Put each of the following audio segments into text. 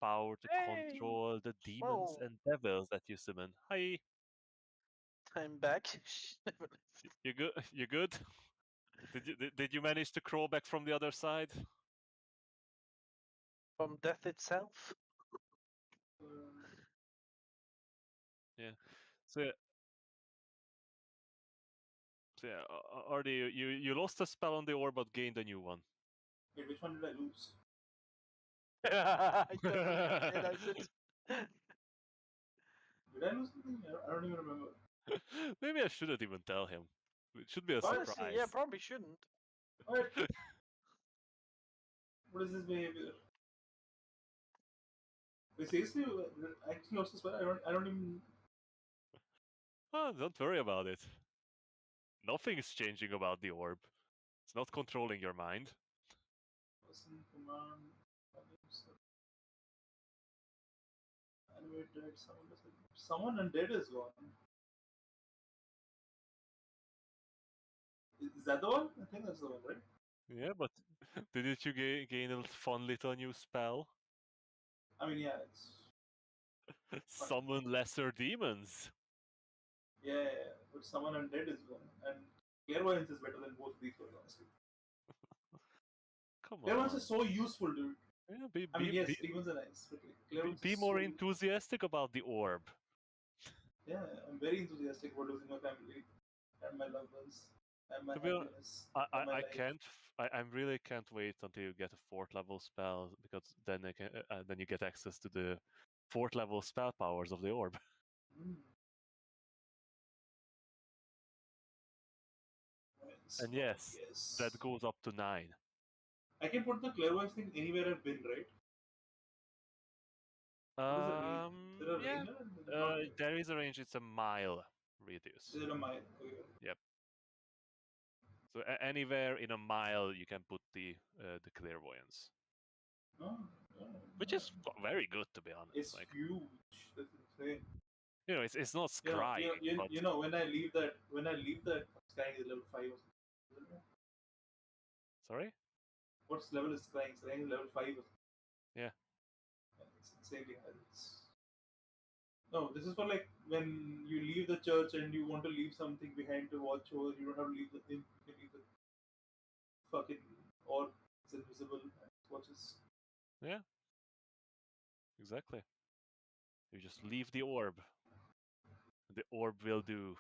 power to Hey! control the demons Whoa. and devils that you summon. Hi, I'm back. She never left. you good? You good? Did you manage to crawl back from the other side? From death itself. Yeah. So yeah, Artie, you lost a spell on the orb, but gained a new one. Wait, which one did I lose? I definitely realized it. Did I lose something? I don't even remember. Maybe I shouldn't even tell him. It should be a What? surprise. Honestly, yeah, probably shouldn't. What? What is this behavior? Wait, seriously? I actually lost the spell? I don't even... Oh, don't worry about it. Nothing is changing about the orb. It's not controlling your mind. Person, command... Animated, someone undead is gone. Is that the one? I think that's the one, right? Yeah, but didn't you gain a fun little new spell? I mean, yeah, it's... Summon lesser demons. Yeah, but someone undead is gone. And clairvoyance is better than both of these, honestly. Come Clairvoyance on. is so useful, dude. Yeah, I mean, yes, demons are nice, but like, clairvoyance be is more so enthusiastic about the orb. Yeah, I'm very enthusiastic about losing my family and my loved ones and my To be honest, happiness and my I life. can't. I really can't wait until you get a 4th level spell, because then then you get access to the 4th level spell powers of the orb. Mm. And yes, that goes up to 9. I can put the clairvoyance thing anywhere I've been, right? What is the range? Is there a Yeah. range? In it? Not really. There is a range. It's a mile radius. Is it a mile? Okay. Yep. So anywhere in a mile you can put the clairvoyance, Oh, which is very good, to be honest. it's Like, huge. That's insane. you know, it's not scrying, but You know, when I leave that Scrying is level 5 or something. sorry. What's level is Scrying? Scrying is level 5 or something. Yeah. It's insanely high. No, this is for like when you leave the church and you want to leave something behind to watch over. You don't have to leave the thing. You can leave the fucking orb. It's invisible and it watches. Yeah. Exactly. You just leave the orb. The orb will do.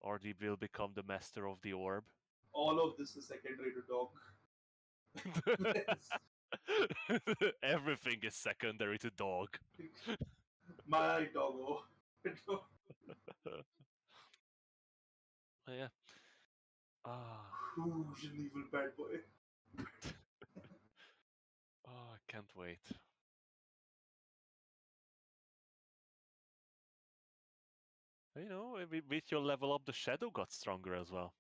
Ardy will become the master of the orb. All of this is secondary to dog. Everything is secondary to dog. My doggo. Yeah. Ah. Who's an evil bad boy? Oh, I can't wait. You know, with your level up, the shadow got stronger as well.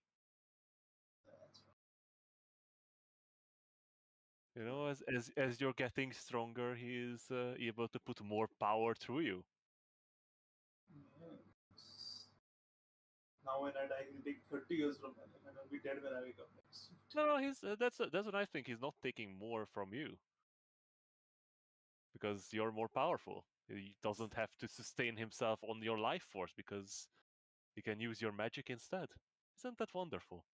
That's right. You know, as you're getting stronger, he is able to put more power through you. Yes. Now when I die, he'll take 30 years from my life and I'll be dead when I wake up next. No, he's that's a nice thing. He's not taking more from you because you're more powerful. He doesn't have to sustain himself on your life force because he can use your magic instead. Isn't that wonderful?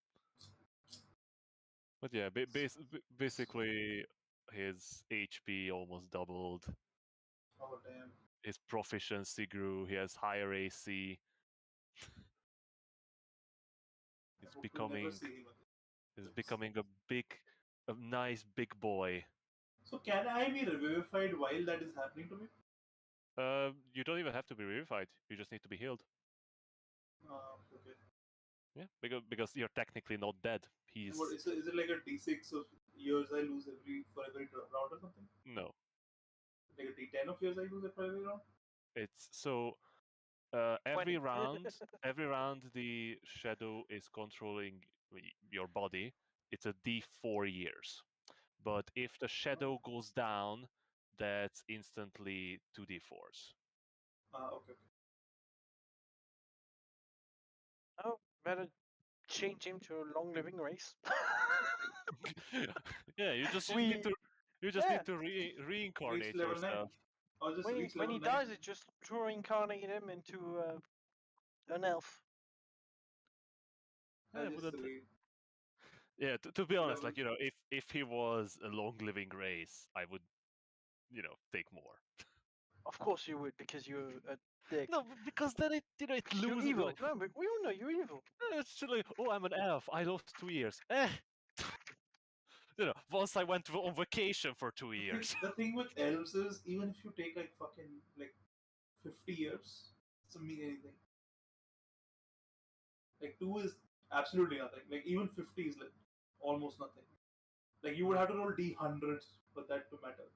But yeah, basically his HP almost doubled. Oh damn. His proficiency grew. He has higher AC. He's I hope we'll never becoming see him again. he's becoming a nice big boy. So can I be revivified while that is happening to me? You don't even have to be revivified. You just need to be healed. Okay. Yeah, because you're technically not dead. He's What, is it like a D6 of years I lose for every round or something? no. Like a D10 of years I lose for every round? It's so every 20. round the shadow is controlling your body. It's a D4 years. But if the shadow goes down, that's instantly 2d4s. Okay. Oh, better change him to a long living race. Yeah, you just We- need to yeah. need to Reach reincarnate level 9. yourself. Or just reach When level he 9. dies, it just reincarnate him into an elf. I Yeah, just wouldn't- read. yeah, to be honest, Level- like if he was a long living race, I would, take more. Of course you would, because you're a dick. No, because then it it You're loses. evil. Like, No, but we all know you're evil. it's just like, oh, I'm an elf. I lost 2 years. Once I went on vacation for 2 years. The thing with elves is, even if you take like fucking like 50 years, it doesn't mean anything. Like 2 is absolutely nothing. Like even 50 is like almost nothing. Like you would have to roll d100s for that to matter.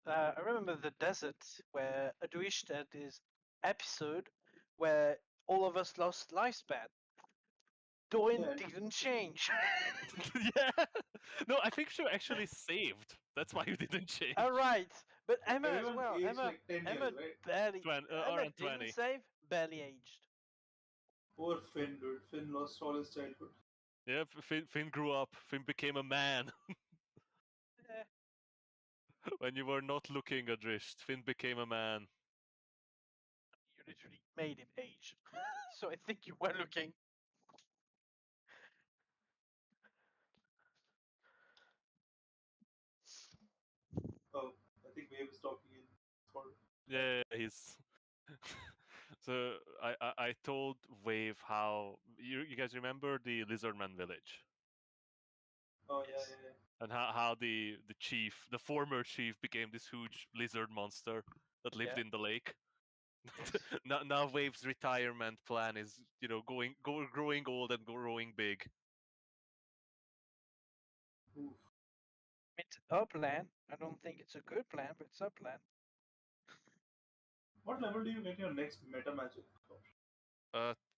I remember the desert where Adwish had this episode where all of us lost lifespan. Doin Yeah. didn't change. Yeah. No, I think she actually saved. That's why you didn't change. All right, but Emma as Everyone well. aged Emma, like 10 Emma years, right? barely. Emma around didn't 20. save, barely aged. Poor Finn, dude. Finn lost all his childhood. Yeah, Finn grew up. Finn became a man. Eh, When you were not looking, Adrisht, Finn became a man. you literally made him age. So I think you were looking. Oh, I think Wave is talking in Discord. Yeah, he's. So I told Wave how you guys remember the Lizardman village Oh yeah, yeah, yeah. and how the chief, the former chief, became this huge lizard monster that lived Yeah. in the lake. Yes. Now Wave's retirement plan is growing old and growing big. Oof. It's a plan. I don't think it's a good plan, but it's a plan. What level do you get your next meta magic?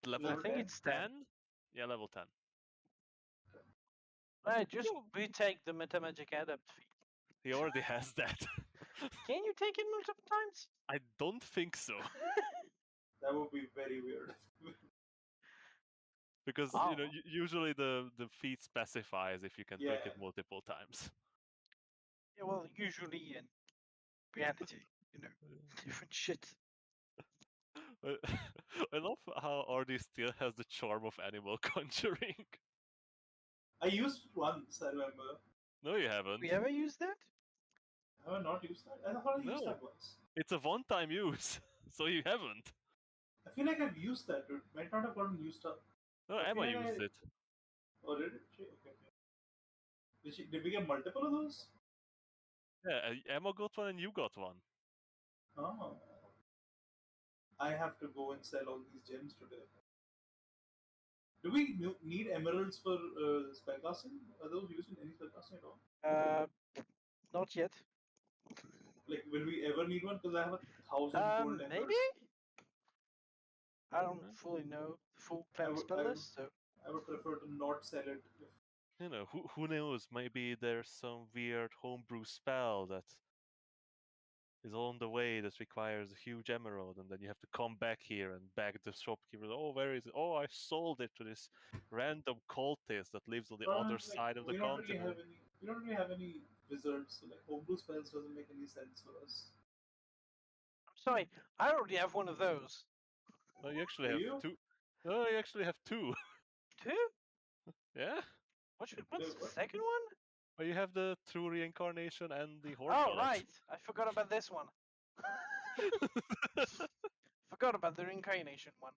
Level I think 10? it's 10. 10? Yeah, level 10. I just No. retake the Metamagic Adept feat. He already has that. Can you take it multiple times? I don't think so. That would be very weird. Because Oh. usually the feat specifies if you can take Yeah. it multiple times. Yeah, well, usually in reality, different shit. I love how RD still has the charm of animal conjuring. I used it once, I remember. No, you haven't. We ever use that? Have I not used that? I thought I used No. that once. It's a one-time use, so you haven't. I feel like I've used that, dude. Might not have gotten used up. No, I Emma feel like used it. Oh, did it? Okay. Did we get multiple of those? Yeah, Emma got one and you got one. Oh. I have to go and sell all these gems today. Do we need emeralds for spellcasting? Are those used in any spellcasting at all? Not yet. Like, will we ever need one? Because I have 1,000 gold emeralds. Maybe? I don't Huh? fully know the full I plan would- spell I would- list, so I would prefer to not sell it. Who knows? Maybe there's some weird homebrew spell that is on the way that requires a huge emerald, and then you have to come back here and beg the shopkeeper. Oh, where is it? Oh, I sold it to this random cultist that lives on the But, other like, side of the we don't really continent. we don't really have any wizards, so like homebrew spells doesn't make any sense for us. I'm sorry, I already have one of those. Oh, you actually Do have you? two. Oh, you actually have two. Two? Yeah. What's the what? second one? Well, you have the true reincarnation and the horn Oh, pellet. right. I forgot about this one. Forgot about the reincarnation one.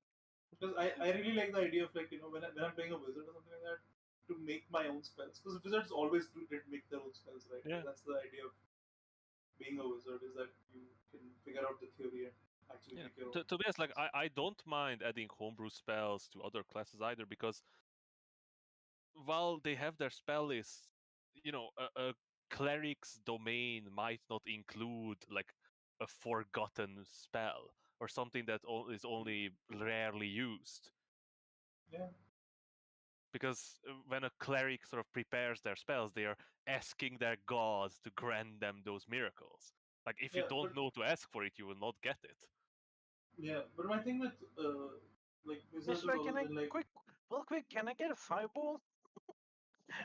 Because I really like the idea of, like, when I'm playing a wizard or something like that, to make my own spells. Because wizards always did make their own spells, right? Yeah. That's the idea of being a wizard, is that you can figure out the theory and actually Yeah. make your own. To be honest, like I don't mind adding homebrew spells to other classes either, because while they have their spell list, a cleric's domain might not include like a forgotten spell or something that is only rarely used. Yeah. Because when a cleric sort of prepares their spells, they are asking their gods to grant them those miracles. Like if you Yeah, don't but- know to ask for it, you will not get it. Yeah, but my thing with like wizards Mister, has can always I been like, Real quick, can I get a fireball?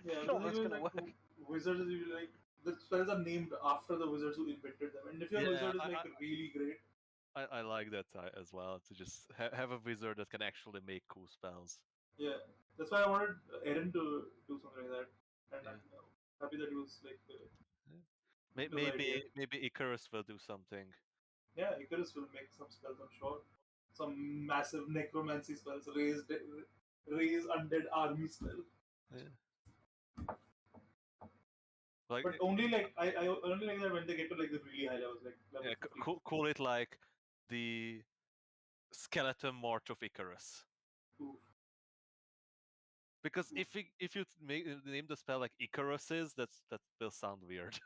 Yeah, Sure, the that's thing is, gonna like, work. wizards is usually like the spells are named after the wizards who invented them, and if your Yeah, wizard is like really great, I like that as well, to just have a wizard that can actually make cool spells. yeah, that's why I wanted Eren to do something like that, and Yeah. I'm happy that he was like, the Maybe idea. maybe Icarus will do something. Yeah, Icarus will make some spells, I'm sure. Some massive necromancy spells, raise undead army spell. Yeah. Like But only like I only like that when they get to like the really high levels, like level yeah, 50. call it like the skeleton march of Icarus. Oof. Because if you name the spell like Icaruses, that will sound weird.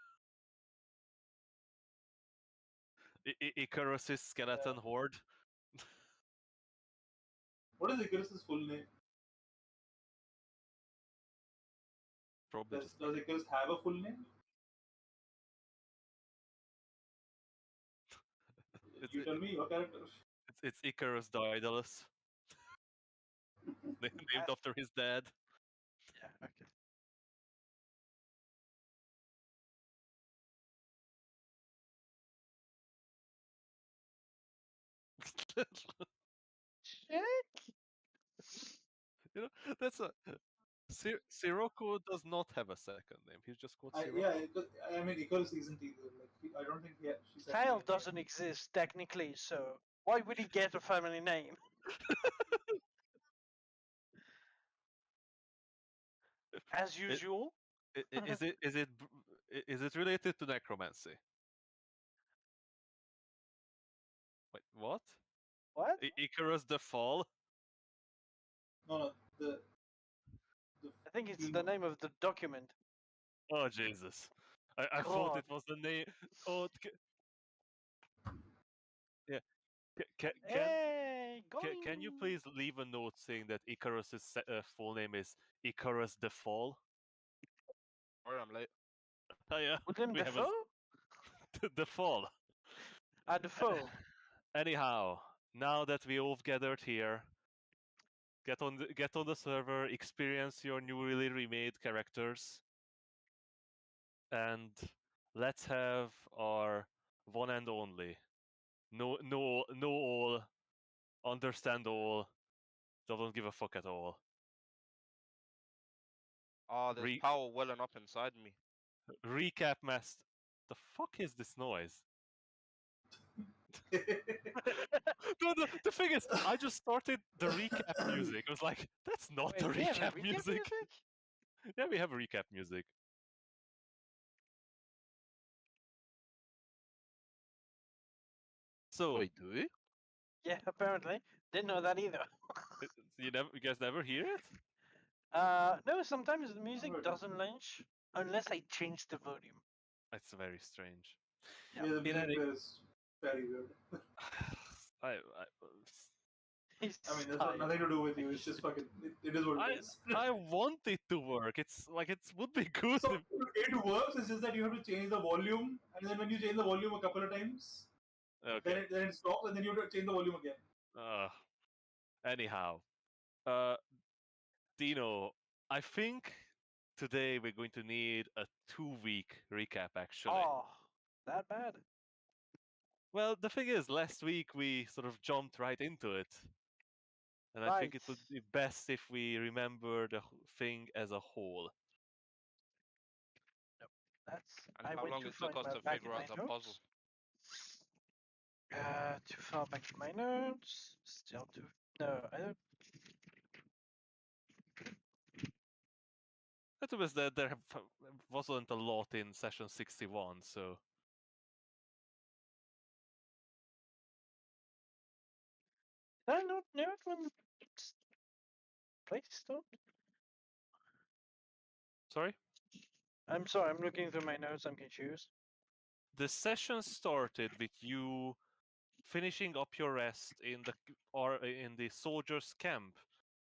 Icarus's skeleton horde. What is Icarus's full name? Probably Does, just does Icarus have a full name? it's You tell me your character. it's Icarus Daedalus, named after his dad. Yeah, okay. Check. You know, that's a Sirocco does not have a second name. He's just called Sirocco. Yeah, I mean Icarus isn't either. Like I don't think she's Kyle actually a name. doesn't exist technically, so why would he get a family name? As usual. Is it related to necromancy? Wait, what? What? Icarus the Fall? No, the I think it's film the one. name of the document. Oh Jesus! I thought it God. was the name. Oh, yeah. Hey, Can you going. please leave a note saying that Icarus's full name is Icarus the Fall? Sorry, I'm late. Oh yeah, William we have Defoe? the Fall. Defoe. Anyhow, now that we all gathered here, get on the server, experience your newly remade characters, and let's have our one and only know all, understand all, don't give a fuck at all. Oh, there's power welling up inside me. Recap master. The fuck is this noise? The thing is, I just started the recap music. I was like, that's not the Wait, we have a recap music. Yeah, we have a recap music. So Wait, do we? Yeah, apparently. Didn't know that either. you guys never hear it? No, sometimes the music Alright. doesn't launch unless I change the volume. It's very strange. Yeah, the In music any- there is very weird. I He's I mean, that's got tired. nothing to do with you. It's just fucking. It is what it is. I want it to work. It's like it would be good. So it works. It's just that you have to change the volume, and then when you change the volume a couple of times, Okay. then it stops, and then you have to change the volume again. Anyhow, Dino, I think today we're going to need a 2-week recap. Actually, Oh, that bad? well, the thing is, last week we sort of jumped right into it, and I think it would be best if we remember the thing as a whole. That's. And I how went long too it took far us to back figure in out my the notes. puzzle. Too far back in my notes. Still too. No, I don't. That was that there wasn't a lot in session 61, so Did I not know it when the place stopped? sorry. I'm sorry, I'm looking through my notes, I'm confused. The session started with you finishing up your rest in the soldiers' camp,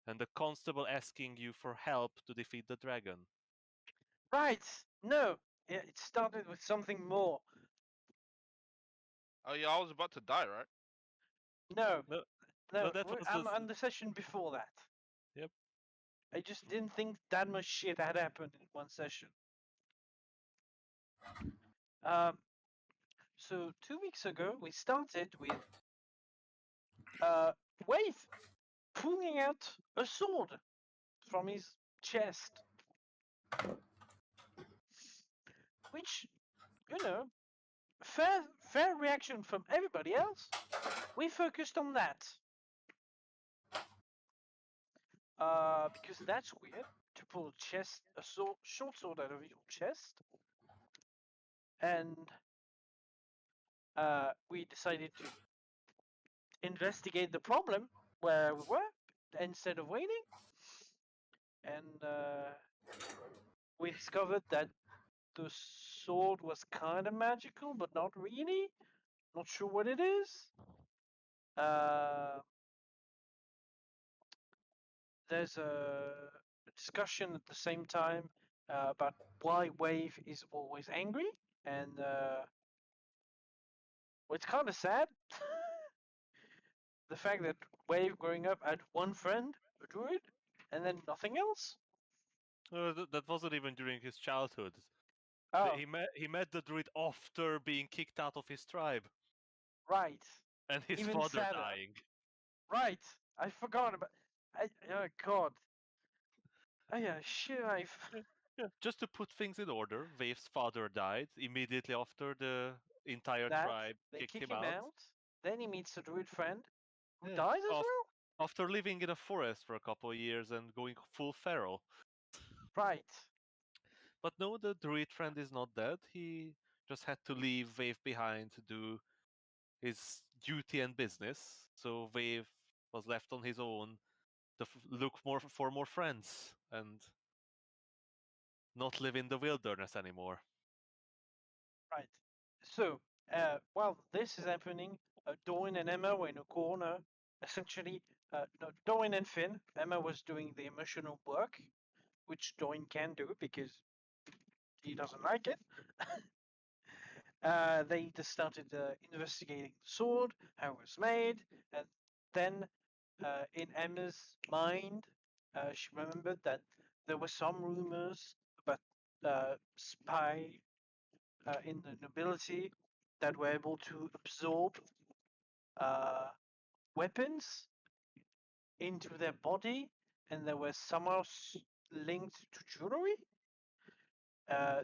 and the constable asking you for help to defeat the dragon. Right! No! It started with something more. Oh yeah, I was about to die, right? No. No, No, that was I'm on the session before that. Yep. I just didn't think that much shit had happened in one session. So 2 weeks ago, we started with Wave pulling out a sword from his chest, which, you know, fair reaction from everybody else. We focused on that because that's weird to pull a short sword out of your chest, and we decided to investigate the problem where we were instead of waiting, and we discovered that the sword was kind of magical, but not really. Not sure what it is. There's a discussion at the same time about why Wave is always angry, and well, it's kind of sad. The fact that Wave growing up had one friend, a druid, and then nothing else. That wasn't even during his childhood. Oh, He met the druid after being kicked out of his tribe right. and his Even father sadder. dying. Right. I forgot about. Oh God. Oh yeah, shit. Yeah, just to put things in order, Wave's father died immediately after the entire that tribe they kicked kick him him out. out. Then he meets a druid friend who Yeah, dies as well. after living in a forest for a couple of years and going full feral. Right. But no, the druid friend is not dead. He just had to leave Wave behind to do his duty and business. So Wave was left on his own to look for more friends and not live in the wilderness anymore. Right. So, while this is happening, Doin and Emma were in a corner. Essentially, no, Doin and Finn. Emma was doing the emotional work, which Doin can do because he doesn't like it. They just started investigating the sword, how it was made, and then in Emma's mind, she remembered that there were some rumors about spy in the nobility that were able to absorb weapons into their body, and they were somehow linked to jewelry.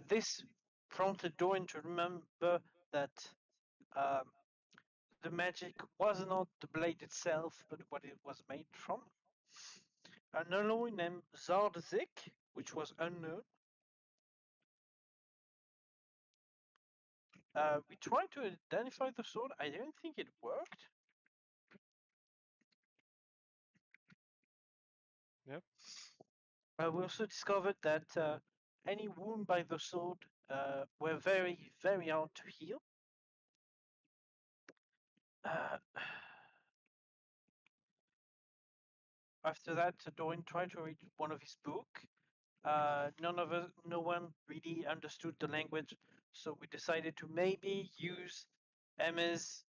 This prompted Doran to remember that um, the magic was not the blade itself, but what it was made from. An alloy named Zardzik, which was unknown. We tried to identify the sword. I don't think it worked. Yep. We also discovered that any wound by the sword were very, very hard to heal. After that, Doran tried to read one of his book. No one really understood the language, so we decided to maybe use Emma's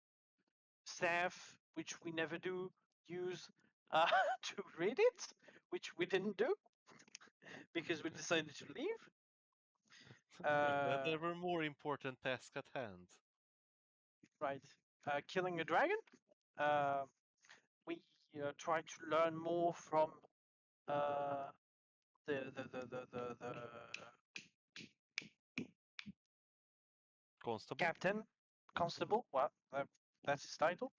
staff, which we never do use, to read it, which we didn't do because we decided to leave. There were more important tasks at hand. Right, killing a dragon. We tried to learn more from the Constable? constable. Well, that's his title.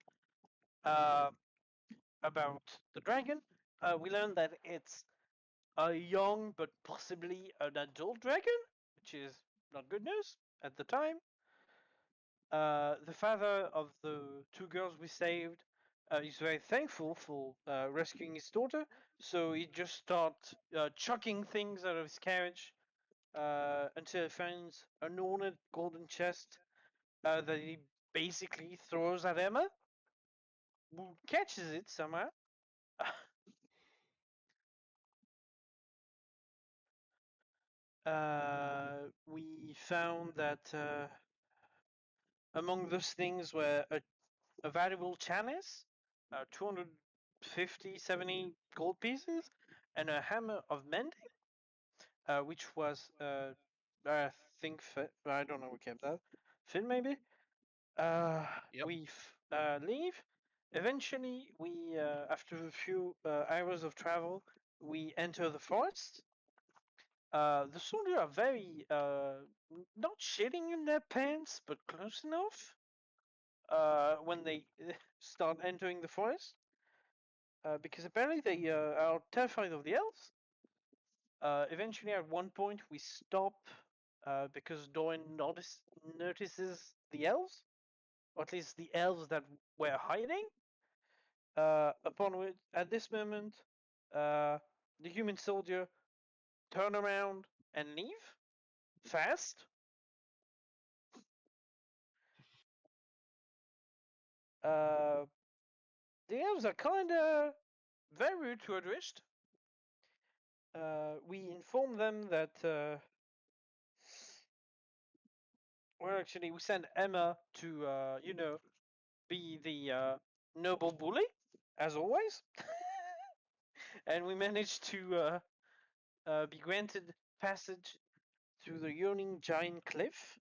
Uh, about the dragon. We learned that it's a young but possibly an adult dragon, which is not good news at the time. The father of the two girls we saved is very thankful for rescuing his daughter, so he just starts chucking things out of his carriage until he finds an ornate golden chest that he basically throws at Emma, who catches it somehow. We found that among those things were a valuable chalice, 250, 70 gold pieces, and a hammer of mending, which was I think I don't know who kept that. Finn maybe. Yep. We leave. Eventually, we after a few hours of travel, we enter the forest. The soldiers are very not shitting in their pants, but close enough. When they start entering the forest, because apparently they are terrified of the elves. Eventually, at one point, we stop because Doran notices the elves, or at least the elves that were hiding. Upon which, at this moment, the human soldier turn around and leave fast. The elves are kind of very rude to Adrisht. We inform them that well, actually, we send Emma to, be the noble bully, as always. And we managed to be granted passage through the Yawning Giant Cliff,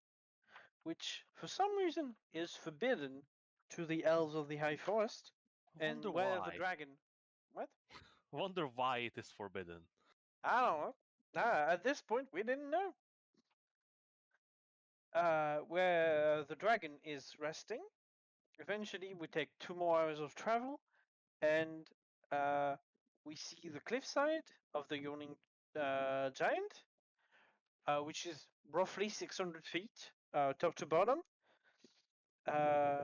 which, for some reason, is forbidden to the elves of the High Forest, and Wonder where why. the dragon. What? Wonder why it is forbidden. I don't know. At this point, we didn't know. Where the dragon is resting. Eventually, we take 2 more hours of travel, and we see the cliffside of the Yawning Giant, which is roughly 600 feet, top to bottom.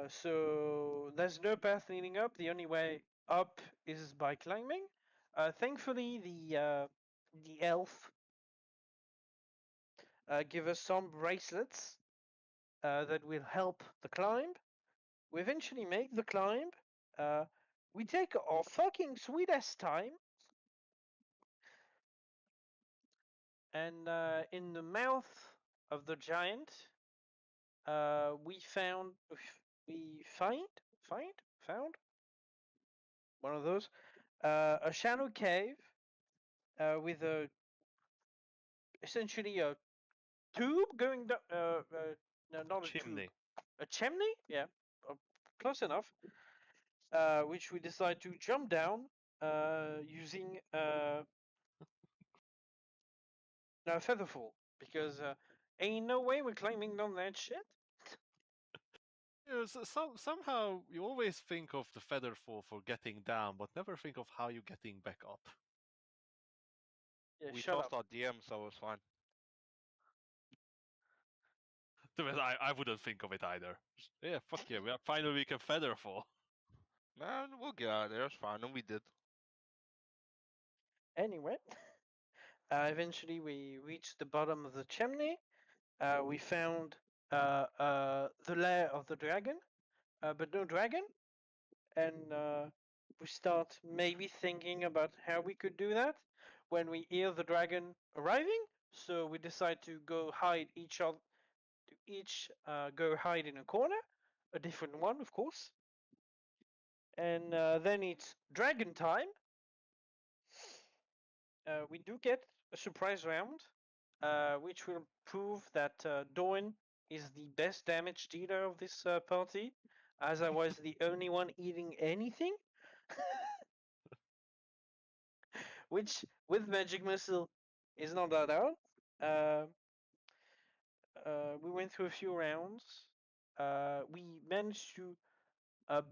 So there's no path leading up. The only way up is by climbing. Thankfully, the elf give us some bracelets that will help the climb. We eventually make the climb. We take our fucking sweet ass time. And in the mouth of the giant, we found one of those a shallow cave with essentially a tube going down. No, not a tube, Chimney. a chimney. Yeah, close enough. Which we decide to jump down using Featherfall, because ain't no way we're climbing down that shit. Somehow you always think of the feather fall for getting down, but never think of how you're getting back up. Yeah, We shut tossed up. our DM, so it's fine. To be honest, I wouldn't think of it either. Yeah, fuck yeah, finally we can feather fall. Man, we'll get out of there. It's fine. And we did. Anyway, eventually we reached the bottom of the chimney. We found the lair of the dragon, but no dragon. And we start maybe thinking about how we could do that when we hear the dragon arriving. So we decide to go hide each go hide in a corner, a different one, of course. And then it's dragon time. We do get a surprise round, which will prove that Doran is the best damage dealer of this party, as I was the only one eating anything. Which, with Magic Missile, is not that hard. We went through a few rounds. We managed to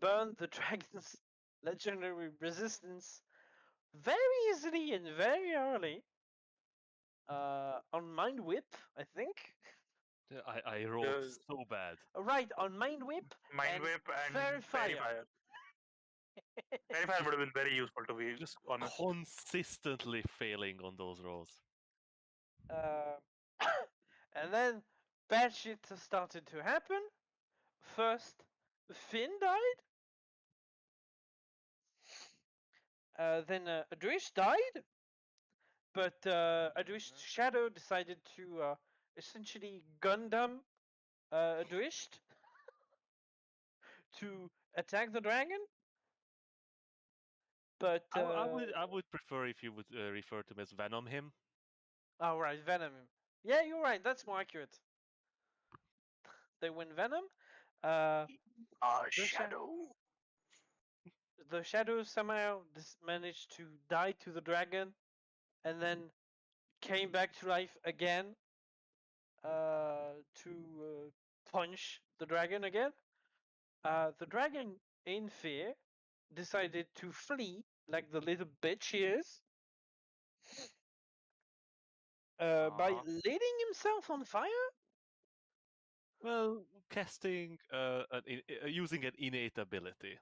burn the dragon's legendary resistance very easily and very early. On Mind Whip, I think. Yeah, I rolled so bad. Right, on Mind Whip. Mind Whip and Fairy Fire. Fairy Fire would have been very useful, to be Just honest. consistently failing on those rolls. And then bad shit started to happen. First, Finn died. Then Adrish died. But Adrish's shadow decided to essentially Gundam Adrish to attack the dragon. But I would prefer if you would refer to him as Venom him. oh right, Venom. Yeah, you're right. That's more accurate. They win Venom. The Shadow. the shadow somehow managed to die to the dragon, and then came back to life again to punch the dragon again. The dragon, in fear, decided to flee like the little bitch he is by lighting himself on fire. Well, casting using an innate ability.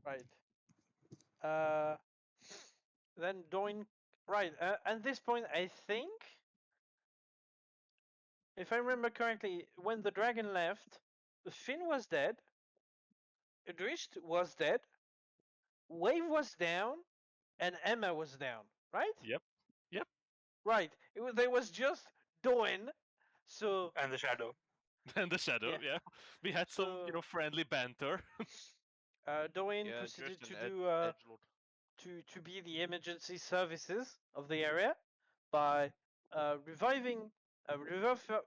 Right. Then Doin. Right. At this point, I think, if I remember correctly, when the dragon left, Finn was dead. Idrist was dead. Wave was down, and Emma was down. Right. Yep. Yep. Right. There was just Doin. So And the Shadow. And the shadow, yeah. We had some, So- friendly banter. Doin Yeah, proceeded just to an do edgelord. to be the emergency services of the area by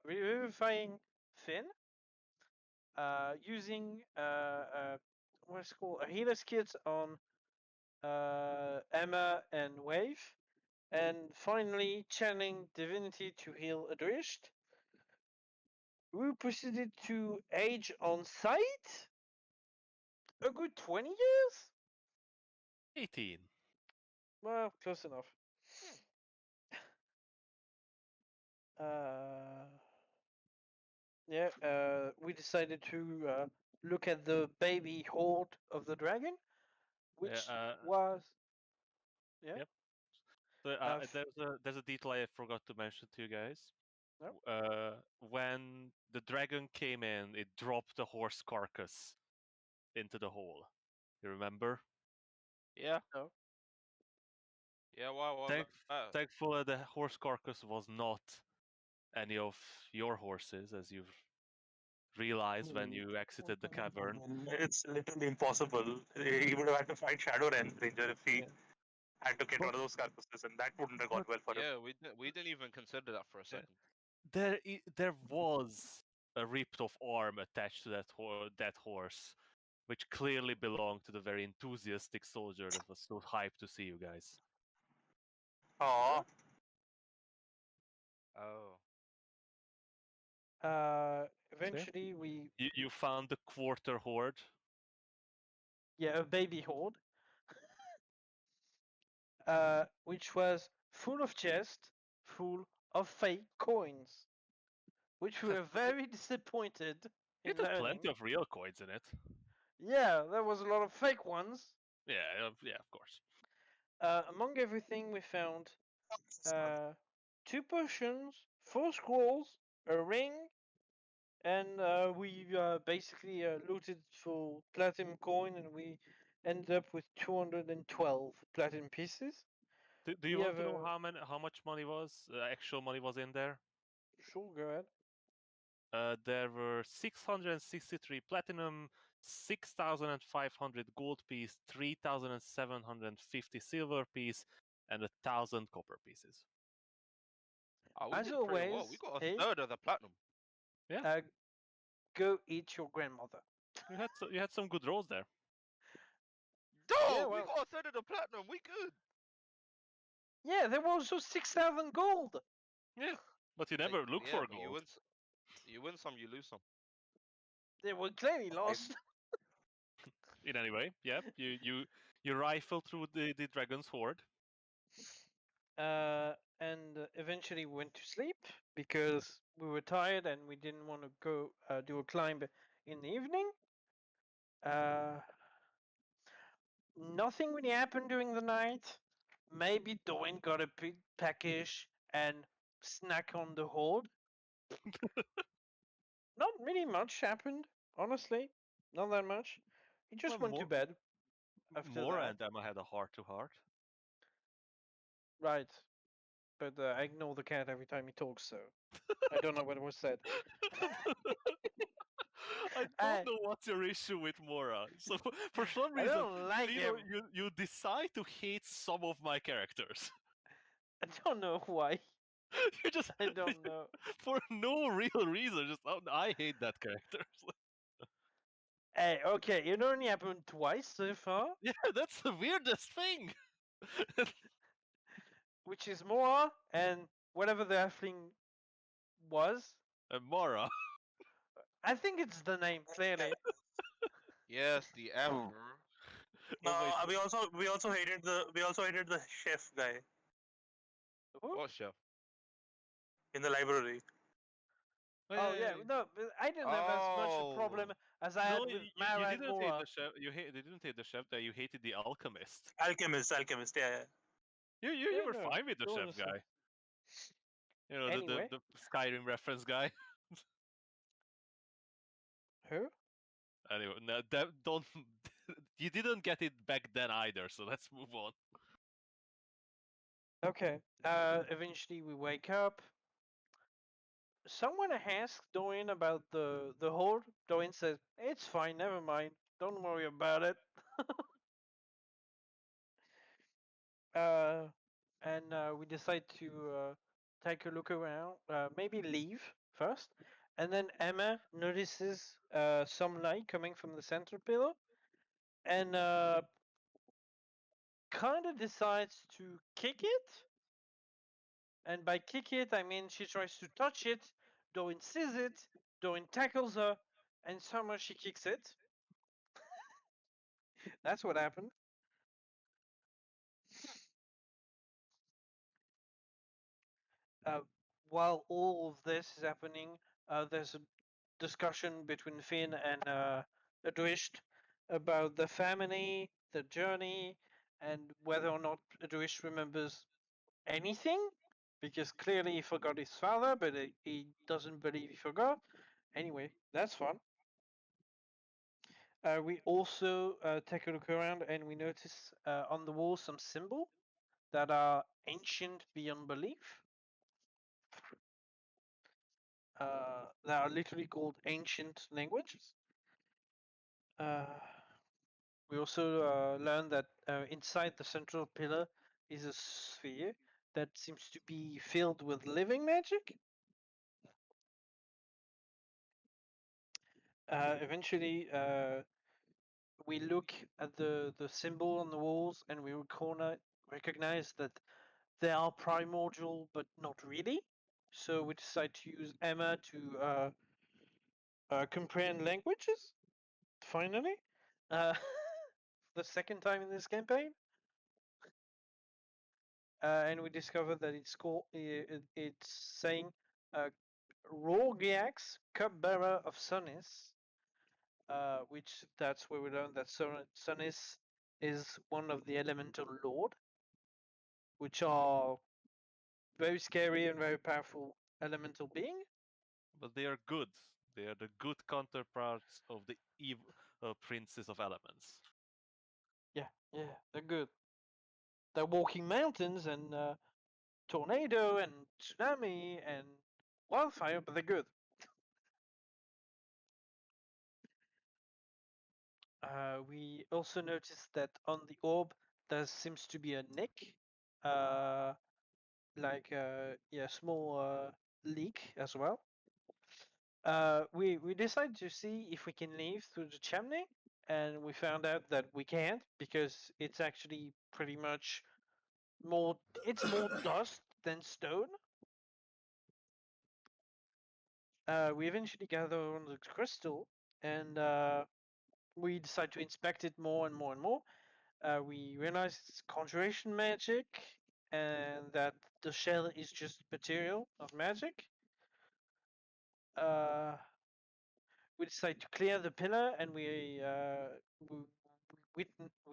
revivifying Finn, using what's it called a healer's kit on Emma and Wave, and finally channeling divinity to heal Adrisht, who proceeded to age on sight a good 20 years. 18. Well, close enough. Yeah, we decided to look at the baby horde of the dragon, which was yeah. Yep. So, f- there's a detail I forgot to mention to you guys. Yep. When the dragon came in, it dropped the horse carcass into the hole. You remember? Yeah. No. Yeah. Wow. Thankfully, the horse carcass was not any of your horses, as you've realized when you exited the cavern. It's literally impossible. He would have had to fight Shadow Ranger if he Yeah. had to get one of those carcasses, and that wouldn't have gone well for him. Yeah, we didn't even consider that for a second. There was a ripped off arm attached to that horse, which clearly belonged to the very enthusiastic soldier that was so hyped to see you guys. Aw, Oh. Eventually we You found the quarter horde. a baby horde, which was full of chests, full of fake coins, which we were very disappointed in It had learning. plenty of real coins in it. Yeah, there was a lot of fake ones. Yeah, of course. Among everything, we found 2 potions, 4 scrolls, a ring, and we basically looted for platinum coin, and we ended up with 212 platinum pieces. Do you We want to have know how much money actual money was in there? Sure, go ahead. There were 663 platinum, 6,500 gold piece, 3,750 silver piece, and 1,000 copper pieces. We As did pretty well. always, We got hey? a third of the platinum. Go eat your grandmother. You had some good rolls there. Dog, Yeah, we well- got a third of the platinum. We good. Yeah, there was also 6,000 gold. Yeah, but you never look Yeah, for but gold. You win some, you lose some. They were clearly lost. In any way, yeah, you rifle through the dragon's horde. And eventually went to sleep because we were tired and we didn't want to go do a climb in the evening. Nothing really happened during the night. Maybe Doin got a big package and snack on the horde. Not really much happened, honestly. Not that much. He just Well, went to bed. After Mora that. and Emma had a heart-to-heart. Right. But I ignore the cat every time he talks, so I don't know what was said. I don't know what's your issue with Mora. So for some I reason, don't like him. you decide to hate some of my characters. I don't know why. You just I don't know. for no real reason. Just I hate that character. Hey, okay, it only happened twice so far, Yeah, that's the weirdest thing. which is Mora and whatever the halfling was. Mora. I think it's the name, clearly. Yes, the emperor. No, Oh, wait. we also hated the chef guy Who? What chef? in the library. Oh yeah, no, but I didn't have as much a problem as I No, had with you Mara and didn't hate Mora. the chef. You didn't hate the chef guy. You hated the alchemist. Alchemist, yeah. You Yeah, were no, fine with the don't chef understand. guy. You know, Anyway. the Skyrim reference guy. Who? Anyway, no, don't. You didn't get it back then either. So let's move on. Okay. Eventually we wake up. Someone asks Dorian about the horde. Dorian says, "It's fine, never mind. Don't worry about it." And we decide to take a look around. Maybe leave first, and then Emma notices some light coming from the center pillar, and kind of decides to kick it. And by kick it, I mean she tries to touch it. Dorian sees it. Dorian tackles her, and somehow she kicks it. That's what happened. While all of this is happening, there's a discussion between Finn and Adrisht about the family, the journey, and whether or not Adrisht remembers anything. Because clearly he forgot his father, but he doesn't believe he forgot. Anyway, that's fun. We also take a look around and we notice on the wall some symbols that are ancient beyond belief. They are literally called ancient languages. We also learn that inside the central pillar is a sphere that seems to be filled with living magic. Eventually, we look at the symbol on the walls and we recognize that they are primordial, but not really. So we decide to use Emma to comprehend languages. Finally, the second time in this campaign, and we discover that it's saying Rorgiax, cupbearer of Sunis, which that's where we learn that Sunis is one of the elemental lord, which are very scary and very powerful elemental being. But they are good. They are the good counterparts of the evil princes of elements. Yeah, they're good. They're walking mountains and tornado and tsunami and wildfire, but they're good. We also noticed that on the orb there seems to be a nick, like yeah, small leak as well. We decided to see if we can leave through the chimney, and we found out that we can't because it's actually pretty much more. It's more dust than stone. We eventually gather on the crystal, and we decide to inspect it more and more and more. We realize it's conjuration magic, and that the shell is just material of magic. We decide to clear the pillar, and we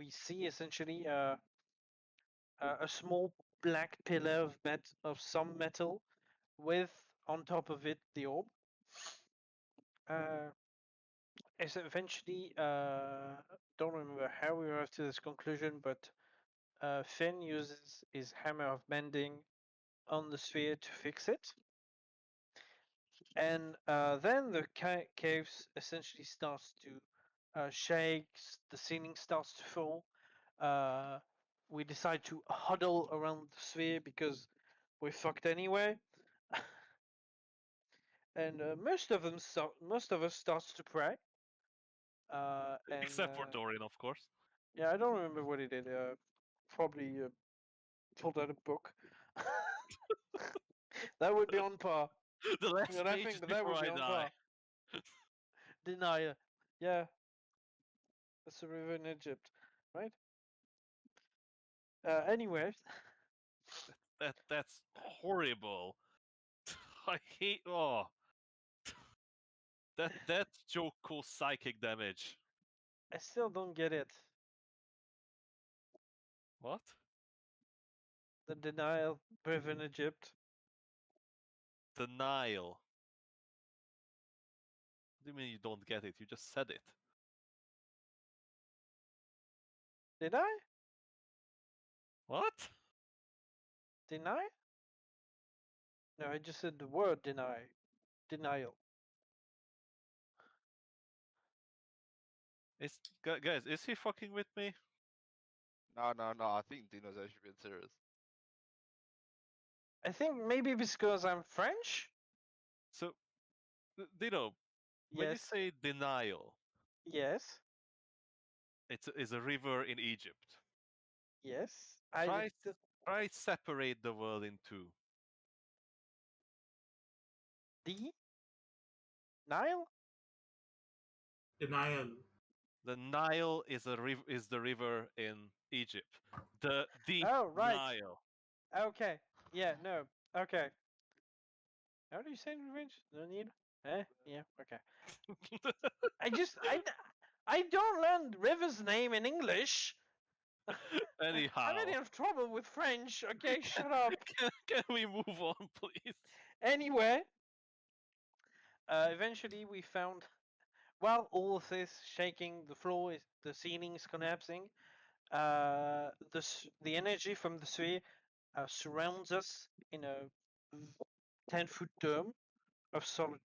see essentially a small black pillar of some metal with on top of it the orb. Eventually, don't remember how we arrived to this conclusion, but Finn uses his hammer of mending on the sphere to fix it. And then the caves essentially starts to shake. The ceiling starts to fall. We decide to huddle around the sphere because we're fucked anyway. And most of us starts to pray. And, Except for Dorian, of course. Yeah, I don't remember what he did. Probably pulled out a book. That would be on par. The last But I pages think that before would be I on die. par. Denier. Yeah. That's a river in Egypt, right? Anyway, That's horrible. I hate. Oh, that joke caused psychic damage. I still don't get it. What? The denial river in Egypt. The Nile. What do you mean you don't get it? You just said it. Did I? What? Deny? No, I just said the word deny. Denial. Guys, is he fucking with me? No, no, no. I think Dino's actually being serious. I think maybe because I'm French? So, Dino, when you Yes. say denial, Yes. is a river in Egypt. Yes. Try separate the world in two. The Nile? Denial. The Nile is the river in Egypt. The Oh, right. Nile. Okay. Yeah, no. Okay. How do you say it in French? No need? Eh? Yeah, okay. I don't learn river's name in English. Anyhow, I'm in enough trouble with French. Okay, shut up. can we move on, please? Anyway, eventually we found, while all of this shaking, the ceiling is collapsing. The energy from the sphere surrounds us in a 10-foot dome of solid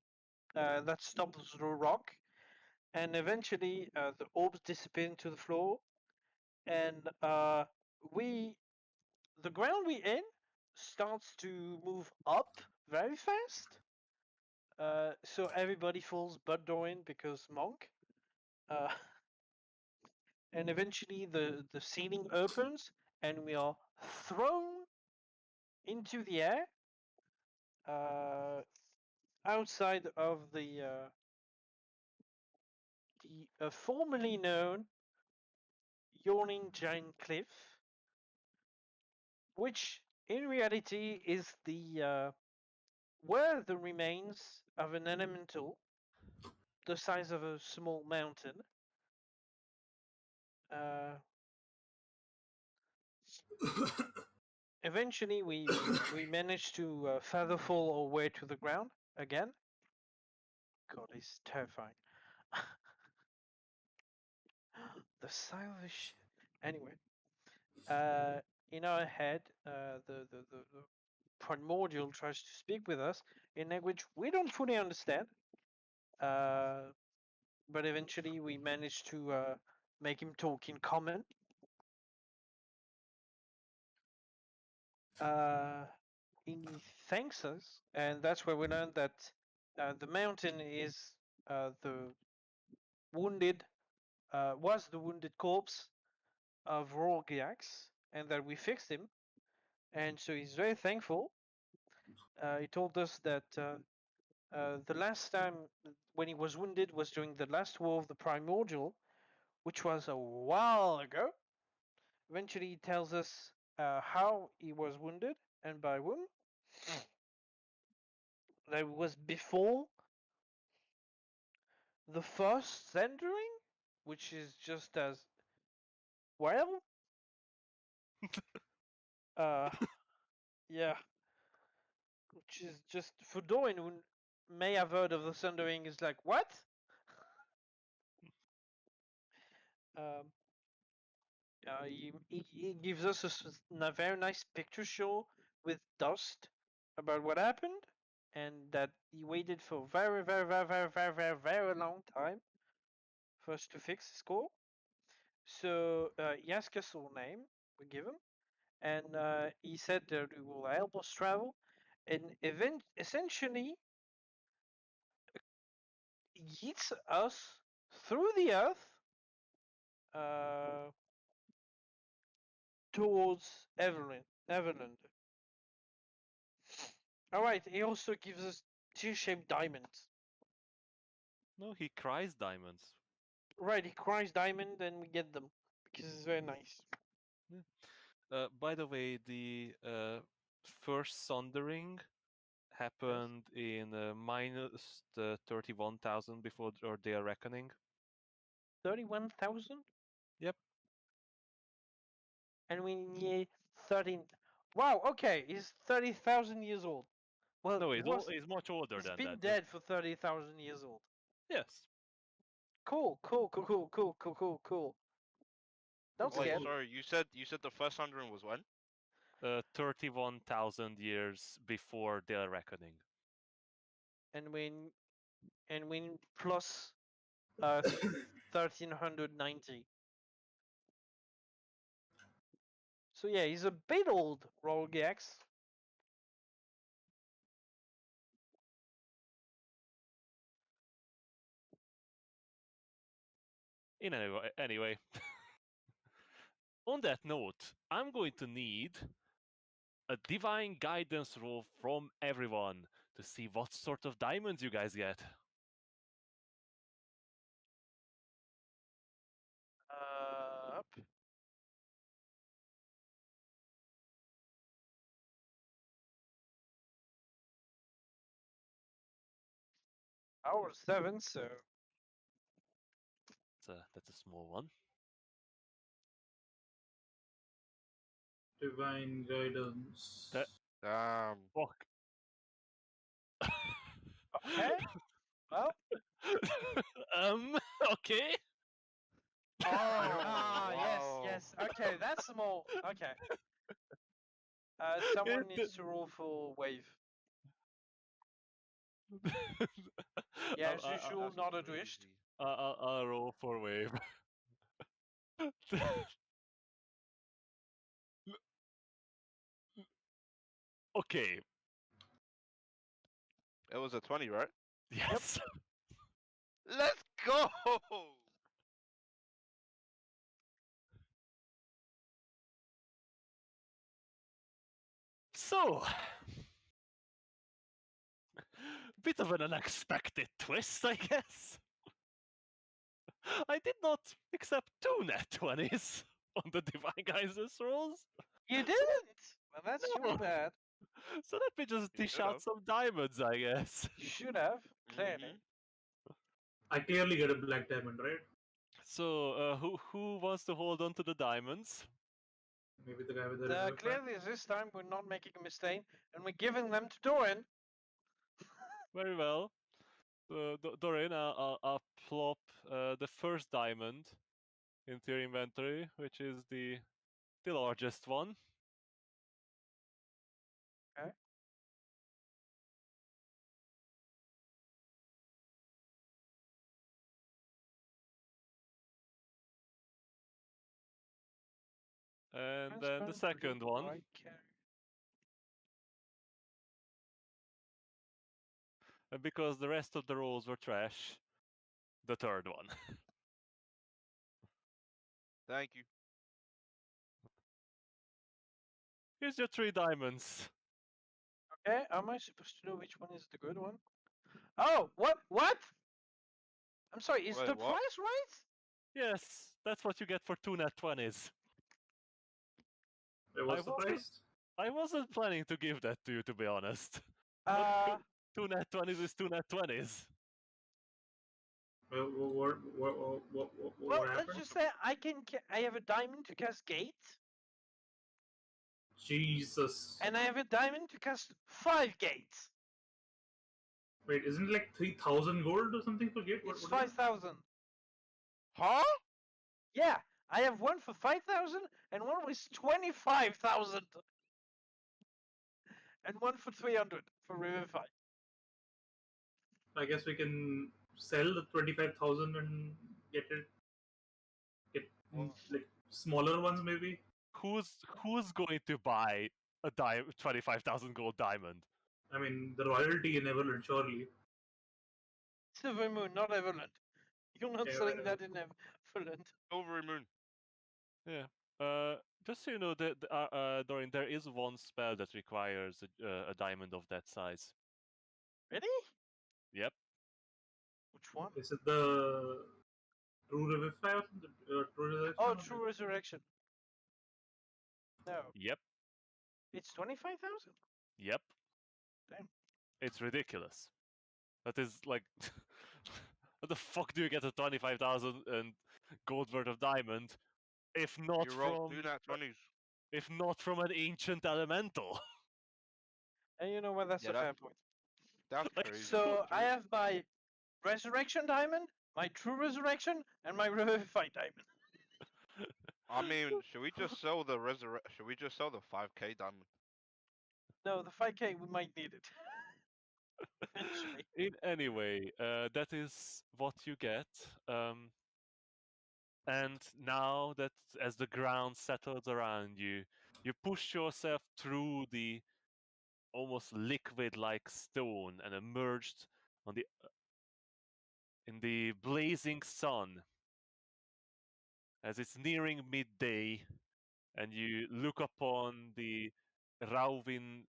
that stops the rock, and eventually the orbs disappear into the floor, and the ground we in starts to move up very fast. So everybody falls but Dorian because monk. Uh, and eventually the ceiling opens and we are thrown into the air outside of the formerly known Yawning Giant Cliff, which in reality is the where the remains of an elemental the size of a small mountain. Eventually, we managed to feather fall our way to the ground again. God, it's terrifying. The size of this shit. Anyway, in our head, the primordial tries to speak with us in language we don't fully understand. But eventually, we managed to make him talk in common. He thanks us, and that's where we learned that the mountain is the wounded was the wounded corpse of Rorgiax, and that we fixed him. And so he's very thankful. He told us that the last time when he was wounded was during the last war of the Primordial, which was a while ago. Eventually, he tells us how he was wounded and by whom. That was before the first century, which is just as well. uh, yeah, which is just for Doin, who may have heard of the Sundering, is like, what? Um, he gives us a very nice picture show with dust about what happened. and that he waited for very, very, very, very, very, very, very long time for us to fix his score. So he asked us our name, we give him, and he said that he will help us travel, and essentially leads us through the earth towards Everland. All right. He also gives us tear-shaped diamonds. No, he cries diamonds. Right. He cries diamond, and we get them because it's very nice. By the way, the first sundering happened in minus 31,000 before or their reckoning. 31,000. Yep. And we need 13. Wow. Okay. He's 30,000 years old. Well, No, he was, he's much older he's than been that. dead for 30,000 years old. Yes. Cool. Don't Wait, skip. sorry. You said the first sundering was when? 31,000 years before their reckoning. And when plus 1390. So yeah, he's a bit old, Rolgax. Anyway. On that note, I'm going to need a divine guidance roll from everyone to see what sort of diamonds you guys get. Up. Hour 7, so That's a small one. Divine guidance. Damn. Fuck. okay. Well, Okay. Wow. yes. Okay, that's more. Okay. Someone needs to roll for wave. Yeah, as usual, That's not a crazy. twist. I'll roll for wave. Okay. It was a 20, right? Yes. Let's go. So, bit of an unexpected twist, I guess. I did not accept 2 nat 20s on the Divine Guidance rolls. You didn't. Well, that's No. your bad. So let me just You dish should out have. some diamonds, I guess. You should have clearly. I clearly get a black diamond, right? So, who wants to hold on to the diamonds? Maybe the guy with the reserve pack. Clearly, this time we're not making a mistake, and we're giving them to Doran. Very well. Doreen, I'll plop the first diamond into your inventory, which is the largest one. Okay. And then the second one. And because the rest of the rolls were trash, the third one. Thank you. Here's your 3 diamonds. Okay, am I supposed to know which one is the good one? Oh, what? I'm sorry, is Wait, the what? price right? Yes, that's what you get for 2 nat 20s. Wait, what's the price? I wasn't planning to give that to you, to be honest. Uh, 2 nat 20s is 2 nat 20s. What well, happened? let's just say I have a diamond to cast Gate, Jesus. and I have a diamond to cast 5 gates. Wait, isn't it like 3,000 gold or something for gate? It's What is it? 5,000. Huh? Yeah, I have one for 5,000, and one with 25,000, and one for 300 for Revivify. I guess we can sell the 25,000 and get Well, like smaller ones maybe. Who's going to buy a 25,000 gold diamond? I mean, the royalty in Everland, surely. Silver Moon, not Everland. You're not Yeah, selling whatever. that in Everland. Silvery Moon. Yeah. Just so you know, Dorian, there is one spell that requires a diamond of that size. Really? Yep. Which one? Is it the True Revivify or something? True Resurrection? Oh, or True Resurrection. No, Yep. it's 25,000. Yep. Damn. It's ridiculous. That is like, how the fuck do you get a 25,000 and gold worth of diamond if not You roll from 2 nat 20s. if not from an ancient elemental? And you know what? That's Yeah, a fair point. That's Like, crazy. So I Three- have my Resurrection Diamond, my True Resurrection, and my Revivify Diamond. I mean, should we just sell the Should we just sell the 5k diamond? No, the 5K, we might need it. Eventually. In any way, that is what you get. And now that as the ground settles around you, you push yourself through the almost liquid-like stone and emerged on the in the blazing sun as it's nearing midday, and you look upon the Rauvin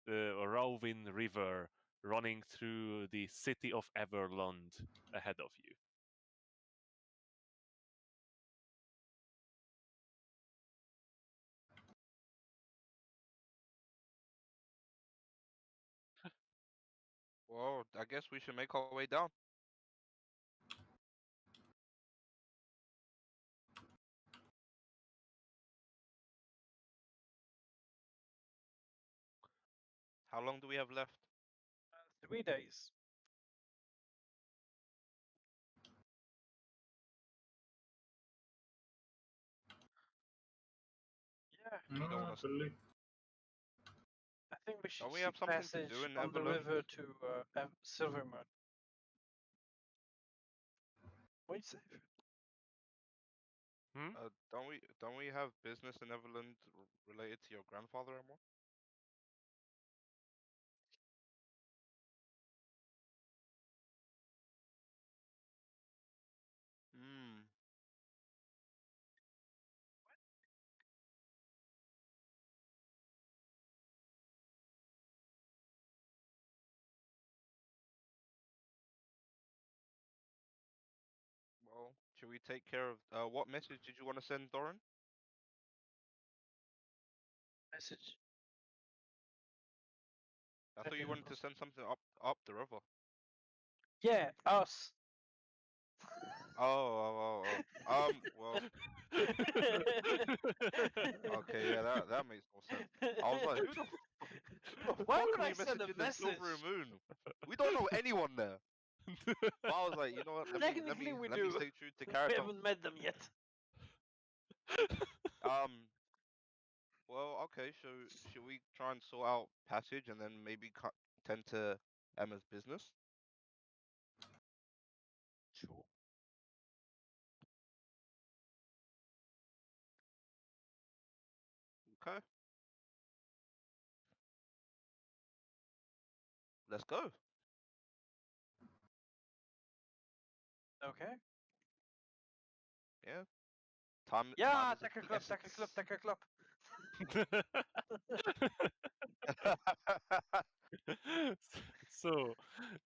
River running through the city of Everlund ahead of you. Well, I guess we should make our way down. How long do we have left? 3 days. Yeah, You don't wanna Absolutely. I think we should Don't we seek have something to passage do in on the Everlund? river to Silvermoon. Wait, safe. Don't we have business in Everland related to your grandfather anymore? Hmm. Well, should we take care of what message did you want to send, Doran? Message. I thought you wanted to send something up the river. Yeah, us. Oh. Well, okay, yeah, that makes more sense. I was like, who the Why fuck would are I we send a messaging the Silver message? Moon? We don't know anyone there. But I was like, you know what? Let Technically, we me do. stay true to We character. haven't met them yet. Well, okay. So should we try and sort out passage and then maybe tend to Emma's business? Sure. Okay. Let's go. Okay. Yeah. Time. Yeah, time is take a of the club, take a club, take a club. So,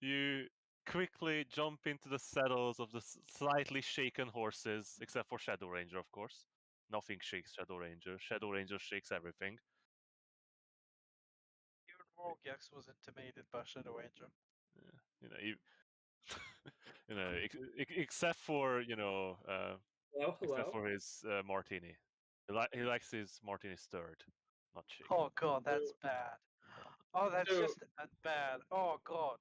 you quickly jump into the saddles of the slightly shaken horses, except for Shadow Ranger, of course. Nothing shakes Shadow Ranger. Shadow Ranger shakes everything. Even Morgax was intimidated by Shadow Ranger. You know, you know, except for except for his martini. He likes his martini stirred, not shaken. Oh god, that's bad. Oh, that's So- just bad. Oh god.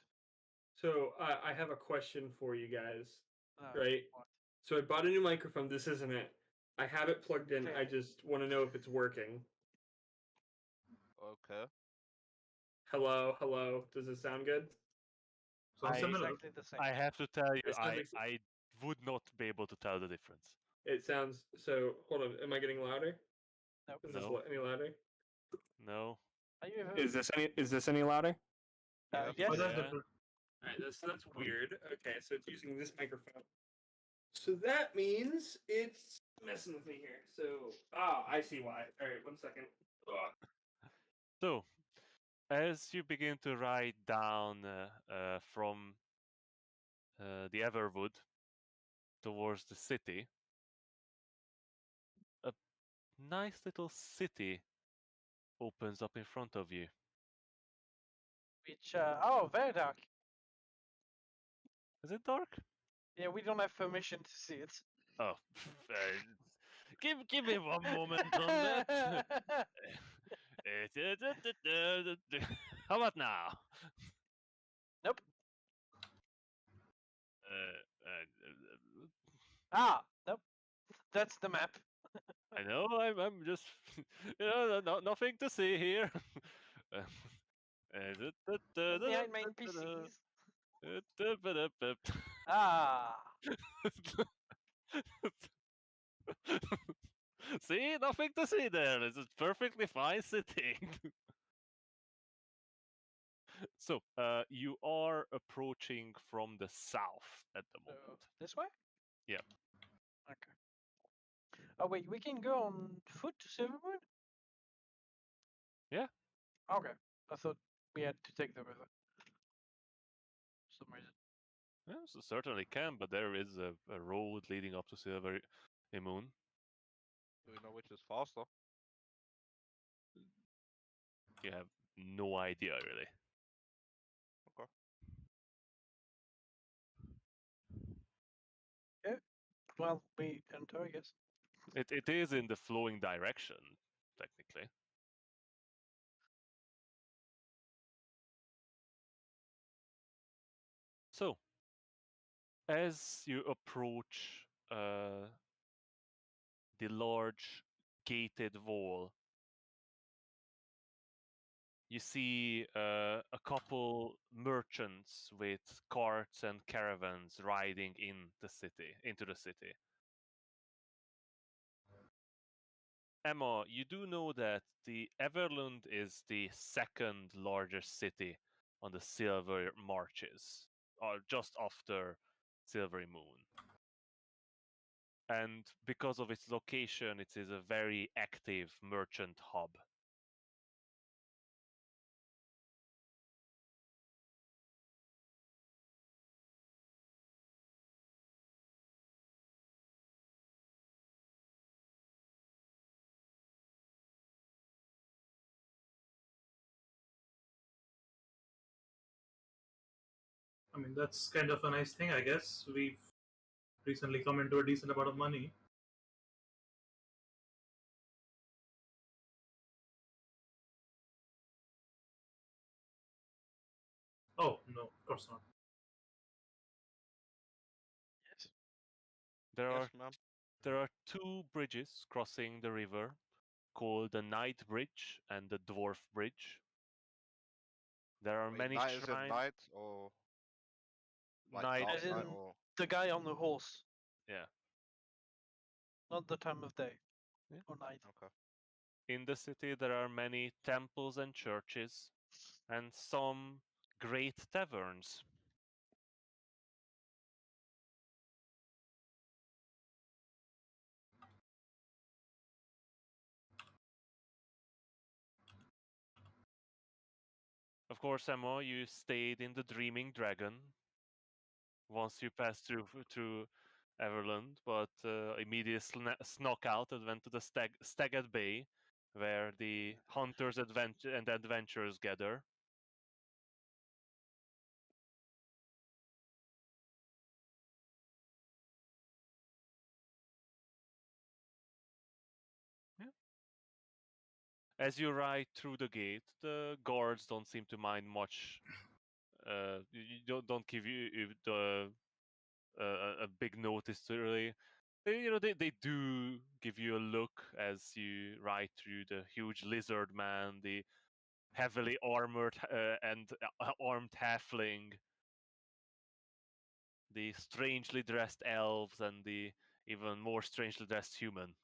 So I have a question for you guys, Oh, right? what? So I bought a new microphone. This isn't it. I have it plugged in. I Okay. just want to know if it's working. Okay. Hello, hello. Does it sound good? So I- similar. Exactly the same. I have to tell you, It sounds like- I would not be able to tell the difference. It sounds so. Hold on. Am I getting louder? Nope. Is this No. any louder? No. Are you Is this any louder? Yes. yes. Oh, that's Yeah. different. All right, that's weird. Okay, so it's using this microphone. So that means it's messing with me here. So, I see why. All right, 1 second. So, as you begin to ride down from the Everwood towards the city, a nice little city opens up in front of you. Which oh, very dark. Is it dark? Yeah, we don't have permission to see it. Oh, give me one moment on that. How about now? Nope. Nope. That's the map. I know. I'm just, nothing to see here. Behind main PCs. Ah. See, nothing to see there. It's a perfectly fine sitting. So, you are approaching from the south at the moment. This way? Yeah. Okay. Oh wait, we can go on foot to Silverwood? Yeah. Okay. I thought we had to take the river. For some reason. Yeah, so certainly can, but there is a road leading up to Silver Moon. Do we know which is faster? You have no idea, really. Well, we enter, I guess. It is in the flowing direction, technically. So, as you approach the large gated wall, you see a couple merchants with carts and caravans riding into the city. Emma, you do know that the Everlund is the second largest city on the Silver Marches, or just after Silvery Moon. And because of its location, it is a very active merchant hub. I mean, that's kind of a nice thing, I guess. We've recently come into a decent amount of money. Oh, no, of course not. Yes. Yes, ma'am. There are two bridges crossing the river, called the Night Bridge and the Dwarf Bridge. There are Wait, many night is in shrines. night or like Night, dark As night in- or The guy on the horse. Yeah. Not the time of day. Yeah. Or night. okay. in the city there are many temples and churches, and some great taverns. Of course, Emma, you stayed in the Dreaming Dragon once you passed through Everland, but immediately snuck out and went to the Staggered Bay, where the hunters and adventurers gather. Yeah. As you ride through the gate, the guards don't seem to mind much. Don't give you the a big notice to really. They do give you a look as you ride through the huge lizard man, the heavily armored and armed halfling, the strangely dressed elves and the even more strangely dressed human.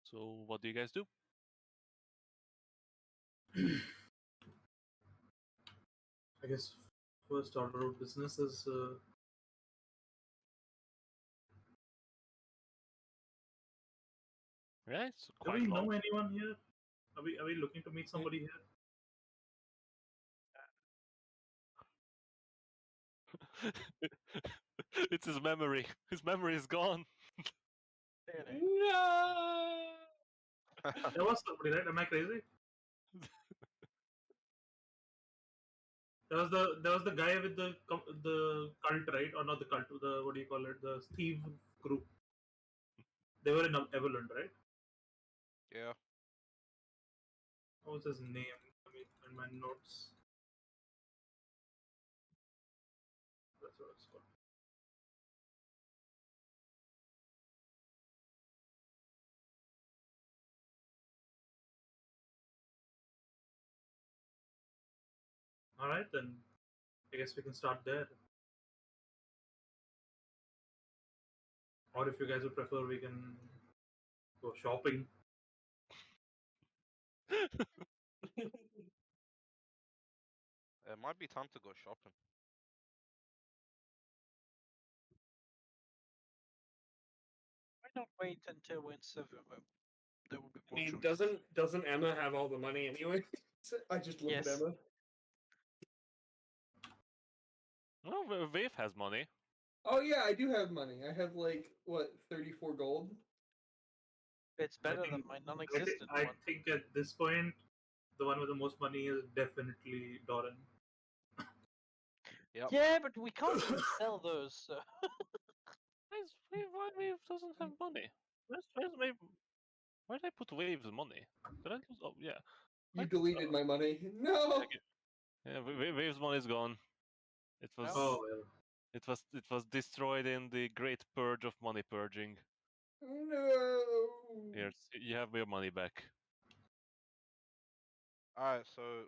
So what do you guys do? I guess first order of business is Yeah, it's do quite we know long. anyone here? Are we looking to meet somebody here? It's his memory. His memory is gone. Really? No. There was somebody, right? Am I crazy? There was the guy with the cult, right? Or not the cult? The what do you call it? The thief group. They were in Evelyn, right? Yeah. What was his name? Let me find my notes. That's what it's called. All right, then I guess we can start there. Or if you guys would prefer, we can go shopping. It might be time to go shopping. Why not wait until we're in Silverwood? There will be I more mean, choices. doesn't Emma have all the money anyway? I just look Yes. at Emma. Well, Wave has money. Oh yeah, I do have money. I have like what 34 gold. It's better than think- my non-existent I one. think at this point, the one with the most money is definitely Doran. Yep. Yeah, but we can't even sell those. So. Why Wave doesn't have money? Where's Wave? Where did I put Wave's money? Did I lose? Oh yeah. You What? deleted my money. No. Yeah, Wave's money is gone. It was Oh well. it was destroyed in the Great Purge of money purging. No. Here, you have your money back. Alright, so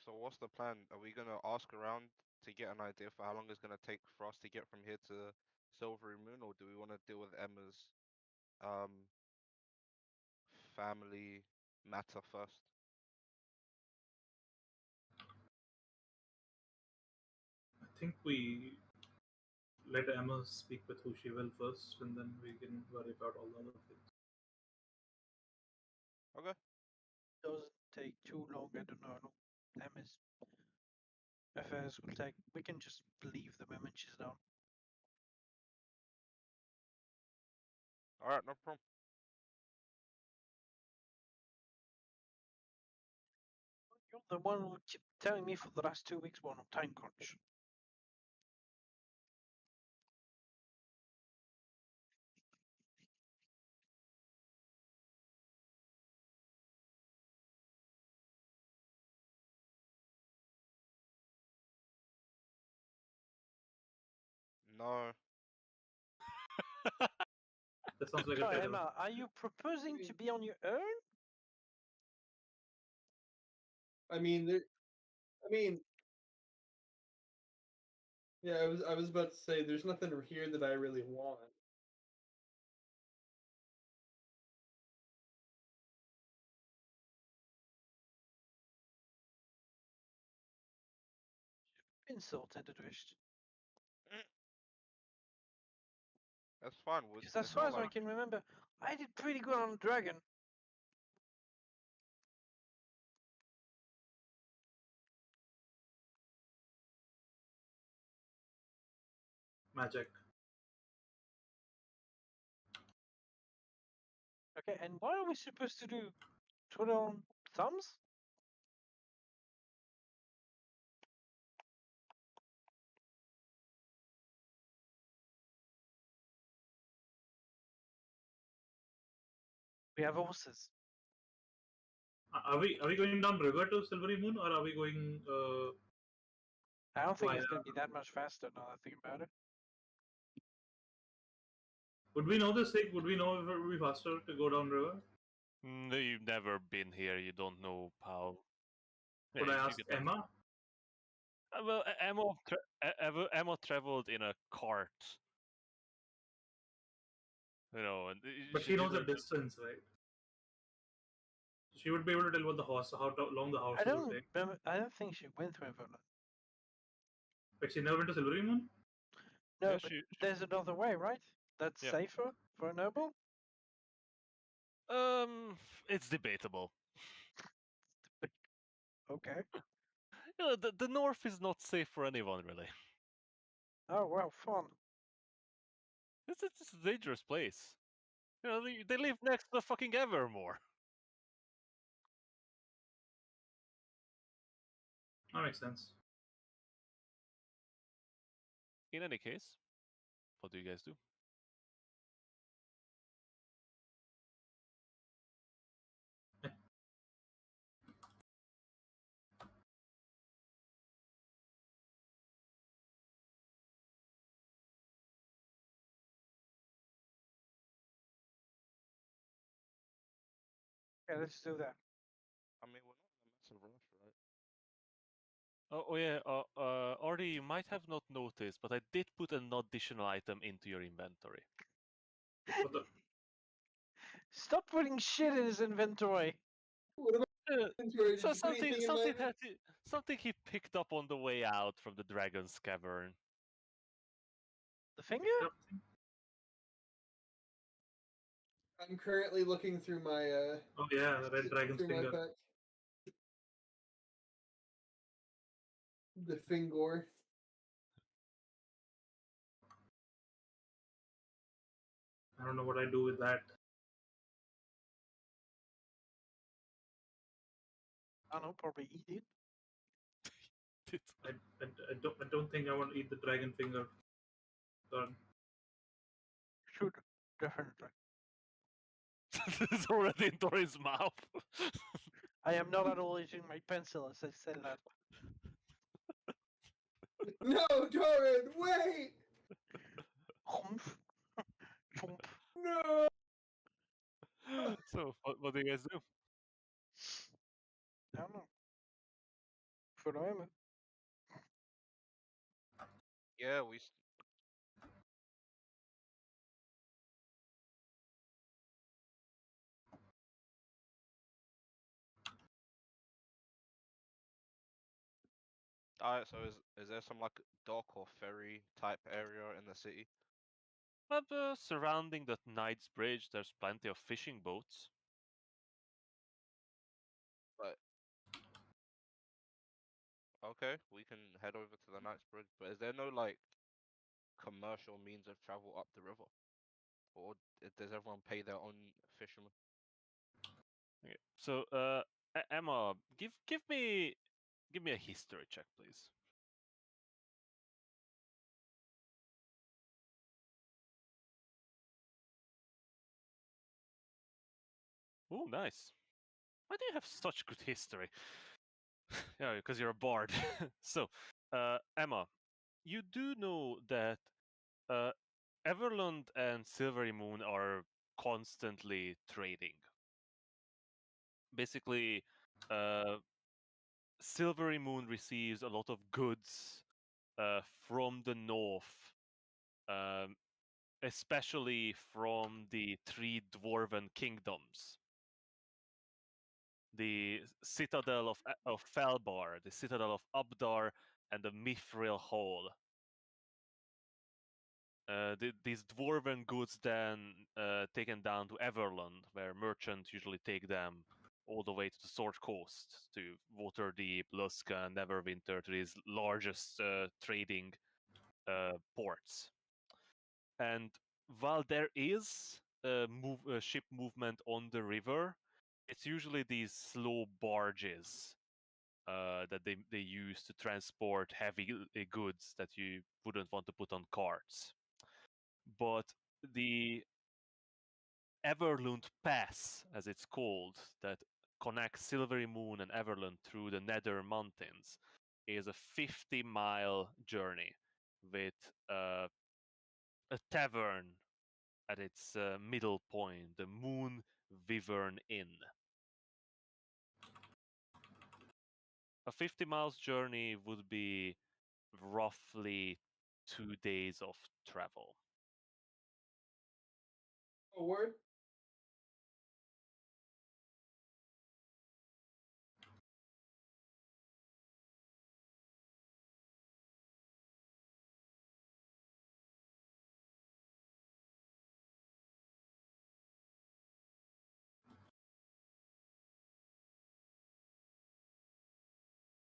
what's the plan? Are we gonna ask around to get an idea for how long it's gonna take for us to get from here to Silvery Moon, or do we want to deal with Emma's um family matter first? I think we let Emma speak with who she will first, and then we can worry about all the other things. Okay. Doesn't take too long. I don't know. MS affairs will take. We can just leave the moment she's done. Alright, no problem. You're the one who keep telling me for the last 2 weeks we're on time crunch. No. That sounds like So a terror. Emma, are you proposing to be on your own? I mean, yeah. I was about to say there's nothing here that I really want. Insulted at least. That's fine. Because as It's far not as I like can remember, I did pretty good on Dragon. Magic. Okay, and what are we supposed to do? Twiddle on thumbs? We have horses. Are we going down river to Silvery Moon, or are we going? I don't think Why, it's going to be that much faster now that I think about it. Would we know this thing? Would we know if it would be faster to go down river? No, you've never been here. You don't know how. Could Yeah, I you ask get that. Emma? Well, Emma traveled in a cart. You know, and But she knows the didn't- distance, right? She would be able to tell what the horse, long the horse I would don't take. remember. I don't think she went to Everland. But she never went to Silvery Moon? No, Yeah, but she- there's another way, right? That's Yeah. safer for a noble. It's debatable. Okay. You know, the north is not safe for anyone, really. Oh well, fun. It's a dangerous place. You know, they live next to the fucking Evermore. That makes sense. In any case, what do you guys do? Okay, let's do that. I mean, we're not in a massive rush, right? Oh yeah, Artie, you might have not noticed, but I did put an additional item into your inventory. What the? Stop putting shit in his inventory. What about Uh, inventory? so Did you put anything in mine? something he picked up on the way out from the Dragon's Cavern. The finger? I'm currently looking through my Oh yeah, the red dragon's through my finger. pack. The Fingor. I don't know what I do with that. I don't know, probably eat it. I don't think I want to eat the dragon finger. Done. Should definitely. It's already in Dorin's mouth. I am not at all eating my pencil as I said that. No, Doran, wait! Humph. Chomp. No! So, what do you guys do? I don't know. For the moment. Yeah, Alright, so is there some like dock or ferry type area in the city? But surrounding the Knight's Bridge, there's plenty of fishing boats. Okay, we can head over to the Knight's Bridge, but is there no like commercial means of travel up the river? Or does everyone pay their own fishermen? Okay. So, Emma, give me a history check, please. Oh, nice. Why do you have such good history? Yeah, because you're a bard. So, Emma, you do know that Everlund and Silvery Moon are constantly trading. Basically, Silvery Moon receives a lot of goods from the north, um, especially from the three dwarven kingdoms. The Citadel of Felbar, the Citadel of Abdar, and the Mithril Hall. These dwarven goods then taken down to Everland, where merchants usually take them all the way to the Sword Coast, to Waterdeep, Luska, and Neverwinter, to these largest trading ports. And while there is ship movement on the river, it's usually these slow barges that they use to transport heavy goods that you wouldn't want to put on carts. But the Everlund Pass, as it's called, that connects Silvery Moon and Everlund through the Nether Mountains, is a 50-mile journey with a tavern at its middle point, the Moon Wyvern Inn. A 50 miles journey would be roughly 2 days of travel. A word?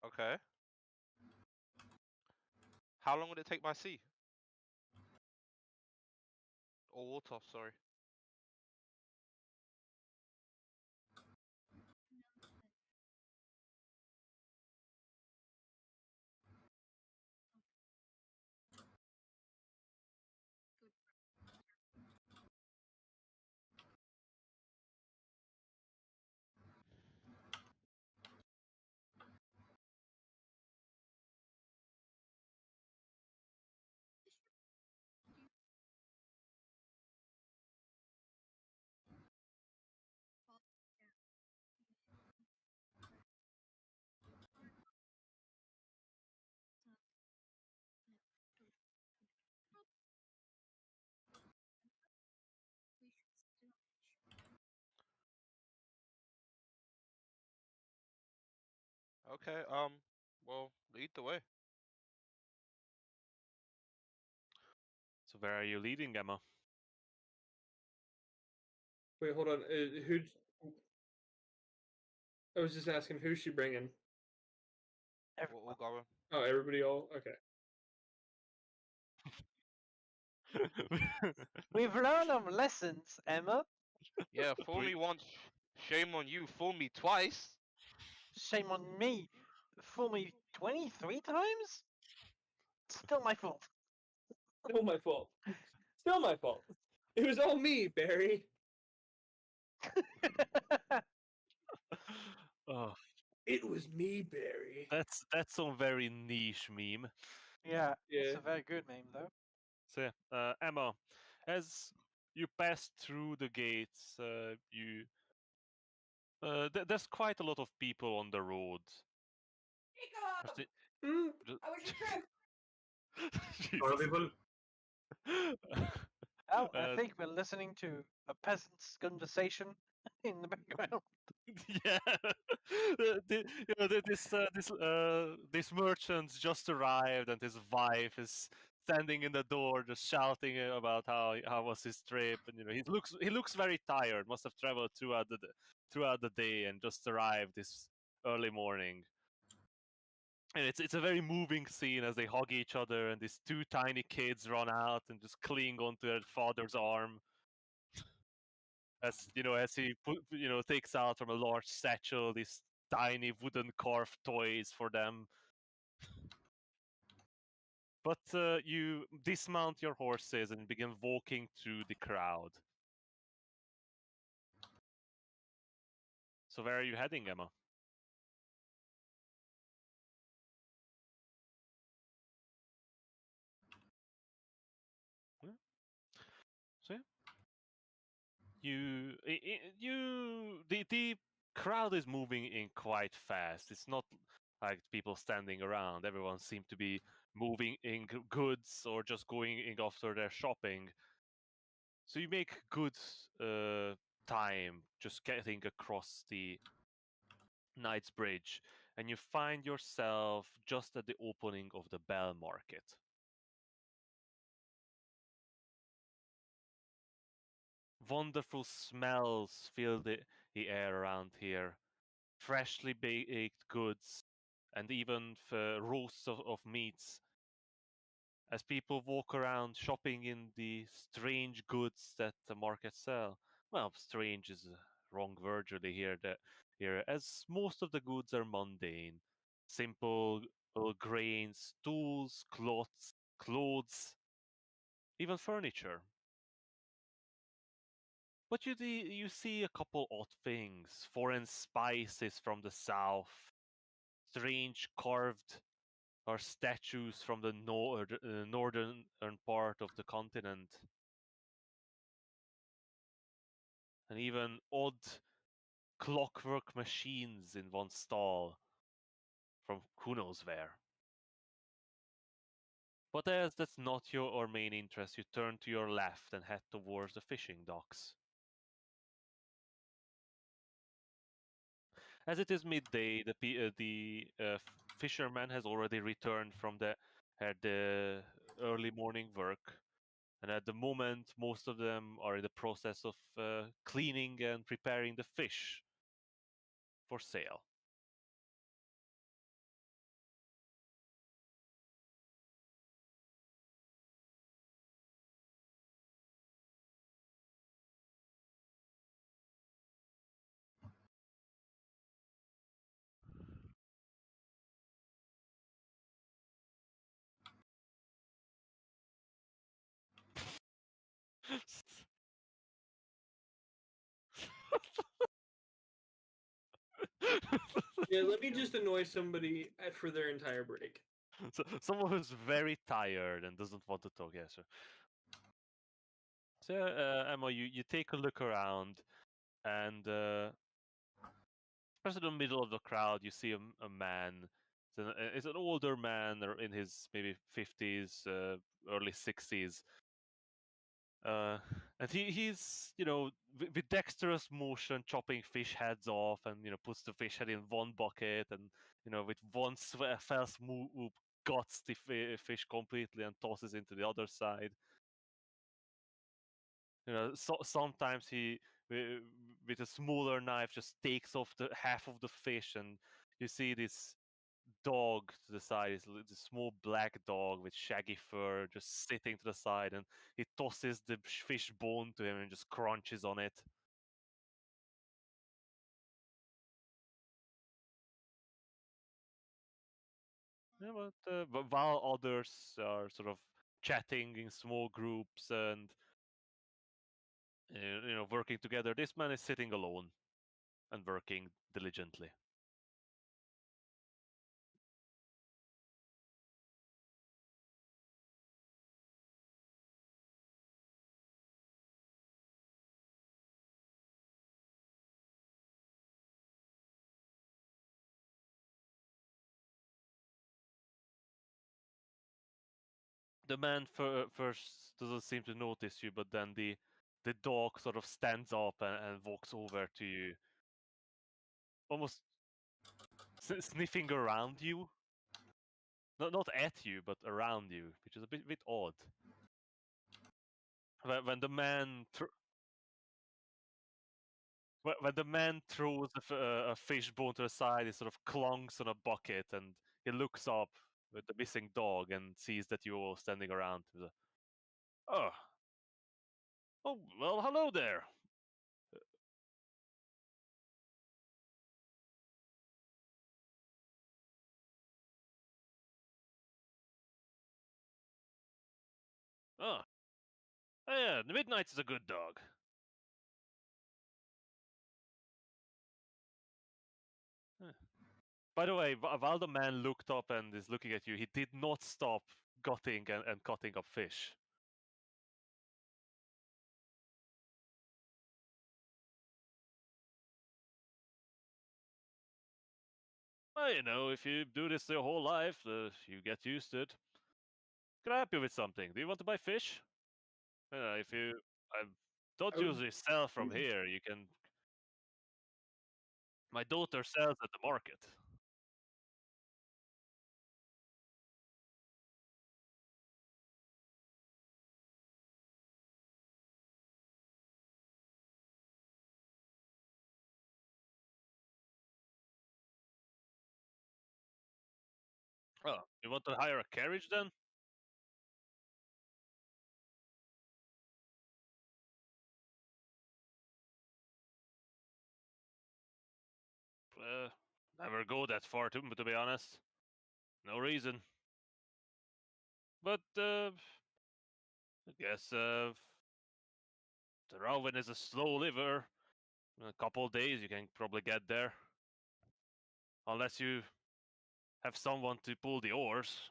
Okay. How long would it take by sea? Or water, sorry. Okay, well, lead the way. So where are you leading, Emma? Wait, hold on. Who? I was just asking who's she bringing? We're Everyone. all going. Oh, everybody all okay. We've learned our lessons, Emma. Yeah, fool me once, shame on you. Fool me twice. Shame on me. Fool me 23 times? Still my fault. Still my fault. Still my fault. It was all me, Barry. Oh, It was me, Barry. that's some very niche meme. Yeah, it's Yeah. a very good name, though. So yeah, Emma, as you pass through the gates, there's quite a lot of people on the road. Just Jacob! i- ju- How was your trip? lot of Jesus. people. Oh, I Uh, think we're listening to a peasant's conversation in the background. yeah, this merchant just arrived, and his wife is standing in the door, just shouting about how was his trip, and he looks very tired. Must have traveled throughout the day and just arrived this early morning. And it's a very moving scene as they hug each other, and these two tiny kids run out and just cling onto their father's arm as he takes out from a large satchel these tiny wooden carved toys for them. But you dismount your horses and begin walking through the crowd. So where are you heading, Emma? Yeah. So yeah. The crowd is moving in quite fast. It's not like people standing around. Everyone seems to be moving in goods or just going in after their shopping. So you make good time just getting across the Knight's Bridge, and you find yourself just at the opening of the Bell Market. Wonderful smells fill the air around here. Freshly baked goods, and even roasts of meats. As people walk around shopping in the strange goods that the market sell. Well, strange is a wrong word really here, as most of the goods are mundane. Simple grains, tools, clothes, even furniture. But you see a couple odd things, foreign spices from the south, strange carved or statues from the northern part of the continent. and even odd clockwork machines in one stall from who knows where. But as that's not your main interest, you turn to your left and head towards the fishing docks. As it is midday, the fisherman has already returned from the early morning work, and at the moment, most of them are in the process of cleaning and preparing the fish for sale. Yeah, let me just annoy somebody for their entire break. So, someone who's very tired and doesn't want to talk. Yes, sir. So, Emma, you take a look around, and especially in the middle of the crowd, you see a man. It's an older man, or in his maybe 50s, early 60s. And he's with dexterous motion chopping fish heads off, and puts the fish head in one bucket, and with one fell swoop guts the fish completely and tosses into the other side. Sometimes he with a smaller knife just takes off the half of the fish, and you see this dog to the side, this small black dog with shaggy fur just sitting to the side, and he tosses the fish bone to him and just crunches on it. Yeah, but while others are sort of chatting in small groups and working together, this man is sitting alone and working diligently. The man first doesn't seem to notice you, but then the dog sort of stands up and walks over to you, almost sniffing around you. Not at you, but around you, which is a bit odd. When the man when the man throws a fish bone to the side, he sort of clunks on a bucket, and he looks up with the missing dog and sees that you're all standing around. Oh, oh, well, hello there. Oh, yeah, the Midnight's is a good dog. By the way, while the man looked up and is looking at you, he did not stop gutting and cutting up fish. Well, if you do this your whole life, you get used to it. Can I help you with something? Do you want to buy fish? If you, I don't I would- usually sell from here. You can. My daughter sells at the market. Oh, you want to hire a carriage then? Uh, Never go that far to be honest. No reason. But I guess the Rowan is a slow liver. In a couple of days, you can probably get there. Unless you have someone to pull the oars.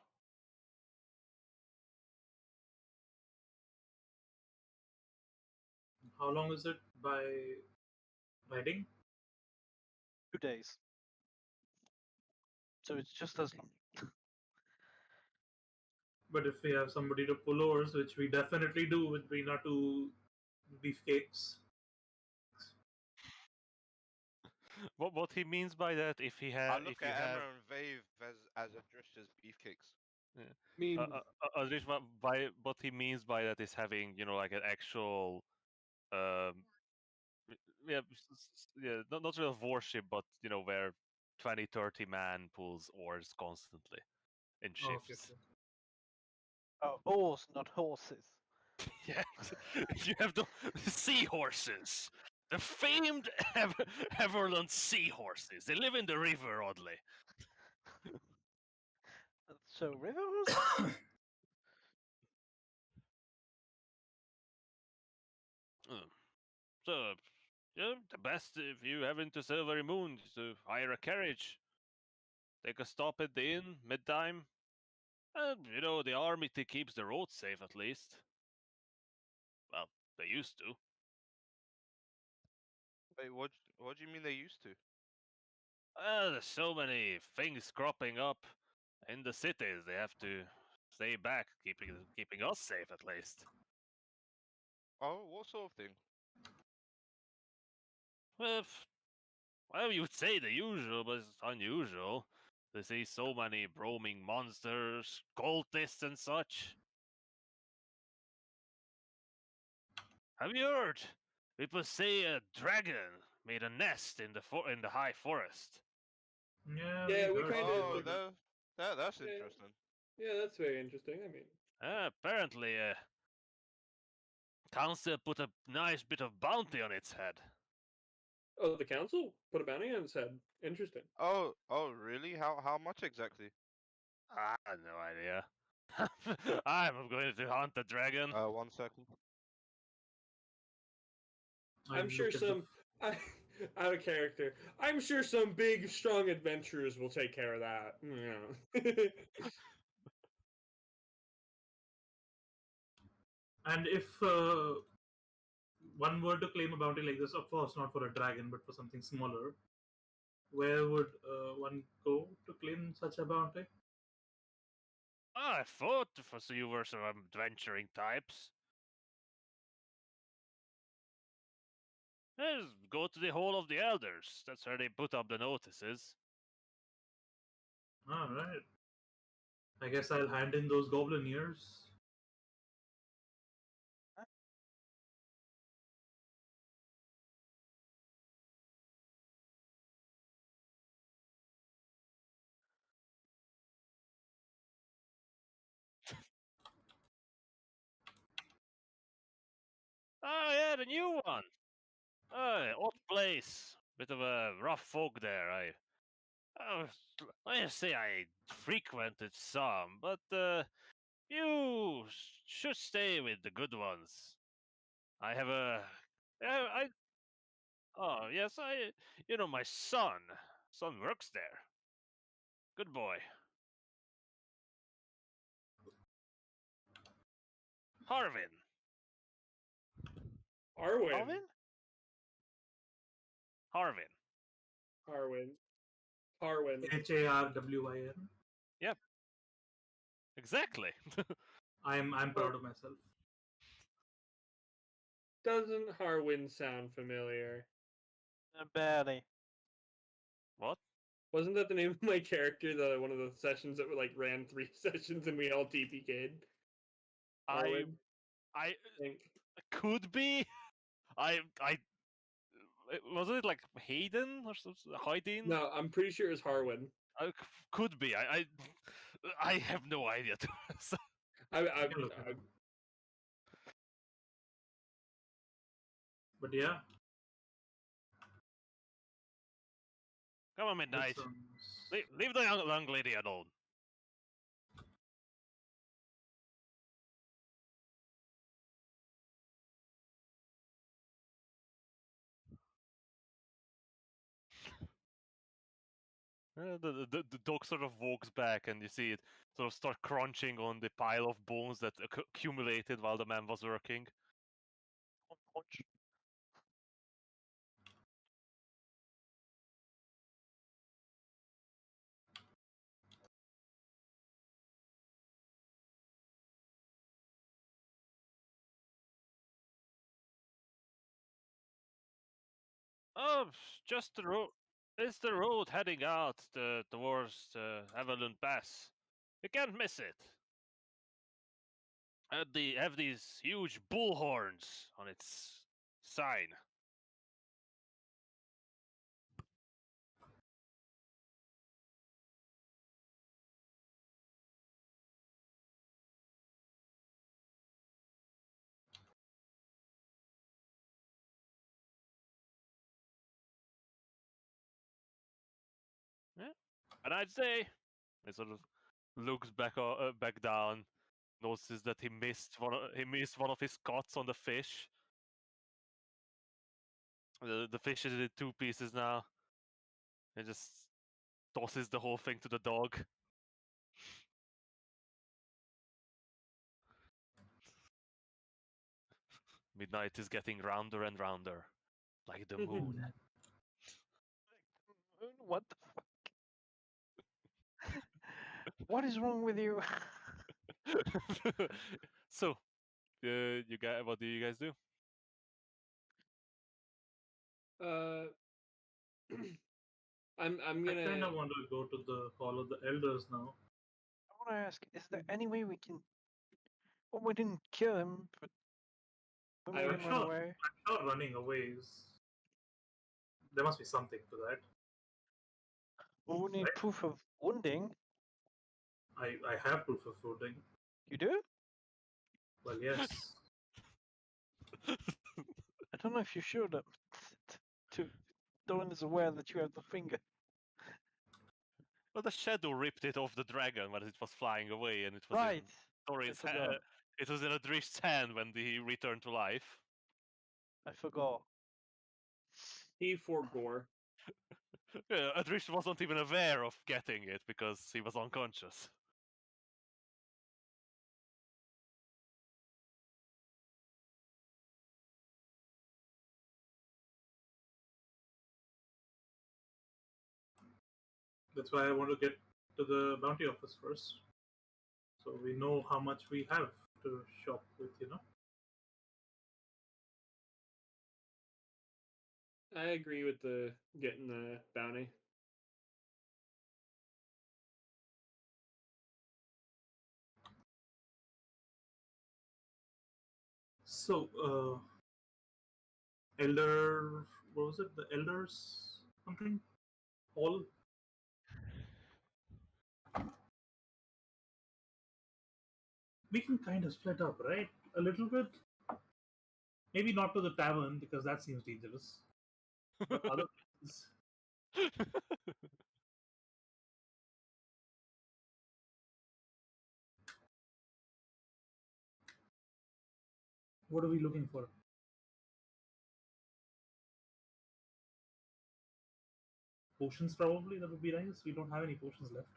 How long is it by riding? 2 days. So it's just as long. But if we have somebody to pull oars, which we definitely do between our two beefcakes. What he means by that, if he I has, look if you at have, Emma and Vave as Adrish's beefcakes. I mean, Aldrich, by what he means by that is having, like an actual, yeah, yeah, not really a warship, but where 20, 30 man pulls oars constantly in Oh, okay, shifts. okay. Oars, not horses. Yeah, you have the seahorses, the famed Everland seahorses. They live in the river, oddly. So river horses? So, yeah, the best if you haven't to Silvery Moon is to hire a carriage, take a stop at the inn mid-time, and the army keeps the roads safe at least. Well, they used to. Wait, what do you mean they used to? There's so many things cropping up in the cities. They have to stay back, keeping us safe at least. Oh, what sort of thing? Well, you would say the usual, but it's unusual to see so many roaming monsters, cultists, and such. Have you heard? People say a dragon made a nest in the high forest. Yeah, Yeah, we heard kind about of- it. That's Yeah. interesting. yeah, that's very interesting. I mean, Apparently, council put a nice bit of bounty on its head. oh, the council put a bounty on its head. Interesting. Oh, really? How much exactly? I have no idea. I'm going to hunt the dragon. 1 second. I'm sure looked at the- some out of character. I'm sure some big, strong adventurers will take care of that. Yeah. And if one were to claim a bounty like this, of course not for a dragon, but for something smaller, where would one go to claim such a bounty? I thought for you were some adventuring types. Let's go to the Hall of the Elders. That's where they put up the notices. All right. I guess I'll hand in those goblin ears. Oh yeah, the new one. Odd place. Bit of a rough folk there. I say I frequented some, but you should stay with the good ones. I have a, I. Oh yes, my son works there. Good boy. Harvin. Arwen. Alvin? Harvin. Harwin. Harwin. Harwin. Exactly. I'm proud of myself. Doesn't Harwin sound familiar? Barely. What? Wasn't that the name of my character? One of the sessions that were like ran 3 sessions and we all TPK'd. I I think. could be. Wasn't it like Hayden or something? Hayden? No, I'm pretty sure it's Harwin. Could be. I have no idea. I Look it up. But yeah, Come on, that Midnight. sounds- Leave the young lady alone. The dog sort of walks back, and you see it sort of start crunching on the pile of bones that accumulated while the man was working. Punch. Oh, just the road. It's the road heading out towards Avalon Pass. You can't miss it. Have these huge bull horns on its sign. Yeah, and I'd say he sort of looks back down, notices that he missed one of his cuts on the fish. The fish is in two pieces now. And just tosses the whole thing to the dog. Midnight is getting rounder and rounder, like the moon. What the fuck? What is wrong with you? So, what do you guys do? I'm I kind gonna. of want to go to the Hall of the Elders now. I want to ask: is there any way we can? Well, we didn't kill him, but we made I'm him run sure. away. I'm sure running away is. There must be something to that. Well, we need Right. proof of wounding. I have proof of voting. You do? Well, yes. I don't know if you should. No one is aware that you have the finger. Well, the shadow ripped it off the dragon when it was flying away, and it was Right. in Thorin's I forgot. it was in Adrish's hand when he returned to life. I forgot. He forgore. Yeah, Adrish wasn't even aware of getting it because he was unconscious. That's why I want to get to the bounty office first. So we know how much we have to shop with, you know? I agree with the getting the bounty. So, Elder. What was it? The Elders something? Hall? We can kind of split up, right? A little bit. Maybe not to the tavern because that seems dangerous. But other places. What are we looking for? Potions, probably. That would be nice. We don't have any potions left.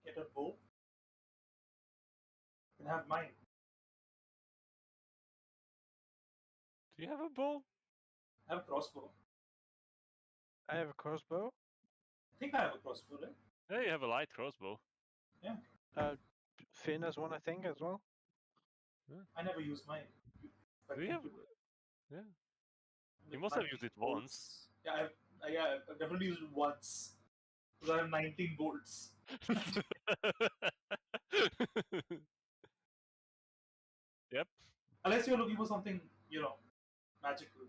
Get a bow. Can have mine. Do you have a bow? I have a crossbow. I have a crossbow. I think I have a crossbow, right? Yeah, you have a light crossbow. Finn has one, I think, as well. I never use mine. If I Do you think have? to- Yeah. with You must have 19 used it bolts. once. Yeah, I've definitely used it once. Because I have 19 bolts. Yep. Unless you're looking for something, you know, magical.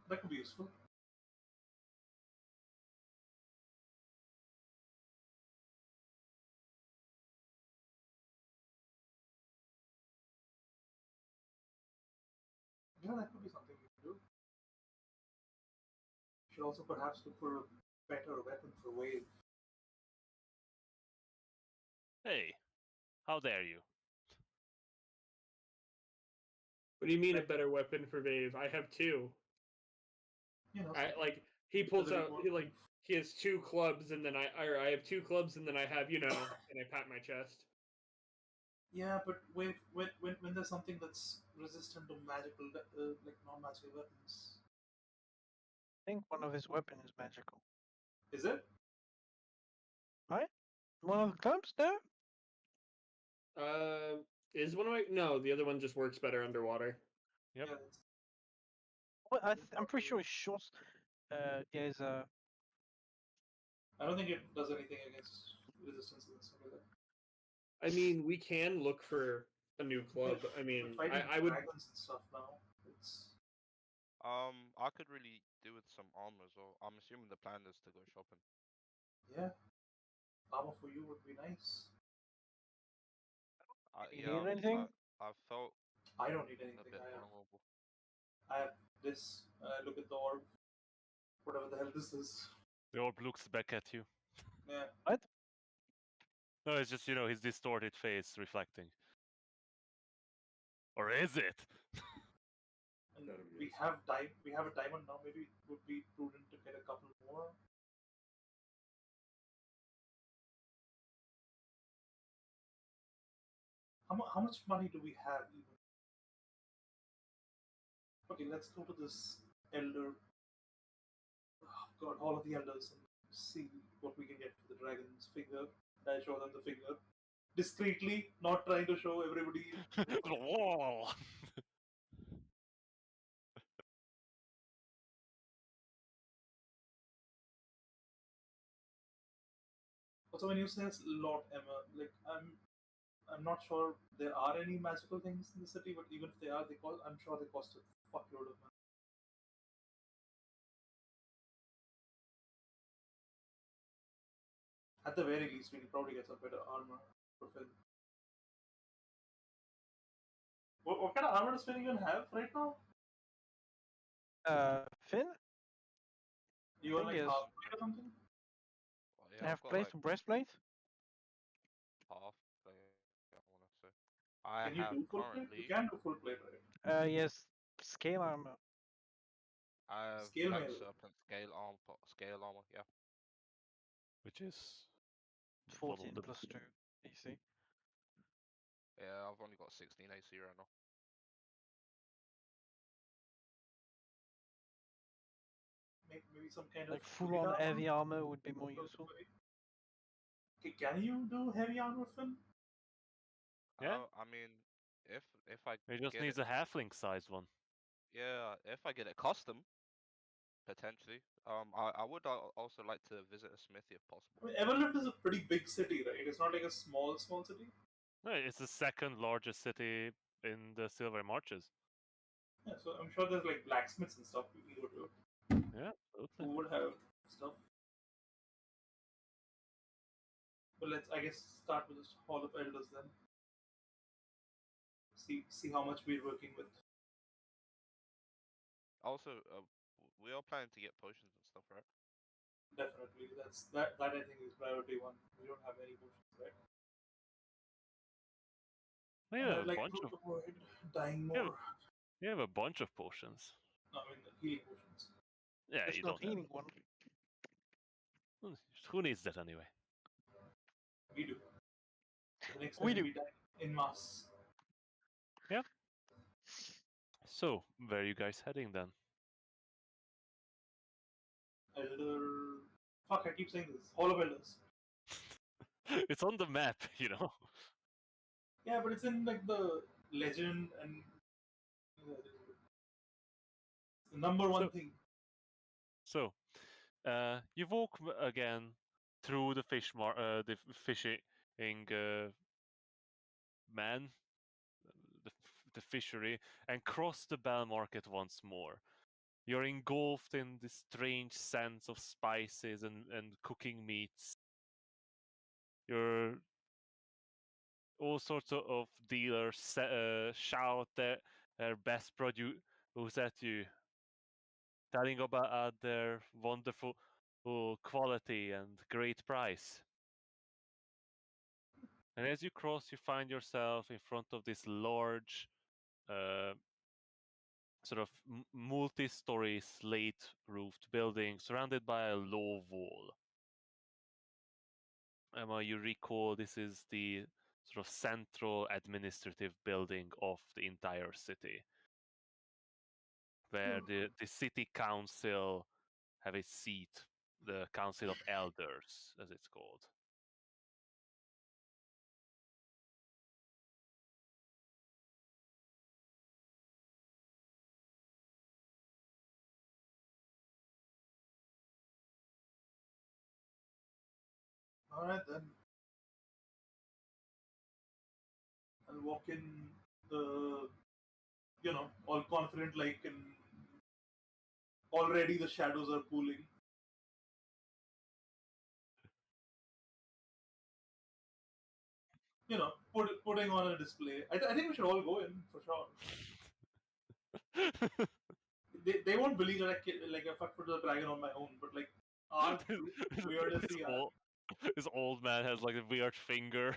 That could be useful. Yeah, that could be something we can do. Should also perhaps look for a better weapon for Wave. Hey, how dare you? What do you mean a better weapon for Vave? I have two. You know, I like He pulls Does it out. He has two clubs, and then I have two clubs, and then I have and I pat my chest. Yeah, but when there's something that's resistant to magical, like non-magical weapons, I think one of his weapons is magical. is it? One of the clubs, no? Is one of my no? The other one just works better underwater. Yep. Yeah, Well, I'm pretty sure it's short. There's a. I don't think it does anything against resistance and stuff like that. I mean, we can look for a new club. I mean, We're fighting I would. dragons and stuff now. It's I could really do with some armor as well. I'm assuming the plan is to go shopping. yeah, armor for you would be nice. You need anything? I felt I don't need a anything. bit I vulnerable. have this. Look at the orb. Whatever the hell this is. The orb looks back at you. Yeah. What? No, it's just his distorted face reflecting. Or is it? And That'd be we have we have a diamond now. Maybe it would be prudent to get a couple more. How much money do we have even? Okay, let's go to this elder. Oh God, all of the elders and see what we can get for the dragon's finger. I show them the finger discreetly, not trying to show everybody. Whoa! Also, when you say lot, Emma, like I'm not sure there are any magical things in the city, but even if they are, I'm sure they cost a fuckload of money. At the very least, we can probably get some better armor for Finn. What kind of armor does Finn even have right now? Finn? You are think like is- half plate or something? Well, I yeah, I've have got plate like for breastplate. half. I want to say. I Can you have do full plate? currently. You can do full plate, right? Yes, scale armor. I have Scale Black mail. Serpent scale armor. Yeah. Which is 14 the- plus 2 AC. Yeah, I've only got 16 AC right now. Maybe some kind Like of full on heavy armor would be more useful. Okay, can you do heavy armor, Finn? Yeah. I mean, if I It just get needs it, a halfling size one. yeah, if I get it custom, potentially. I would also like to visit a smithy if I possible. mean, Everland is a pretty big city, right? It's not like a small city. No, it's the second largest city in the Silver Marches. Yeah, so I'm sure there's like blacksmiths and stuff we can go to Yeah, who absolutely. would have stuff. But let's, I guess, start with this Hall of Elders then. See how much we're working with. Also, we are planning to get potions and stuff, right? Definitely, that I think is priority one. We don't have any potions, right? We And have I'd a like bunch to of avoid dying Yeah. more. we have a bunch of potions. No, I mean the healing potions. Yeah, There's you no don't have. healing one. Who needs that anyway? We do. The next We time do. we die in mass. So, where are you guys heading then? Elder. Fuck, I keep saying this. Hall of Elders. It's on the map, Yeah, but it's in like the legend and the number one So- thing. So, you walk again through the the fishing man, the fishery, and cross the Bell Market once more. You're engulfed in this strange sense of spices and cooking meats. You're all sorts of dealers shout their best produce at you, telling about their wonderful quality and great price. And as you cross, you find yourself in front of this large sort of multi-story slate-roofed building surrounded by a low wall. Emma, you recall this is the sort of central administrative building of the entire city, where the city council have a seat, the Council of Elders, as it's called. All right then. I'll walk in the, all confident like, and already the shadows are pooling. Putting on a display. I think we should all go in for sure. They won't believe that I fucked with the dragon on my own, but like, our weird as they are. This old man has like a weird finger.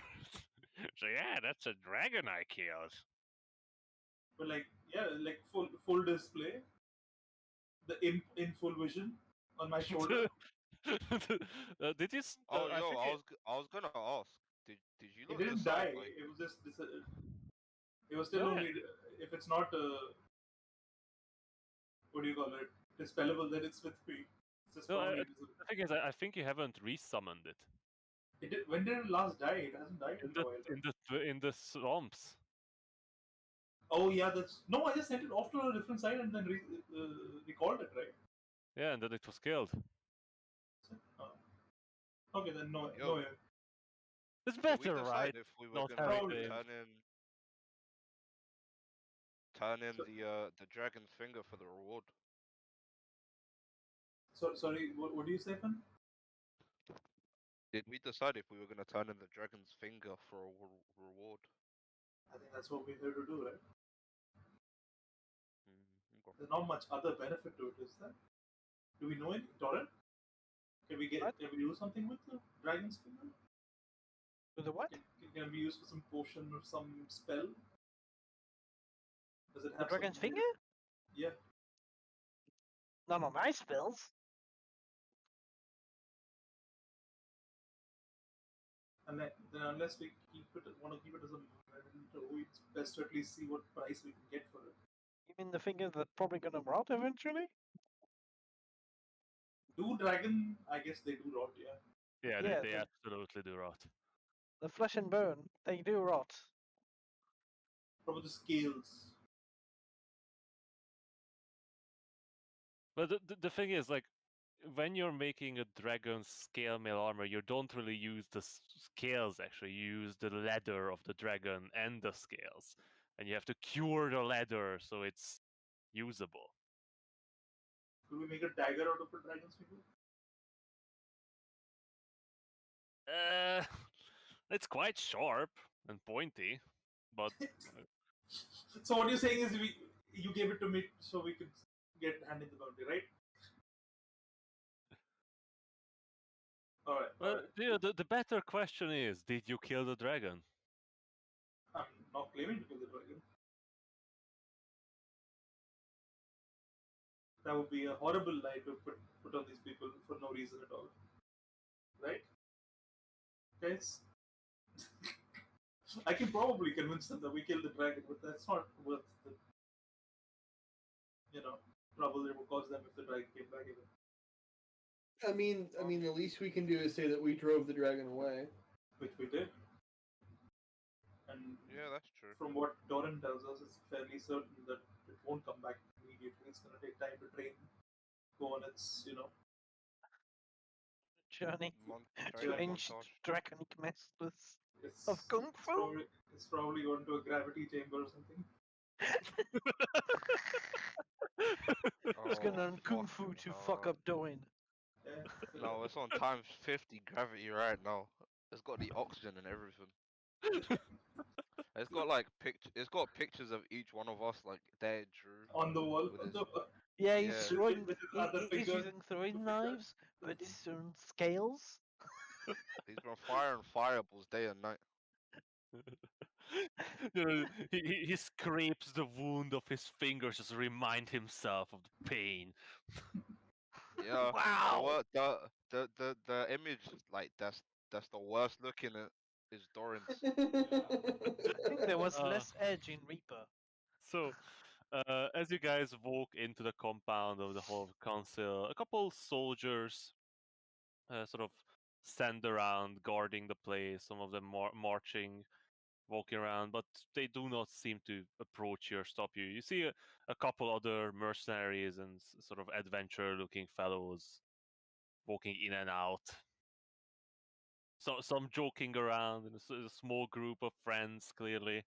So yeah, that's a dragon I killed. But like, yeah, like full display. The imp in full vision on my shoulder. Did you? Oh, I yo, think I was gonna ask. Did you It lot didn't decide, die. like, It was just it was still Yeah. only if it's not what do you call it, dispellable, then it's with me. It's just No, probably the thing is, I think you haven't resummoned it when did it last die? It hasn't died in a while. Right? in the swamps. Oh yeah, that's no. I just sent it off to a different side and then recalled it, right? Yeah, and then it was killed. Oh. Okay, then no, Yo, no way. It's did we better, decide right? if we were Not gonna having it. turn in So- the dragon's finger for the reward? So sorry, what do you say, Finn? Did we decide if we were gonna turn in the dragon's finger for a reward? I think that's what we're here to do, right? Okay. There's not much other benefit to it, is there? Do we know it, Torrent? Can we What? Can we do something with the dragon's finger? With the what? Can we use for some potion or some spell? Does it The have dragon's some- finger? Yeah. None of my spells. And then unless we want to keep it as a memento, it's best to at least see what price we can get for it. You mean the finger that's probably gonna rot eventually? Do dragon? I guess they do rot, yeah. Yeah, Yeah, they the- absolutely do rot. The flesh and bone, they do rot. Probably the scales. But the thing is, like, when you're making a dragon scale mail armor, you don't really use the scales. Actually, you use the leather of the dragon and the scales, and you have to cure the leather so it's usable. Could we make a dagger out of a dragon's finger? It's quite sharp and pointy, but So what you're saying is you gave it to me so we could get hand in the bounty, right? Alright. well, the better question is, did you kill the dragon? I'm not claiming to kill the dragon. That would be a horrible lie to put on these people for no reason at all. Right? Guys? I can probably convince them that we killed the dragon, but that's not worth the trouble it would cause them if the dragon came back again. I mean, the least we can do is say that we drove the dragon away. Which we did. And Yeah, that's true. from what Doran tells us, it's fairly certain that it won't come back immediately. It's going to take time to train, go on its, Journey to Dragon ancient draconic masters it's, of Kung Fu. it's probably going to a gravity chamber or something. It's gonna learn Kung Oh, Fu fucking to hell, fuck no. up Doin. Yeah. No, it's on times 50 gravity right now. It's got the oxygen and everything. It's got like It's got pictures of each one of us, like Dad drew. On the wall. With his- Yeah, he's Yeah. throwing. With his other He's finger, using throwing finger, knives, but it's on scales. He's been firing fireballs day and night. He scrapes the wound of his fingers just to remind himself of the pain. Yeah. Wow. The what the image like that's the worst looking is Doran's. I think there was Uh, less edge in Reaper. So, as you guys walk into the compound of the Hall of Council, a couple soldiers sort of stand around guarding the place, some of them marching, walking around, but they do not seem to approach you or stop you. You see a couple other mercenaries and sort of adventure looking fellows walking in and out. So some joking around in a small group of friends, clearly.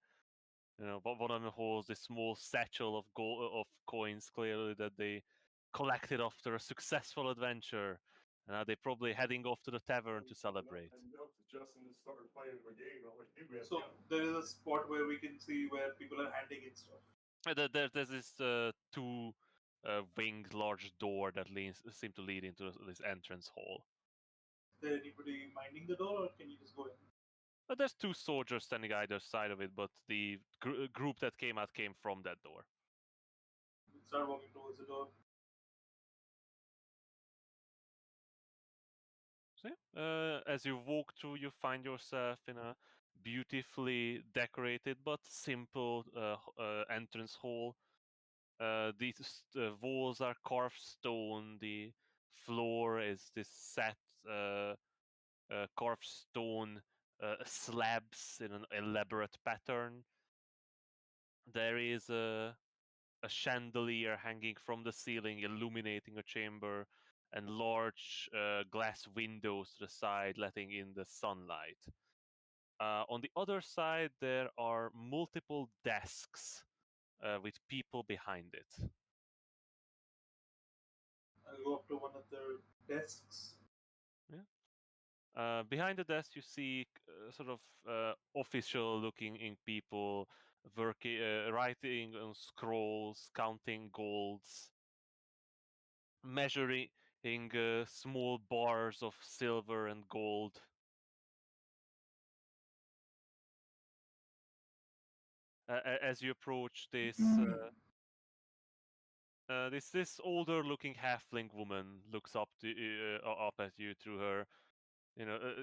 But one of them holds this small satchel of coins, clearly that they collected after a successful adventure. And now they're probably heading off to the tavern to celebrate. Justin started playing the game. I'm like, dude, So there is a spot where we can see where people are handing in stuff. There's this two winged large door that seem to lead into this entrance hall. Is there anybody minding the door, or can you just go in? There's two soldiers standing either side of it, but the group that came out came from that door. We start walking towards the door. So yeah, as you walk through, you find yourself in a beautifully decorated but simple entrance hall. These walls are carved stone. The floor is this set carved stone slabs in an elaborate pattern. There is a chandelier hanging from the ceiling, illuminating a chamber, and large glass windows to the side, letting in the sunlight. On the other side, there are multiple desks with people behind it. I'll go up to one of the desks. Behind the desk, you see sort of official-looking people working, writing on scrolls, counting golds, measuring small bars of silver and gold. As you approach this, this older-looking halfling woman looks up at you through her.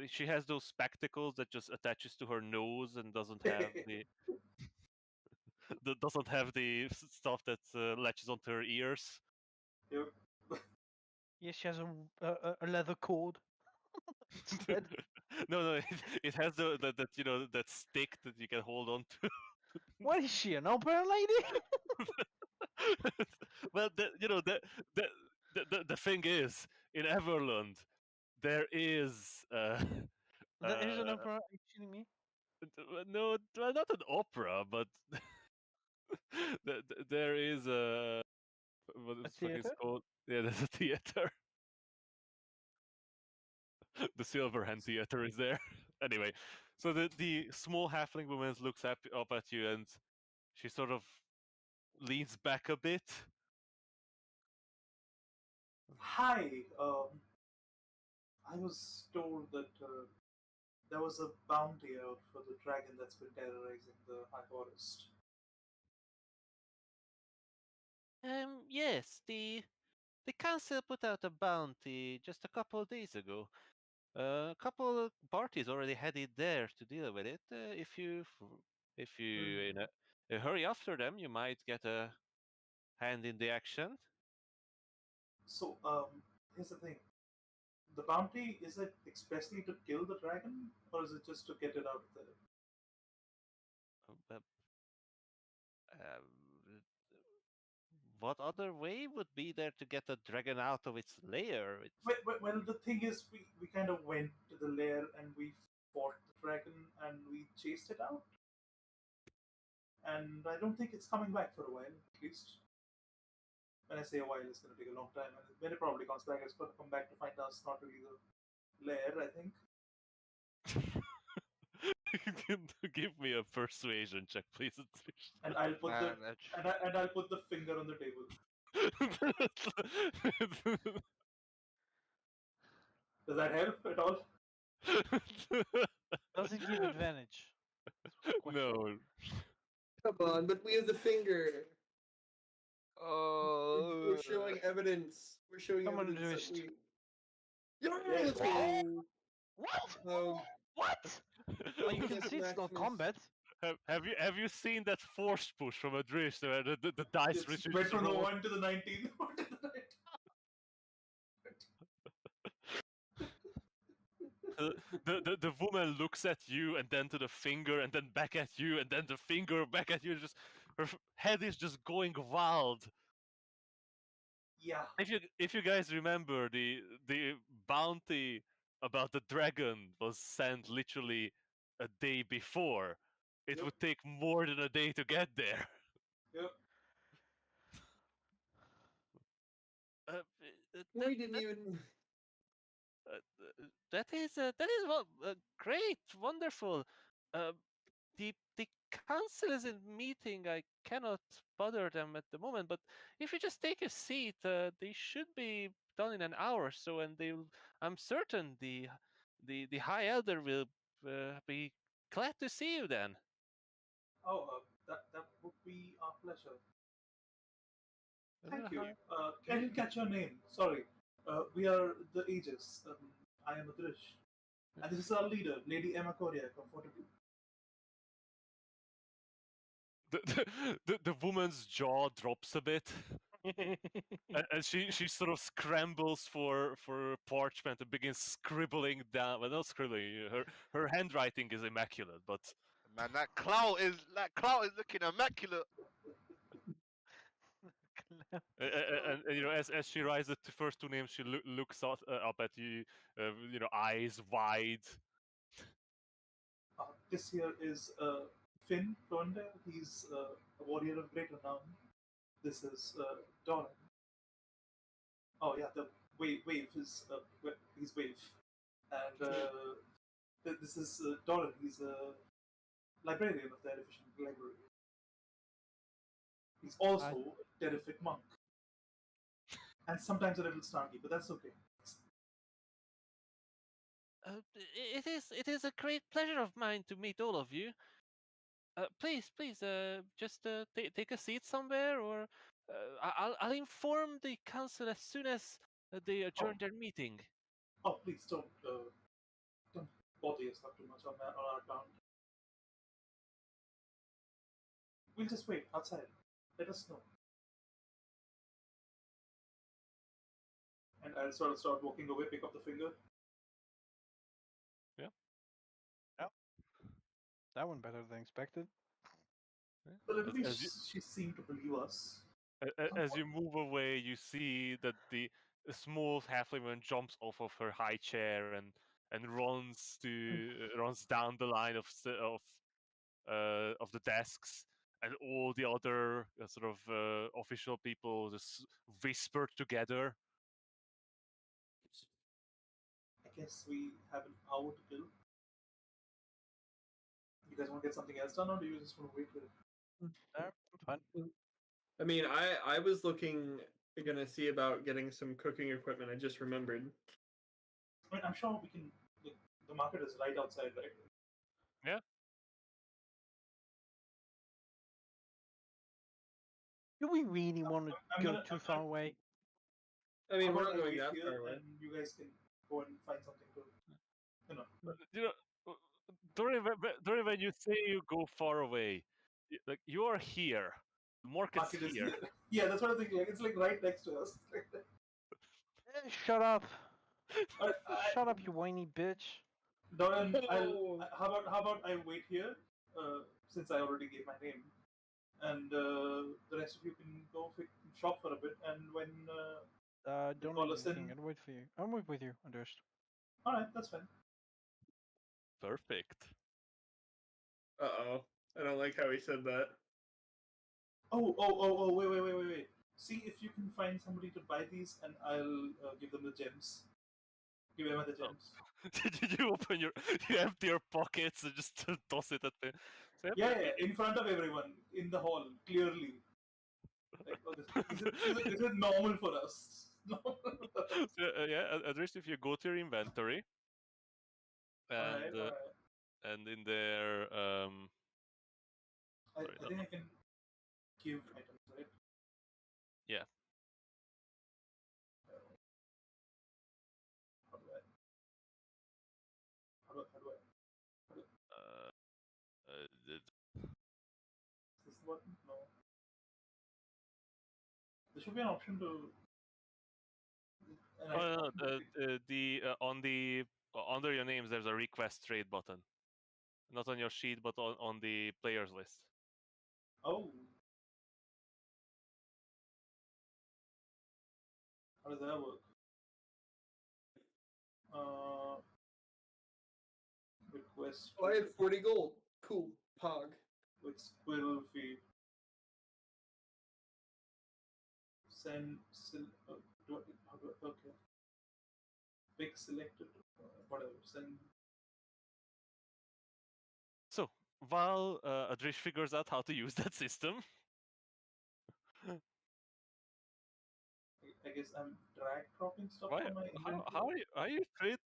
She has those spectacles that just attaches to her nose and doesn't have the that doesn't have the stuff that latches onto her ears. Yep. Yes, she has a leather cord. Instead. No, it has that stick that you can hold on to. What is she, an opera lady? Well, the thing is, in Everland, there is There is an uh, opera. Are you kidding me? no, well, not an opera, but there is what A is fucking theater? called? Yeah, there's a theater. The Silver Hand Theater is there. Anyway, so the small halfling woman looks up at you and she sort of leans back a bit. Hi. I was told that there was a bounty out for the dragon that's been terrorizing the High Forest. Yes, the council put out a bounty just a couple of days ago. A couple of parties already headed there to deal with it. If you hurry after them, you might get a hand in the action. So, here's the thing. The bounty, is it expressly to kill the dragon, or is it just to get it out of there? Uh, uh, what other way would be there to get a dragon out of its lair? Well, the thing is, we kind of went to the lair and we fought the dragon and we chased it out. And I don't think it's coming back for a while, at least. When I say a while, it's going to take a long time. And when it probably comes back, it's going to come back to find us not really the lair, I think. Give me a persuasion check, please. And I'll put the Manage. and I'll put the finger on the table. Does that help at all? Does it give advantage? No. Come on, but we have the finger. We're Oh. showing evidence. We're showing Someone evidence that just- we. Yeah, Yeah. let's go. What? Um, What? Well, you can Yes, see it's not Maximus. combat. Have you seen that force push from Adrish where the dice It's reaches went from the roll? 1 to the 19. 1 to the 19. The woman looks at you and then to the finger and then back at you and then the finger back at you. Just her head is just going wild. Yeah. If you guys remember, the bounty about the dragon was sent literally a day before. It Yep. would take more than a day to get there. Yep. we didn't even. That is what great, wonderful. The council is in meeting. I cannot bother them at the moment, but if you just take a seat, they should be done in an hour or so, and I'm certain the High Elder will be glad to see you then. Oh, that would be our pleasure. Thank you. Hi. I didn't catch your name. Sorry. We are the Aegis. I am Adrish. And this is our leader, Lady Emma Koriak of Waterloo. The woman's jaw drops a bit. And she sort of scrambles for parchment and begins scribbling down. Well, not scribbling. Her handwriting is immaculate, but Man, that clout is looking immaculate. and you know, as she writes the first two names, she looks up at you, eyes wide. This here is Finn Thorndale. He's a warrior of great renown. This is Doran. Oh yeah, the wave is he's wave, and this is Doran. He's a librarian of the Edification Library. He's also a terrific monk, and sometimes a little snarky, but that's okay. It is a great pleasure of mine to meet all of you. Please, just take a seat somewhere, or I'll inform the council as soon as they adjourn their meeting. Oh, please don't bother yourself too much on our account. We'll just wait outside. Let us know. And I'll sort of start walking away, pick up the finger. That went better than expected. But at As least she seemed to believe us. As you move away, you see that the small halfling woman jumps off of her high chair and runs down the line of the desks, and all the other sort of official people just whisper together. I guess we have an hour to kill. You guys want to get something else done, or do you just want to wait here? Fine. I mean, I was gonna see about getting some cooking equipment. I just remembered. I mean, I'm sure we can. The market is right outside, right? Yeah. Do we really want to I'm go gonna- too I'm far gonna- away? I mean, How we're about not I going wait that here far away. and you guys can go and find something to. During when you say you go far away, like you are here, the market's Market is here. here. Yeah, that's what I'm thinking. Like, it's like right next to us. Shut up! I- Shut up, you whiny bitch! Doran, No. how about I wait here, since I already gave my name, and the rest of you can go shop for a bit, and when Don't call do us anything. in. I'll wait for you. I'll wait with you, Andres. all right, that's fine. Perfect. Uh-oh. I don't like how he said that. Oh, wait. See if you can find somebody to buy these, and I'll give them the gems. Give Emma the gems. Did you you empty your pockets and just toss it at me? So, Yeah, in front of everyone, in the hall, clearly. Like, oh, this is normal for us. Normal for us. So, yeah, Adrish, if you go to your inventory and Alright. and in there, I Sorry, think I can give items, right? Yeah. How do I? How do I? the- Is this the button? No. There should be an option to. An oh, item no, option to the on the under your names, there's a request trade button. Not on your sheet, but on the players list. Oh. How does that work? Request Oh, I have 40 gold. Cool. Pog. with squirrel feed. Send. Okay. Pick selected. Whatever. Send. So while Adrish figures out how to use that system, I guess I'm drag dropping stuff why, from my inventory. how are you trade?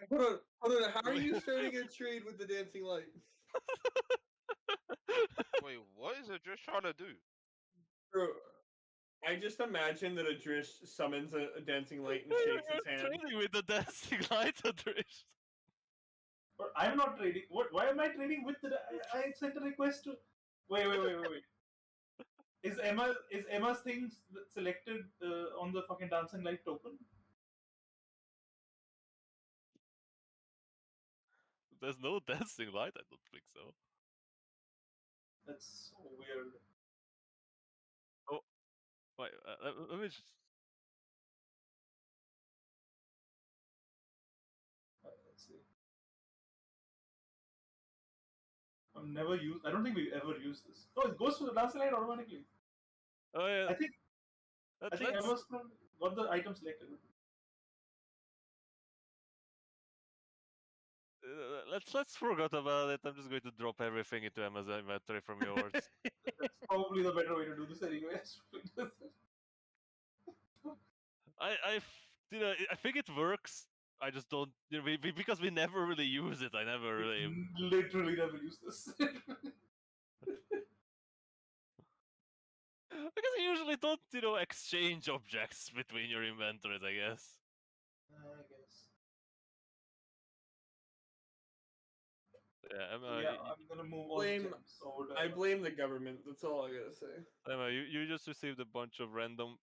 Hold on. How are Wait. you starting a trade with the dancing light? Wait, what is Adrish trying to do? Bro, I just imagine that Adrish summons a dancing light and shakes its hand. Trading with the dancing light, Adrish. But I'm not trading. What? Why am I trading with the? I sent a request to. Wait. Is Emma's thing selected on the fucking dancing light token? There's no dancing light. I don't think so. That's so weird. Wait, let me just. Let's see. I've never used. I don't think we ever used this. Oh, it goes to the dancing light automatically. Oh yeah. I think let's- Emma's got the item selected. let's forget about it. I'm just going to drop everything into Amazon inventory from yours. That's probably the better way to do this anyway. I think it works. I just don't, because we never really use it. I never really. Literally never used this. Because you usually don't, exchange objects between your inventories, I guess. I guess. Yeah, I'm gonna move all the Blame- gems over to I Emma. blame the government. That's all I gotta say. Emma, you just received a bunch of random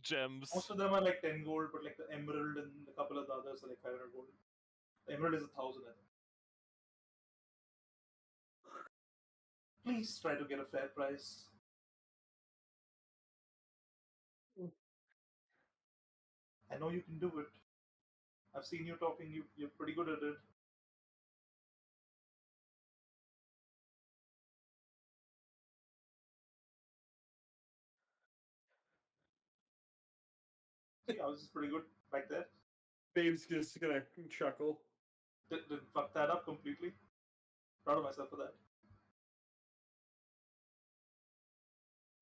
gems. Most of them are like 10 gold, but like the emerald and a couple of the others are like 500 gold. The emerald is 1,000, I think. Please try to get a fair price. I know you can do it. I've seen you talking. You're pretty good at it. I was just pretty good back there. Babe's just gonna chuckle. Didn't fuck that up completely. Proud of myself for that.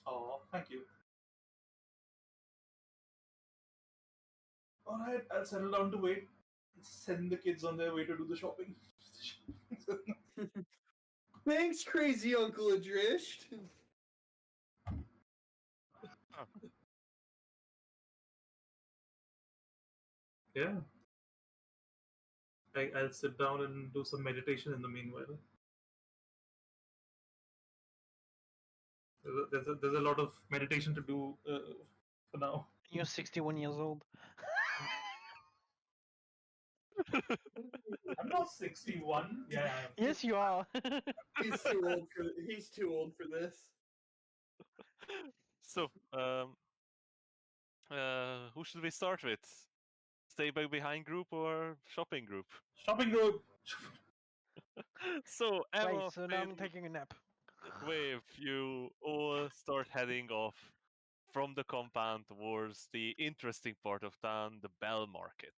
Oh, thank you. Alright, I'll settle down to wait. Send the kids on their way to do the shopping. Thanks, crazy Uncle Adrish. Yeah. I'll sit down and do some meditation in the meanwhile. There's a lot of meditation to do for now. You're 61 years old. I'm not 61. Yeah. Yes, you are. He's too old for this. So, who should we start with? Stay back behind group or shopping group? Shopping group. So, Right, Emma, so now I'm taking a nap. Wave, you all start heading off from the compound towards the interesting part of town, the Bell Market.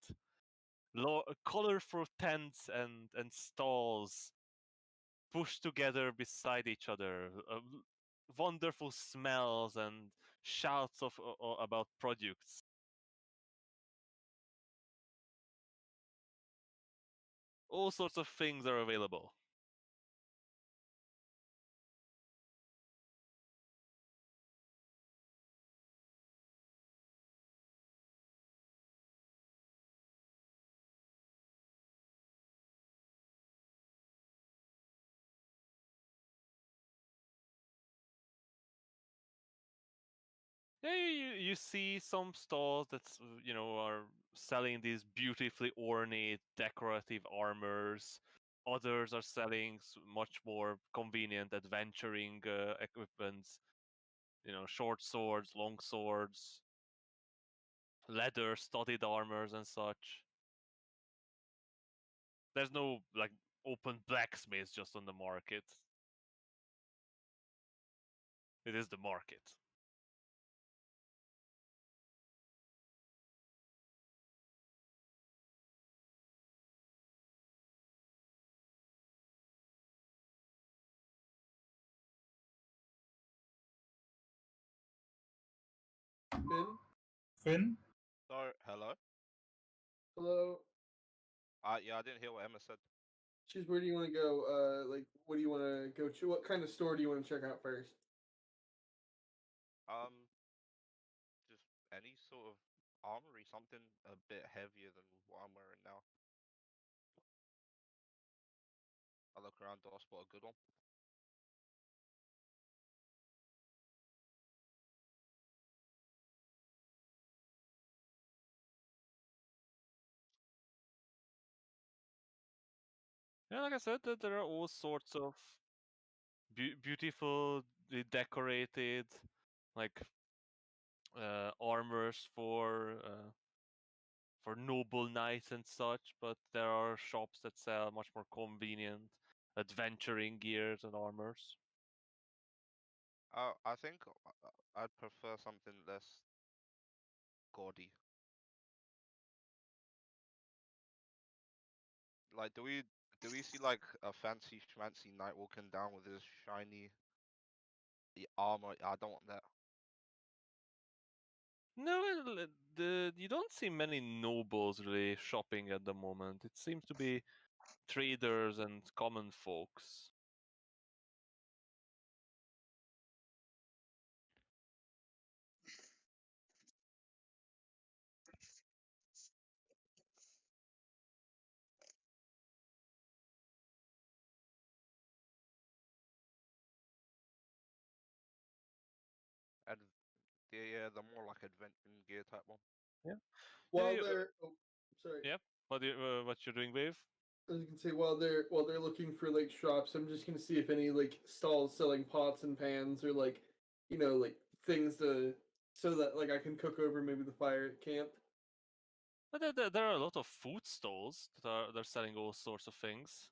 Colorful tents and stalls pushed together beside each other. Wonderful smells and shouts of about produce. all sorts of things are available. Yeah, you see some stalls that's are selling these beautifully ornate decorative armors. Others are selling much more convenient adventuring equipments. Short swords, long swords, leather studded armors and such. There's no like open blacksmiths just on the market. It is the market. Finn? Finn? So, hello? Hello? Yeah, I didn't hear what Emma said. She's where do you want to go? Like, what do you want to go to? What kind of store do you want to check out first? Just any sort of armory, something a bit heavier than what I'm wearing now. I look around, do I spot a good one? Yeah, like I said, there are all sorts of beautiful, decorated, like armors for noble knights and such. But there are shops that sell much more convenient adventuring gears and armors. I think I'd prefer something less gaudy. Like, do we see like a fancy schmancy knight walking down with his shiny armor? I don't want that. No, you don't see many nobles really shopping at the moment. It seems to be traders and common folks. And yeah, the more like adventuring gear type one. While you- they're oh, sorry. Yep. What you're doing, Wave? I was gonna say while they're looking for like shops, I'm just gonna see if any like stalls selling pots and pans or like like things to so that like I can cook over maybe the fire at camp. But there are a lot of food stalls that they're selling all sorts of things.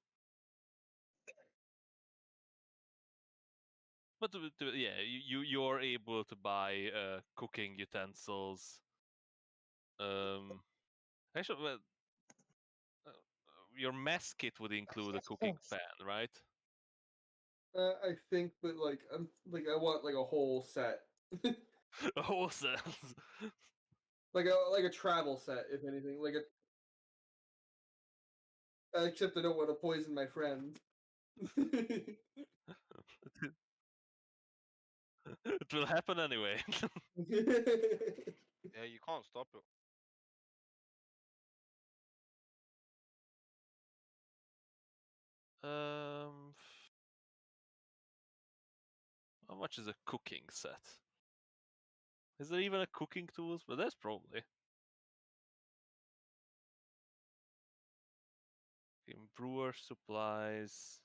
But yeah, you're able to buy cooking utensils. Actually, well, your mess kit would include a cooking pan, right? I think, but like I'm like I want like a whole set, Also, like a travel set, if anything, like a except I don't want to poison my friend. it will happen anyway. Yeah, you can't stop it. um, how much is a cooking set? Is there even a cooking tools? But there's probably. Okay, brewer supplies.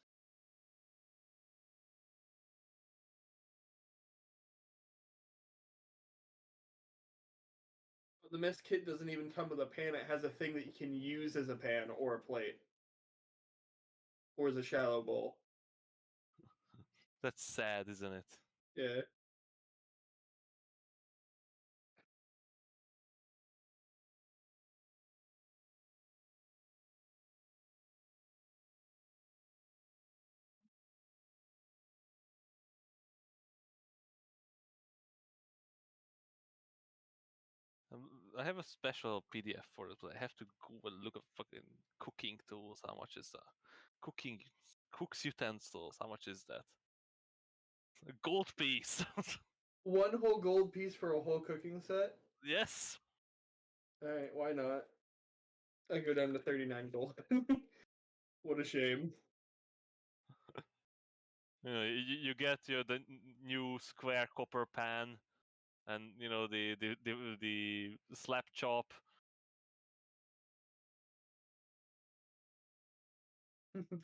The mess kit doesn't even come with a pan. It has a thing that you can use as a pan or a plate, or as a shallow bowl. That's sad, isn't it? Yeah. I have a special PDF for it, but I have to go and look at fucking cooking tools. How much is cooking cooks utensils? How much is that? A gold piece. One whole gold piece for a whole cooking set. Yes. All right, why not? I go down to 39 gold. What a shame. You get the new square copper pan, and the slap chop.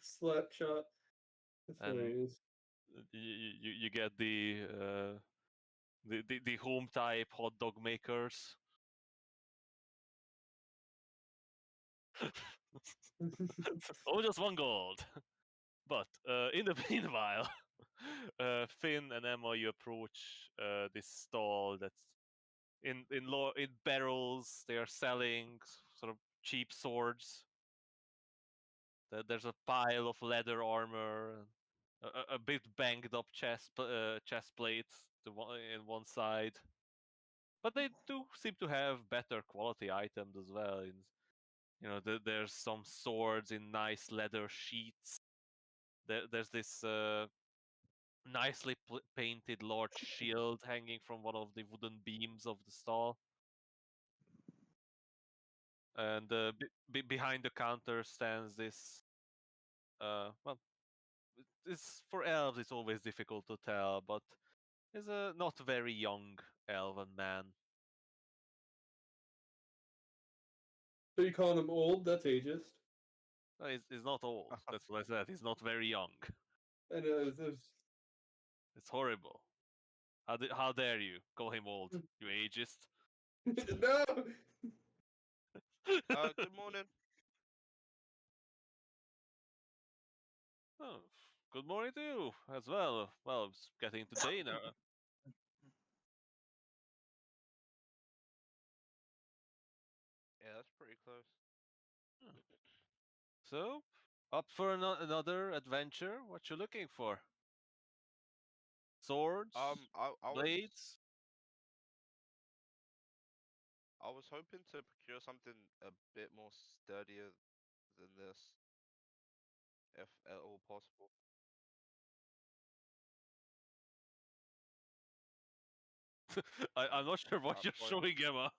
Slap shot. That's And hilarious. you get the home type hot dog makers. Oh, just one gold. But in the meanwhile, Finn and Emma, you approach this stall that's in barrels. They are selling sort of cheap swords. There's a pile of leather armor, a bit banged up chest plates in one side. But they do seem to have better quality items as well. There's some swords in nice leather sheaths. There's this nicely painted large shield hanging from one of the wooden beams of the stall. And behind the counter stands this. Well, it's for elves. It's always difficult to tell, but is a not very young elven man. So you calling him old? That's ageist. No, he's not old. That's what I said. He's not very young. I know. It's It's horrible. How dare you call him old, you ageist? no. Good morning. Oh, good morning to you as well. Well, it's getting to dinner. Yeah, that's pretty close. So, up for another adventure? What you looking for? Swords, I blades. was hoping to procure something a bit more sturdier than this, if at all possible. I'm not sure what you're Point. showing, Emma.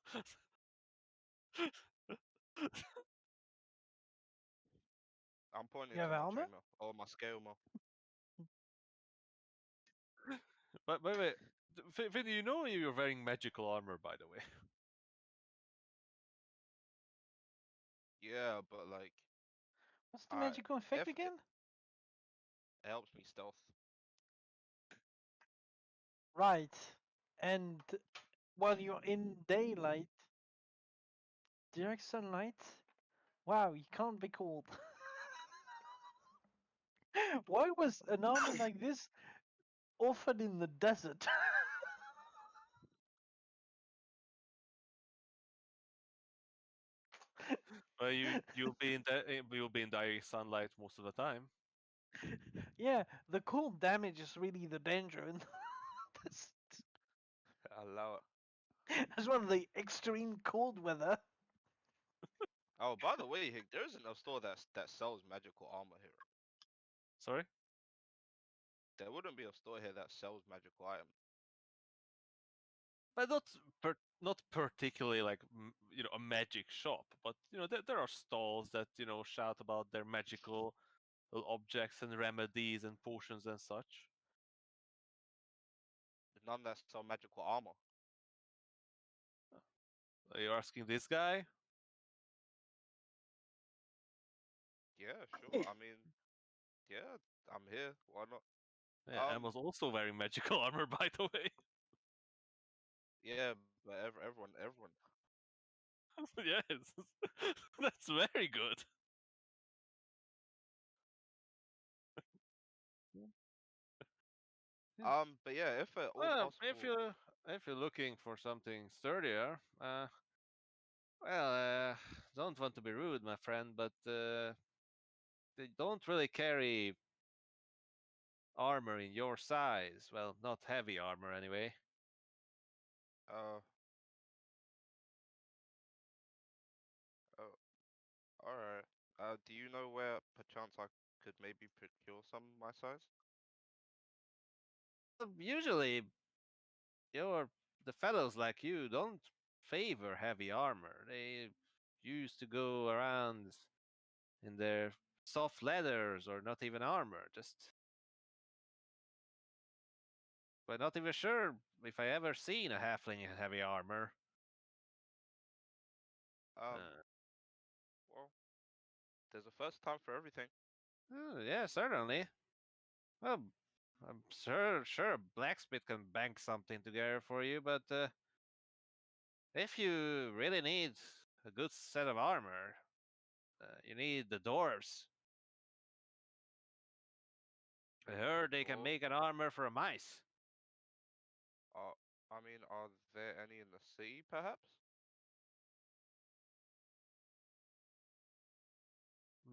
I'm pointing You to have my armor? chainmail or my scale mail. But wait. Finn, you know you're wearing magical armor, by the way. Yeah, but like What's the I magical effect if it, again? it helps me stealth. Right. And while you're in daylight, direct sunlight, wow, you can't be cold. Why was an armor like this offered in the desert? Well, you'll be in direct sunlight most of the time. Yeah, the cold damage is really the danger, and that's, Allow it. that's one of the extreme cold weather. Oh, by the way, Hick, there isn't a store that sells magical armor here. Sorry. There wouldn't be a store here that sells magical items. But not particularly like a magic shop, but there are stalls that shout about their magical objects and remedies and potions and such. None that sell magical armor. Are you asking this guy? Yeah, sure. I mean, yeah, I'm here. Why not? Yeah, Emma's also wearing magical armor, by the way. Yeah, but everyone. Yes, that's very good. But yeah, if at all Well, possible, if you're looking for something sturdier, don't want to be rude, my friend, but they don't really carry armor in your size. Well, not heavy armor anyway. uh, Alright. Do you know where perchance I could maybe procure some my size? Usually, the fellows like you don't favor heavy armor. They used to go around in their soft leathers or not even armor. Just, but not even sure if I ever seen a halfling in heavy armor. Uh, Well, there's a first time for everything. yeah, certainly. Well, I'm sure a blacksmith can bank something together for you, but if you really need a good set of armor, you need the dwarves. I heard they can Dwarves? make an armor for a mice. Are there any in the city, perhaps?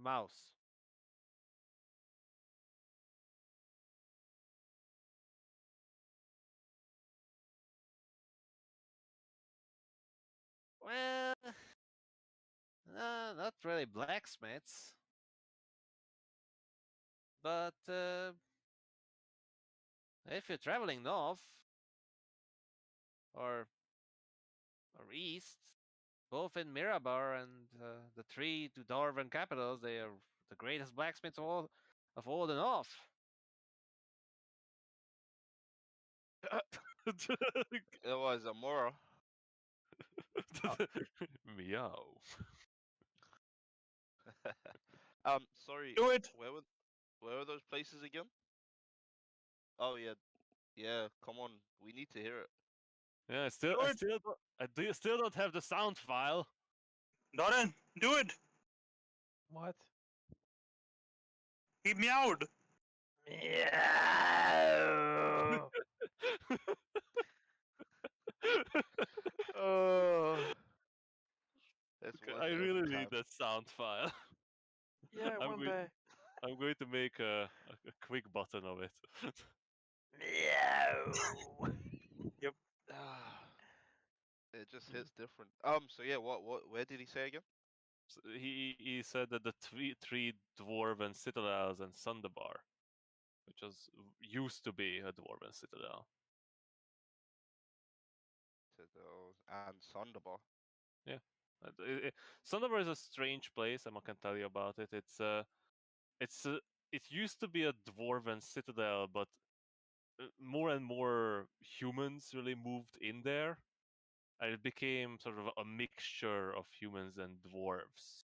Mouse. Well, not really blacksmiths, but if you're traveling north or east, both in Mirabar and the three to Dwarven capitals, they are the greatest blacksmiths of all the north. It was Amora. Meow. Sorry. Do it. Where were those places again? Oh yeah, yeah. Come on, we need to hear it. Yeah, Do it. still don't have the sound file. Doran, do it. What? He meowed. Meow. Oh, it's worth I it really every need time. that sound file. Yeah, I'm one going, day. I'm going to make a quick button of it. Meow. It just hits different. So yeah, where did he say again? So he said that the three dwarven citadels and Sundabar, which used to be a dwarven citadel. And Sonderbar. Yeah, Sundabar is a strange place. I can tell you about it. It used to be a dwarven citadel, but more and more humans really moved in there, and it became sort of a mixture of humans and dwarves.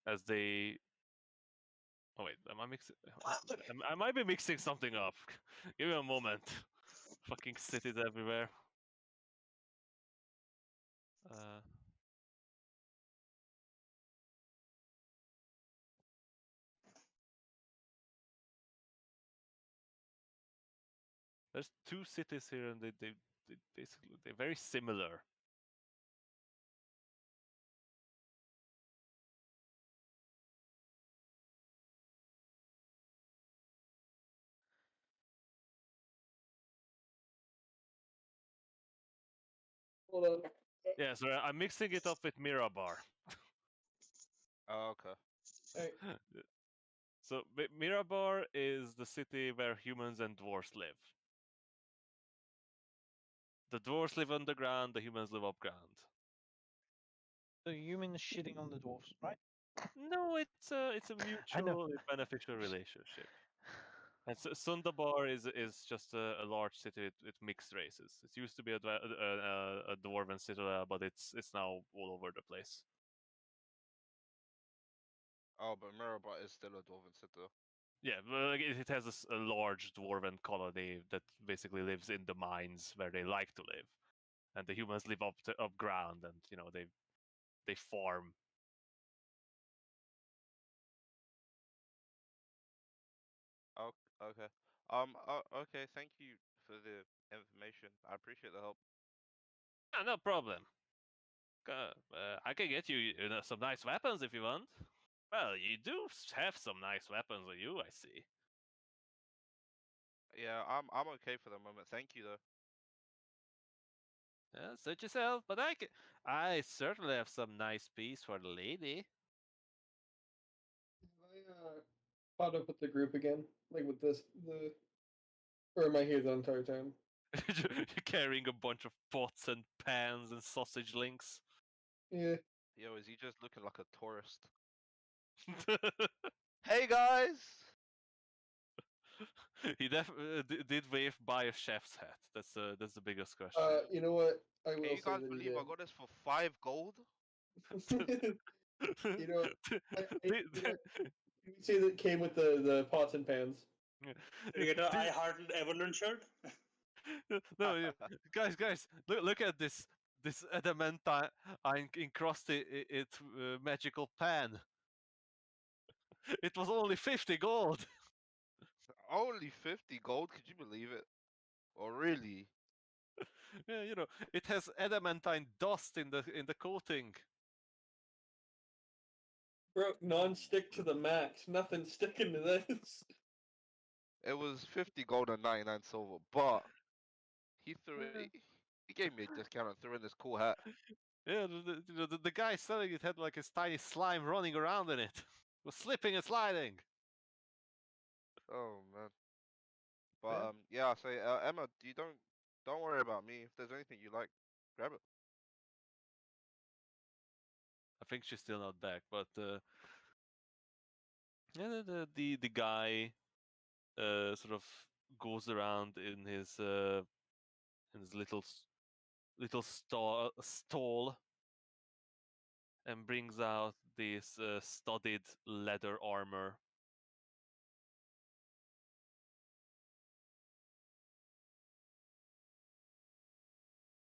As they Oh wait, am I mixing? I might be mixing something up. Give me a moment. Fucking cities everywhere. Uh, there's two cities here, and they basically they're very similar. Hold on. Yeah, so I'm mixing it up with Mirabar. Oh, okay. Alright. So Mirabar is the city where humans and dwarves live. The dwarves live underground, the humans live upground. The humans shitting on the dwarfs, right? No, it's a mutually beneficial relationship. And Sundabar is just a large city with mixed races. It used to be a dwarven citadel, but it's now all over the place. Oh, but Mirabat is still a Dwarven citadel. Yeah, but like, it has a large dwarven colony that basically lives in the mines where they like to live, and the humans live up ground, and they farm. Oh, okay. Okay. Thank you for the information. I appreciate the help. Ah, no problem. I can get you some nice weapons if you want. Well, you do have some nice weapons on you, I see. Yeah, I'm okay for the moment. Thank you though. Suit yourself, but I certainly have some nice piece for the lady. Have I caught up with the group again? Like with or am I here the entire time? You're carrying a bunch of pots and pans and sausage links. Yeah. Yo, is he just looking like a tourist? Hey guys! He did wave by a chef's hat. That's the biggest question. You know what? I will Can you say guys that he believe I did. got this for 5 gold? You know, Did- you know, you would say that came with the pots and pans. You get a did- I Heart Everlund shirt. no, guys, look at this adamantine encrusted magical pan. It was only 50 gold. Only 50 gold? Could you believe it? Or really? Yeah, it has adamantine dust in the coating. Bro, non-stick to the max. Nothing sticking to this. It was 50 gold and 99 silver, but he threw Yeah. it. He gave me a discount and threw in this cool hat. Yeah, the guy selling it had like his tiny slime running around in it. Was slipping and sliding. Oh man. But Yeah. yeah, I say Emma, you don't worry about me. If there's anything you like, grab it. I think she's still not back, but yeah, the guy sort of goes around in his little stall and brings out this studded leather armor.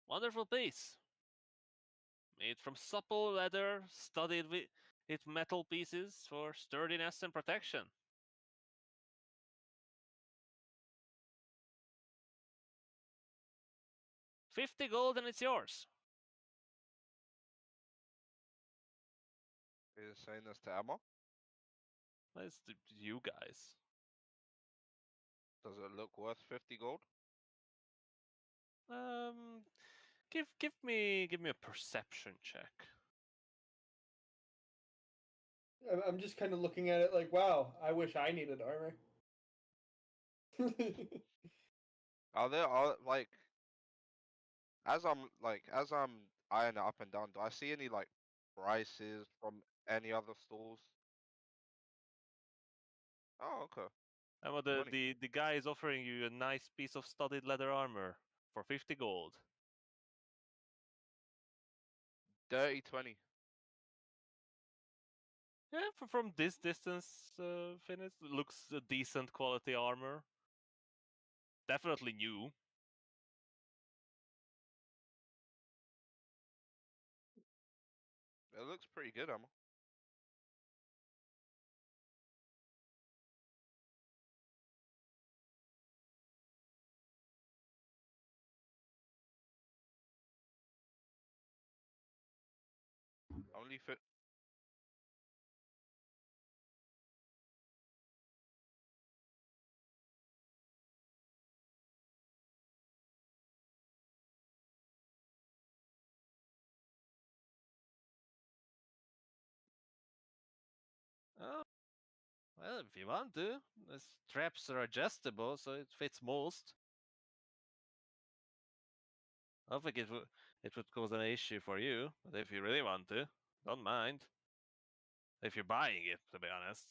Wonderful piece. Made from supple leather, studded with metal pieces for sturdiness and protection. $50 gold and it's yours. He's saying this to Emma. That's you guys. Does it look worth 50 gold? Give me a perception check. I'm just kind of looking at it like, wow, I wish I needed armor. Are there like as I'm eyeing it up and down, do I see any like prices from any other stores? Oh, okay. And Money. the guy is offering you a nice piece of studded leather armor for 50 gold. Dirty 20. Yeah, from this distance, Finnis, looks a decent quality armor. Definitely new. It looks pretty good, Emma. Only fit. Oh, well, if you want to. The straps are adjustable, so it fits most. I don't think it would cause an issue for you, but if you really want to, don't mind. If you're buying it, to be honest.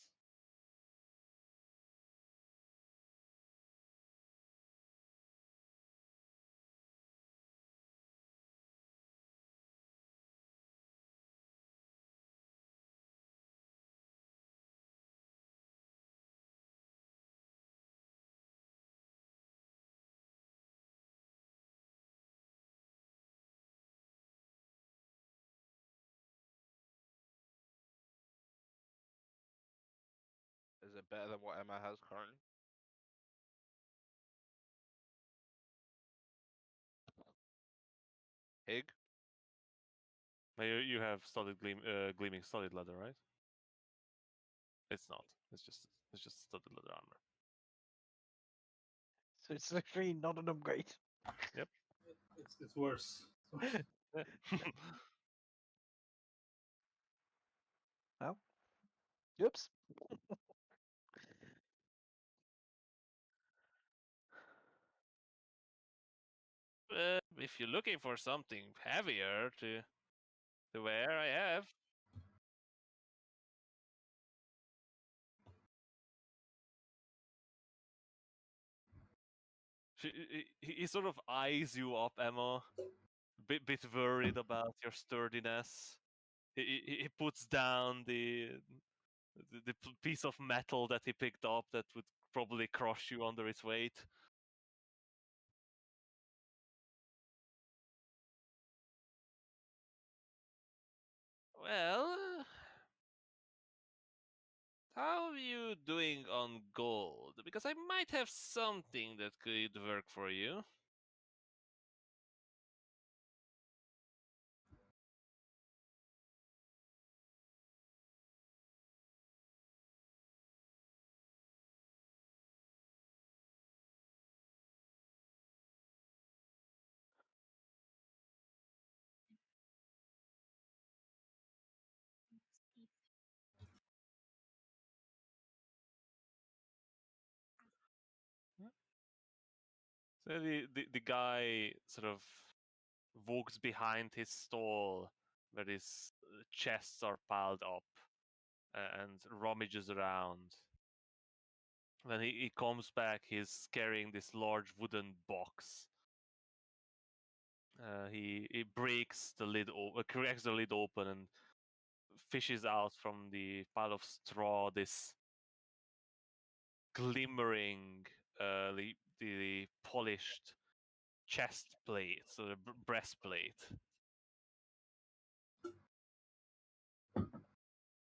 Is it better than what Emma has currently? Hig? Now you have gleaming studded leather, right? It's not. It's just studded leather armor. So it's literally not an upgrade. It's worse. Oops. If you're looking for something heavier to wear, I have. He sort of eyes you up, Emma. Bit worried about your sturdiness. He puts down the piece of metal that he picked up that would probably crush you under its weight. Well, how are you doing on gold? Because I might have something that could work for you. So the guy sort of walks behind his stall where his chests are piled up and rummages around. When he comes back, he's carrying this large wooden box. He breaks the lid, cracks the lid open, and fishes out from the pile of straw this glimmering, the polished chest plate, so the breastplate.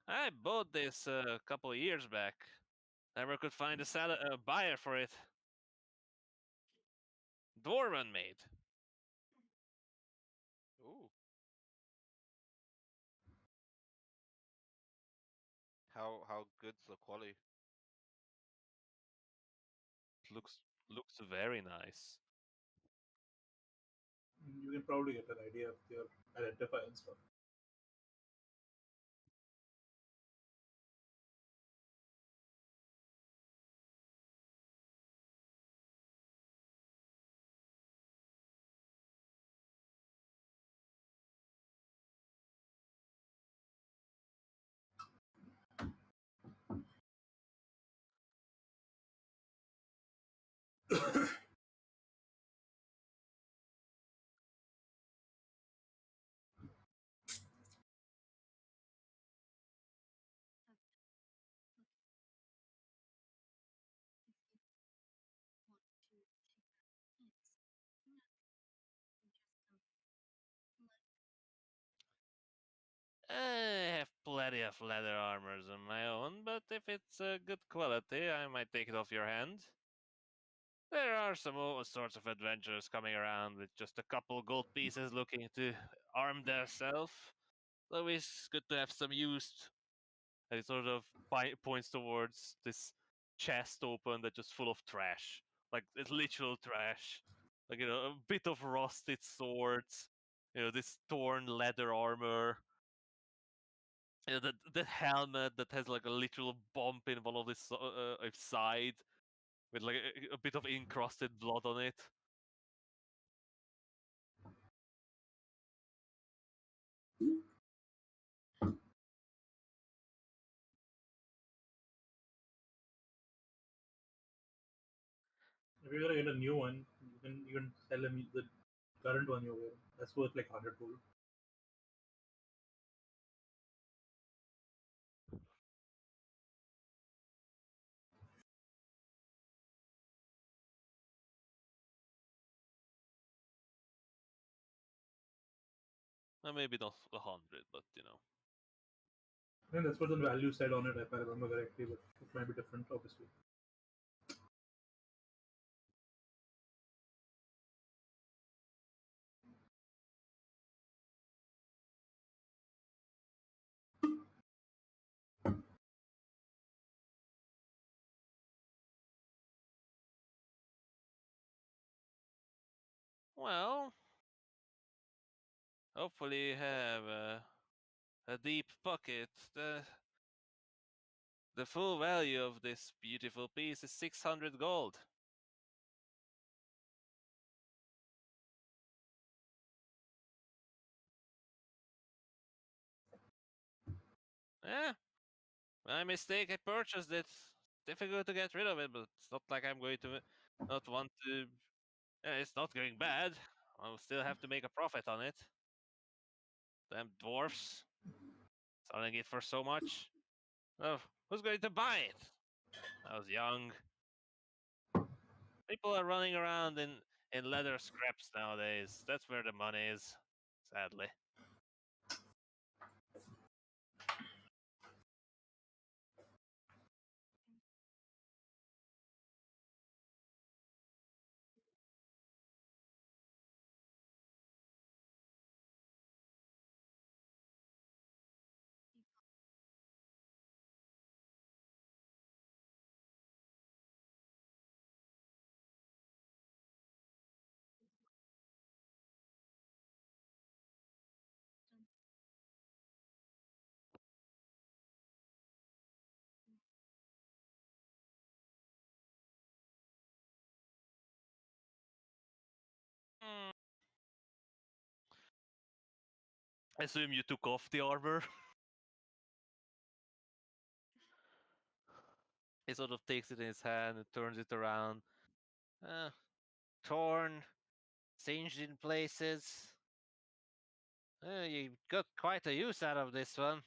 I bought this a couple of years back. Never could find a buyer for it. Dwarven made. Ooh. How good's the quality? Looks very nice. You can probably get an idea of their identify and stuff. I have plenty of leather armors on my own, but if it's good quality, I might take it off your hand. There are some all sorts of adventurers coming around with just a couple gold pieces looking to arm themselves. Always good to have some used. And he sort of points towards this chest open that's just full of trash. Like, it's literal trash. Like, a bit of rusted swords, this torn leather armor, the helmet that has like a literal bump in one of the side with like a bit of encrusted blood on it. If you're gonna get a new one, you can sell him the current one you're wearing. That's worth like 100 gold. Maybe not 100, but I think that's what the value said on it, if I remember correctly, but it might be different, obviously. Well, Hopefully you have a deep pocket. The full value of this beautiful piece is 600 gold. Yeah, my mistake. I purchased it. Difficult to get rid of it, but it's not like I'm going to not want to. It's not going bad. I'll still have to make a profit on it. Damn dwarfs selling it for so much. Oh, who's going to buy it? I was young. People are running around in leather scraps nowadays. That's where the money is, sadly. Hmm. I assume you took off the armor. He sort of takes it in his hand and turns it around. Torn, singed in places. You got quite a use out of this one.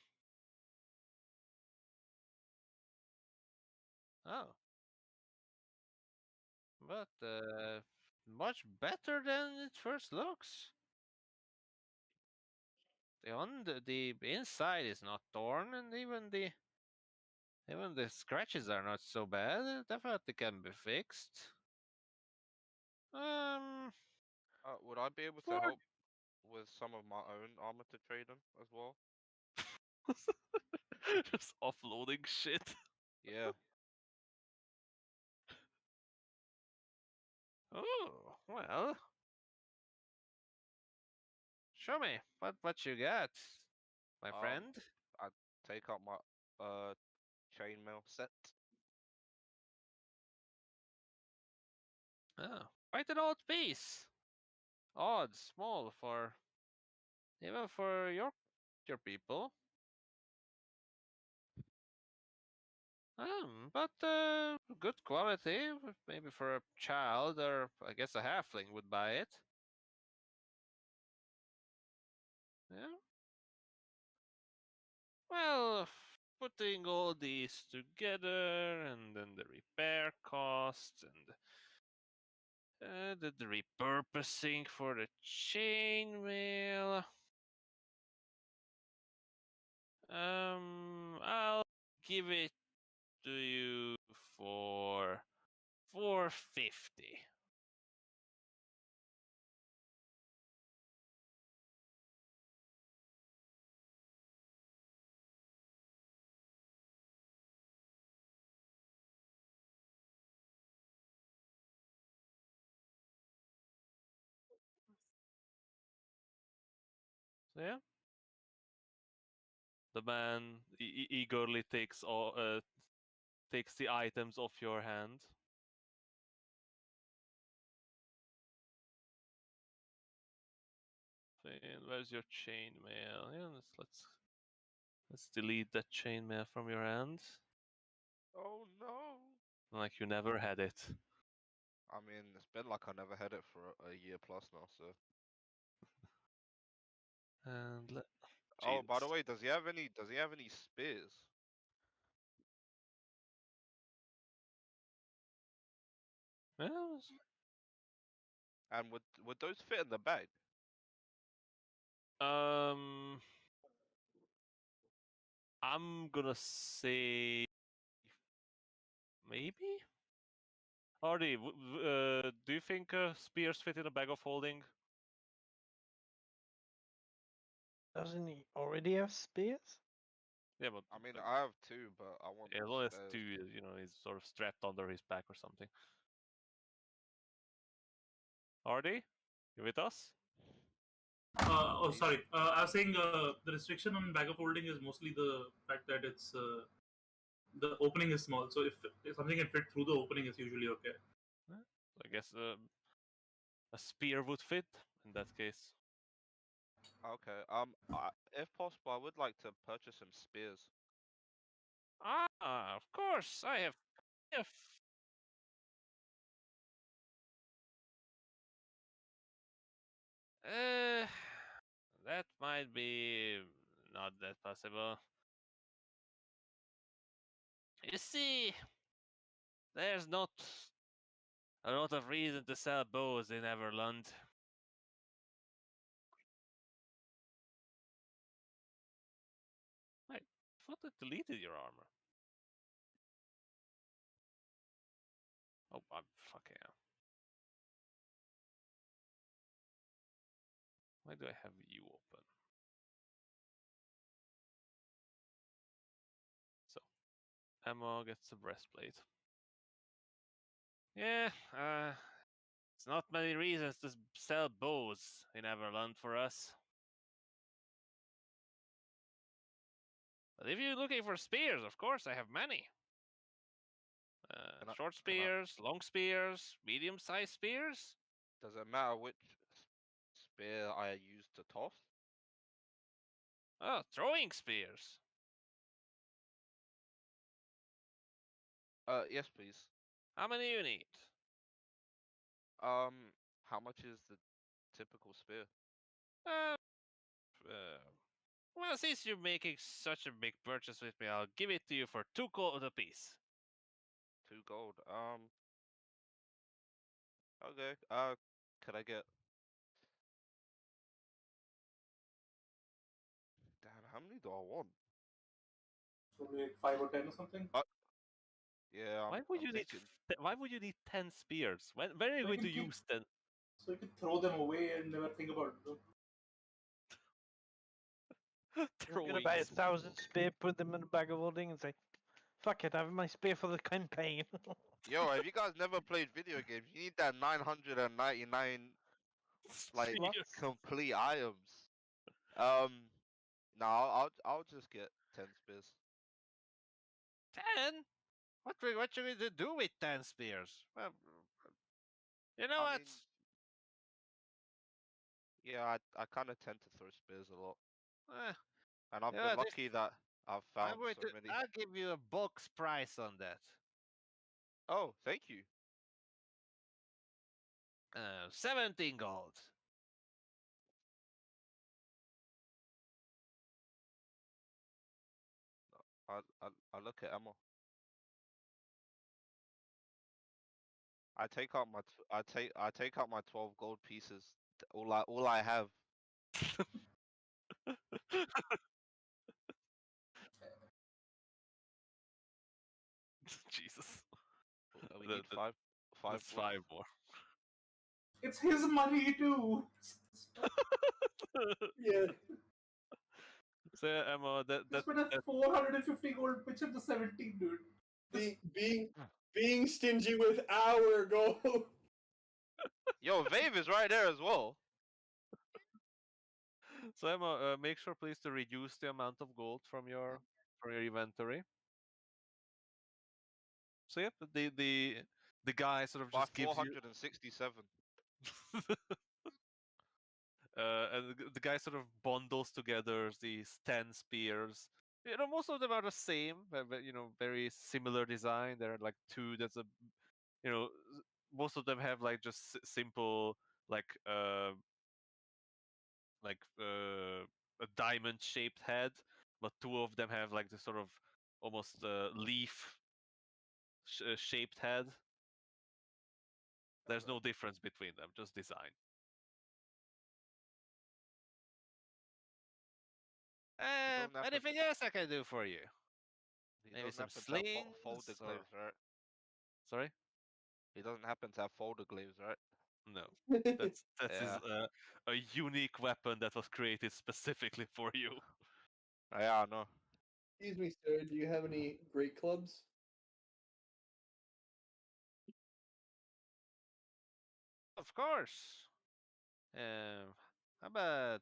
Oh. But much better than it first looks. The inside is not torn, and even the scratches are not so bad. It definitely can be fixed. Would I be able to For help with some of my own armor to trade in as well? Just offloading shit. Yeah. Oh, well. Show me what you got, my friend. I take out my chainmail set. Oh, quite an odd piece. Odd, small for even for your people. But good quality. Maybe for a child, or I guess a halfling would buy it. Yeah. Well, putting all these together, and then the repair costs, and the repurposing for the chainmail. I'll give it to you for 450. So yeah. The man eagerly takes the items off your hand. And where's your chainmail? Yeah, let's delete that chainmail from your hand. Oh no! Like you never had it. I mean, it's been like I never had it for a year plus now, so. And Oh, by the Jesus. way, does he have any? Does he have any spears? Well, And would those fit in the bag? I'm gonna say maybe. Artie, do you think spears fit in a bag of holding? Doesn't he already have spears? Yeah, but I mean, I have two, but I want as long as spares. two, he's sort of strapped under his back or something. Artie, you with us? Sorry. I was saying the restriction on bag of holding is mostly the fact that it's the opening is small. So if something can fit through the opening, it's usually okay. I guess a spear would fit in that case. Okay. If possible, I would like to purchase some spears. Ah, of course. I have. Uh, that might be not that possible. You see, there's not a lot of reason to sell bows in Everland. I thought it deleted your armor. Oh, I'm fucking hell. Why do I have you open? So, Emma gets a breastplate. Yeah, it's not many reasons to sell bows in Everland for us. But if you're looking for spears, of course, I have many. Short spears, long spears, medium-sized spears. Does it matter which spear I use to toss? Oh, throwing spears. Yes, please. How many you need? How much is the typical spear? Uh, well, since you're making such a big purchase with me, I'll give it to you for 2 gold apiece. 2 gold. Okay. Could I get? Damn, how many do I want? Probably like 5 or 10 or something. Yeah. Why would I'm you need? thinking. Why would you need 10 spears? When are you So going to you can use 10? So you can throw them away and never think about it. You're gonna Throwing buy spears. 1,000 spear, put them in a bag of holding, and say, "Fuck it, I have my spear for the campaign." Yo, have you guys never played video games? You need that 999 like Slots? complete items. No, I'll just get 10 spears. 10? What you going to do with 10 spears? Well, you know I what? mean, yeah, I kind of tend to throw spears a lot, Eh, and I've Yeah, been this- lucky that I've I'm found going so to. many. I'll give you a box price on that. Oh, thank you. 17 gold. I look at Emma. I take out my 12 gold pieces. All I have. Jesus. We The- need the- five That's more. 5 more. It's his money too. Yeah. So yeah, Emma, Just spent a 450 gold pitch at the 17, dude. Being stingy with our gold. Yo, Vave is right there as well. So Emma, make sure please to reduce the amount of gold from your inventory. So yep, the guy sort of By just gives you 467. and the guy sort of bundles together these 10 spears. You know, most of them are the same, you know, very similar design. There are like 2 that's a, you know, most of them have like just simple like a diamond shaped head, but 2 of them have like this sort of almost leaf shaped head. There's no difference between them, just design. don't have to Anything else I can do for you? He Maybe doesn't some happen to have slings folder or- glaives, right? Sorry? He doesn't happen to have folder glaives, right? No. That's his, Yeah. a unique weapon that was created specifically for you. Yeah, I know. Excuse me, sir. Do you have any great clubs? Of course. But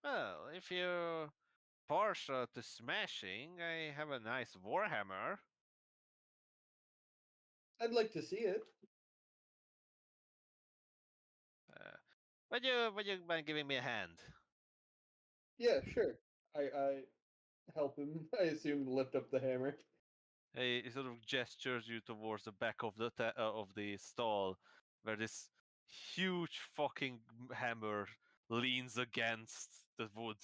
well, if you partial to smashing, I have a nice warhammer. I'd like to see it. Would you mind giving me a hand? Yeah, sure. I help him. I assume lift up the hammer. He sort of gestures you towards the back of the stall, where this huge fucking hammer leans against the wood.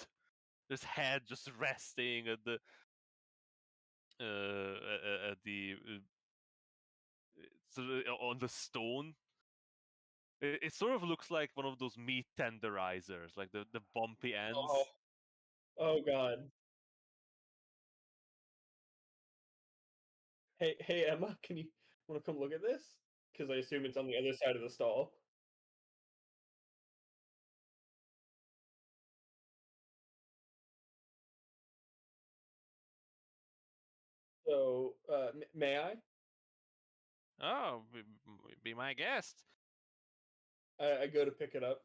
His head just resting at the at the on the stone. It sort of looks like one of those meat tenderizers, like the bumpy ends. Oh God. Hey Emma, can you want to come look at this? Because I assume it's on the other side of the stall. So, may I? Oh, be my guest. I go to pick it up.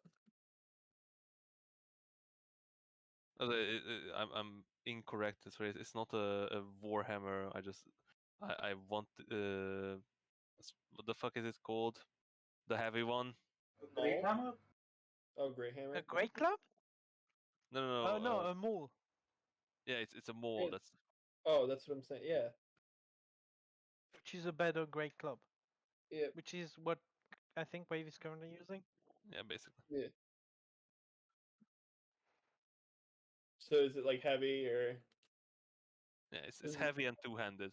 I'm incorrect. Sorry, it's not a warhammer. I want what the fuck is it called? The heavy one? Great hammer? Oh, great hammer. A great club? No, no, Oh no. no, a mole. Yeah, it's a maul. Yeah. That's Oh, that's what I'm saying. Yeah. Which is a better great club. Yeah. Which is what I think Wave is currently using. yeah, basically. Yeah. So is it like heavy or Yeah, it's Is it- heavy and two-handed.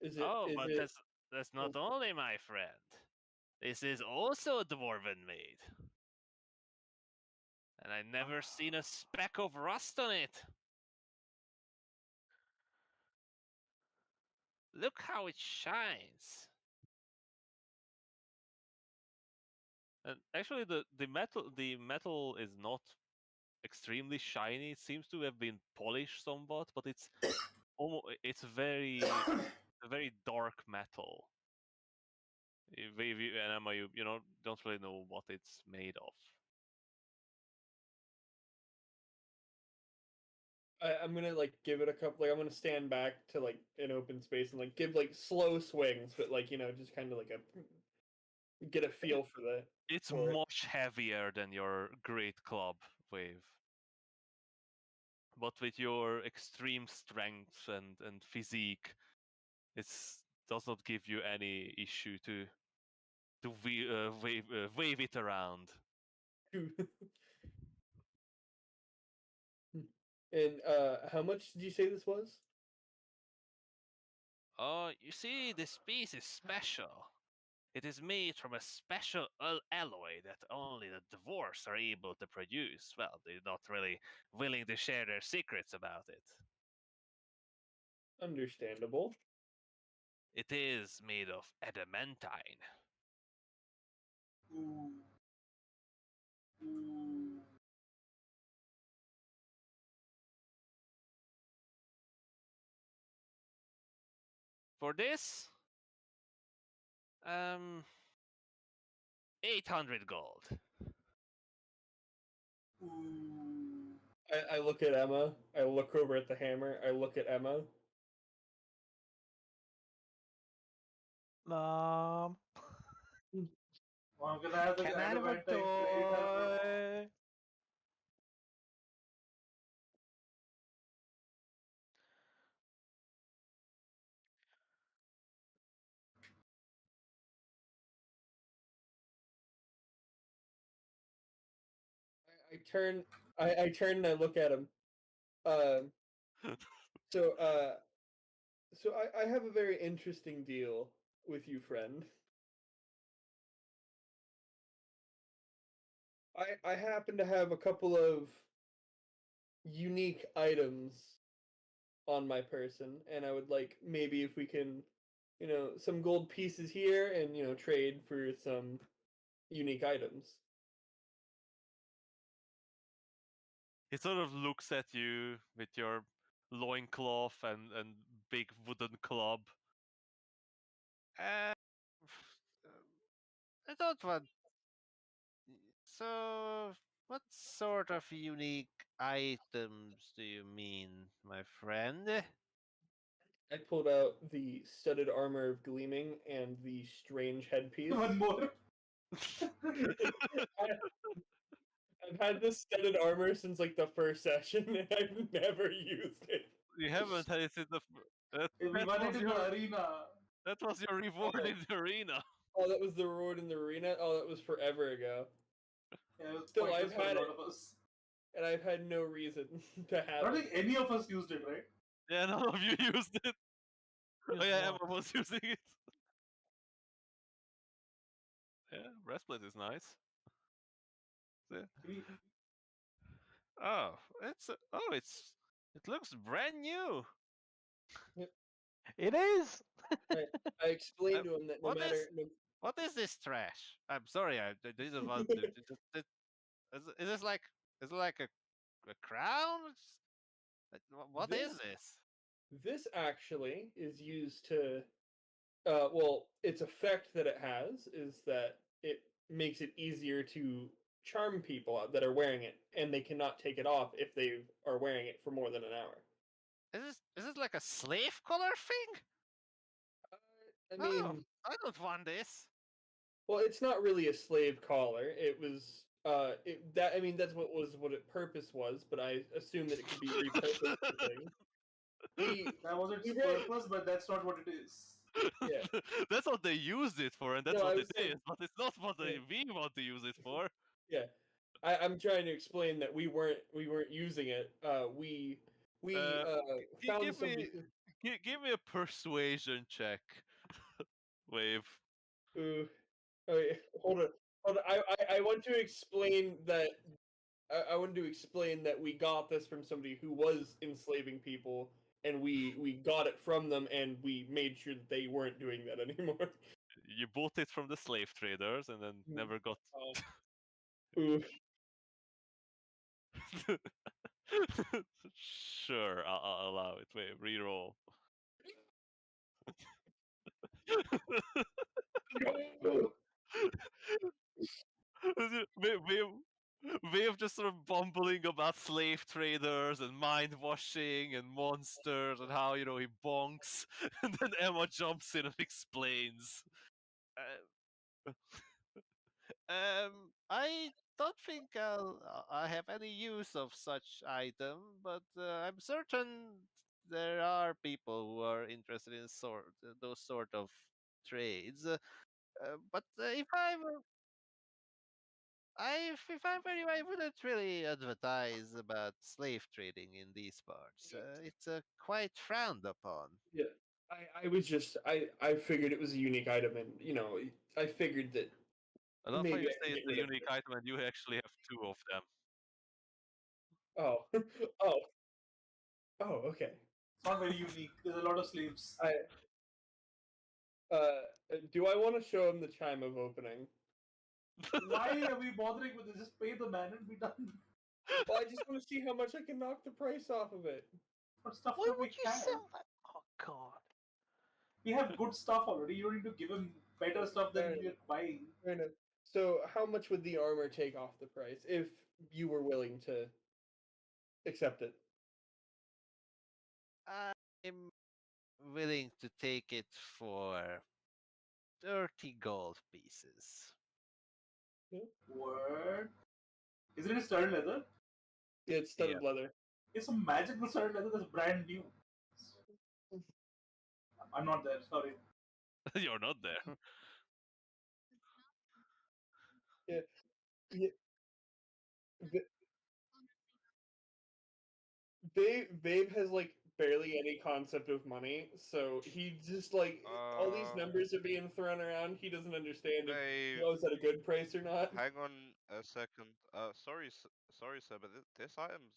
is it? Oh, is but it? that's not only, my friend. This is also dwarven made. And I never seen a speck of rust on it. Look how it shines. And actually, the metal is not extremely shiny. It seems to have been polished somewhat, but it's it's a very dark metal. And Emma, you know don't really know what it's made of. I'm gonna like give it a couple. Like I'm gonna stand back to like an open space and like give like slow swings, but like just kind of like a get a feel for the. It's for it. much heavier than your great club wave. But with your extreme strength and physique, it does not give you any issue to wave it around. And how much did you say this was? Oh, you see, this piece is special. It is made from a special alloy that only the dwarves are able to produce. Well, they're not really willing to share their secrets about it. Understandable. It is made of adamantine. Ooh. Ooh. For this, 800 gold. Ooh. I look at Emma. I look over at the hammer. I look at Emma. Mom, Well, I'm gonna have the can I have a adamantine plate hammer. toy? I turn. I turn and I look at him. Um. So So I have a very interesting deal with you, friend. I happen to have a couple of unique items on my person, and I would like maybe if we can, some gold pieces here and trade for some unique items. He sort of looks at you with your loincloth and big wooden club. I don't want. So What sort of unique items do you mean, my friend? I pulled out the studded armor of gleaming and the strange headpiece. One more. I've had this studded armor since like the first session, and I've never used it. You haven't had it in the. We won it in the arena. That was your reward in the arena. Oh, that was the reward in the arena. Oh, that was forever ago, Yeah, it was Still, pointless I've for a had lot it. of us. and I've had no reason to I have don't it. think any of us used it, right? Yeah, none of you used it. Oh Used yeah, what? Emma was using it. Yeah, breastplate is nice. Yeah. We- Oh, it looks brand new. It is. I explained to him that no what matter. is- What is this trash? I'm sorry, I didn't want to. Is this like a crown? What is this? This actually is used to. Well, its effect that it has is that it makes it easier to charm people that are wearing it, and they cannot take it off if they are wearing it for more than an hour. Is this like a slave collar thing? I No, mean, I don't want this. well, it's not really a slave collar. It was. I mean, that's what its purpose was, but I assume that it could be repurposed for things. That wasn't we its read- purpose, but that's not what it is. Yeah. That's what they used it for, and that's No, I what was it saying- is. But it's not what Yeah. we want to use it for. Yeah, I'm trying to explain that we weren't using it. We found give me- somebody. Give me a persuasion check. Wave. Okay, hold on. I want to explain that. I want to explain that we got this from somebody who was enslaving people, and we got it from them, and we made sure that they weren't doing that anymore. You bought it from the slave traders and then never got. Ooh. Sure, I'll allow it. Wait, reroll. We have just sort of bumbling about slave traders and mind washing and monsters and how he bonks, and then Emma jumps in and explains. I don't think I have any use of such item, but I'm certain there are people who are interested in those sort of trades. But if I were if I were you, I wouldn't really advertise about slave trading in these parts. It's quite frowned upon. Yeah, I was just I figured it was a unique item, and I figured that. I love how Maybe you I can say get it's a rid of unique item and you actually have two of them. Oh, okay. It's not very unique. There's a lot of slaves. Do I want to show him the chime of opening? Why are we bothering with this? Just pay the man and be done. Well, I just want to see how much I can knock the price off of it. For stuff Why that we would you have. sell that? Oh God. We have good stuff already. You don't need to give him better stuff than Fair we're buying. Fair enough. So, how much would the armor take off the price if you were willing to accept it? I'm willing to take it for 30 gold pieces. What? Isn't it studded leather? Yeah, it's studded leather. It's some magical studded leather that's brand new. I'm not there, sorry. You're not there. Babe has like barely any concept of money, so he just like all these numbers are being thrown around. He doesn't understand if Wait, is that a good price or not. hang on a second. Sorry, sir, but this item's.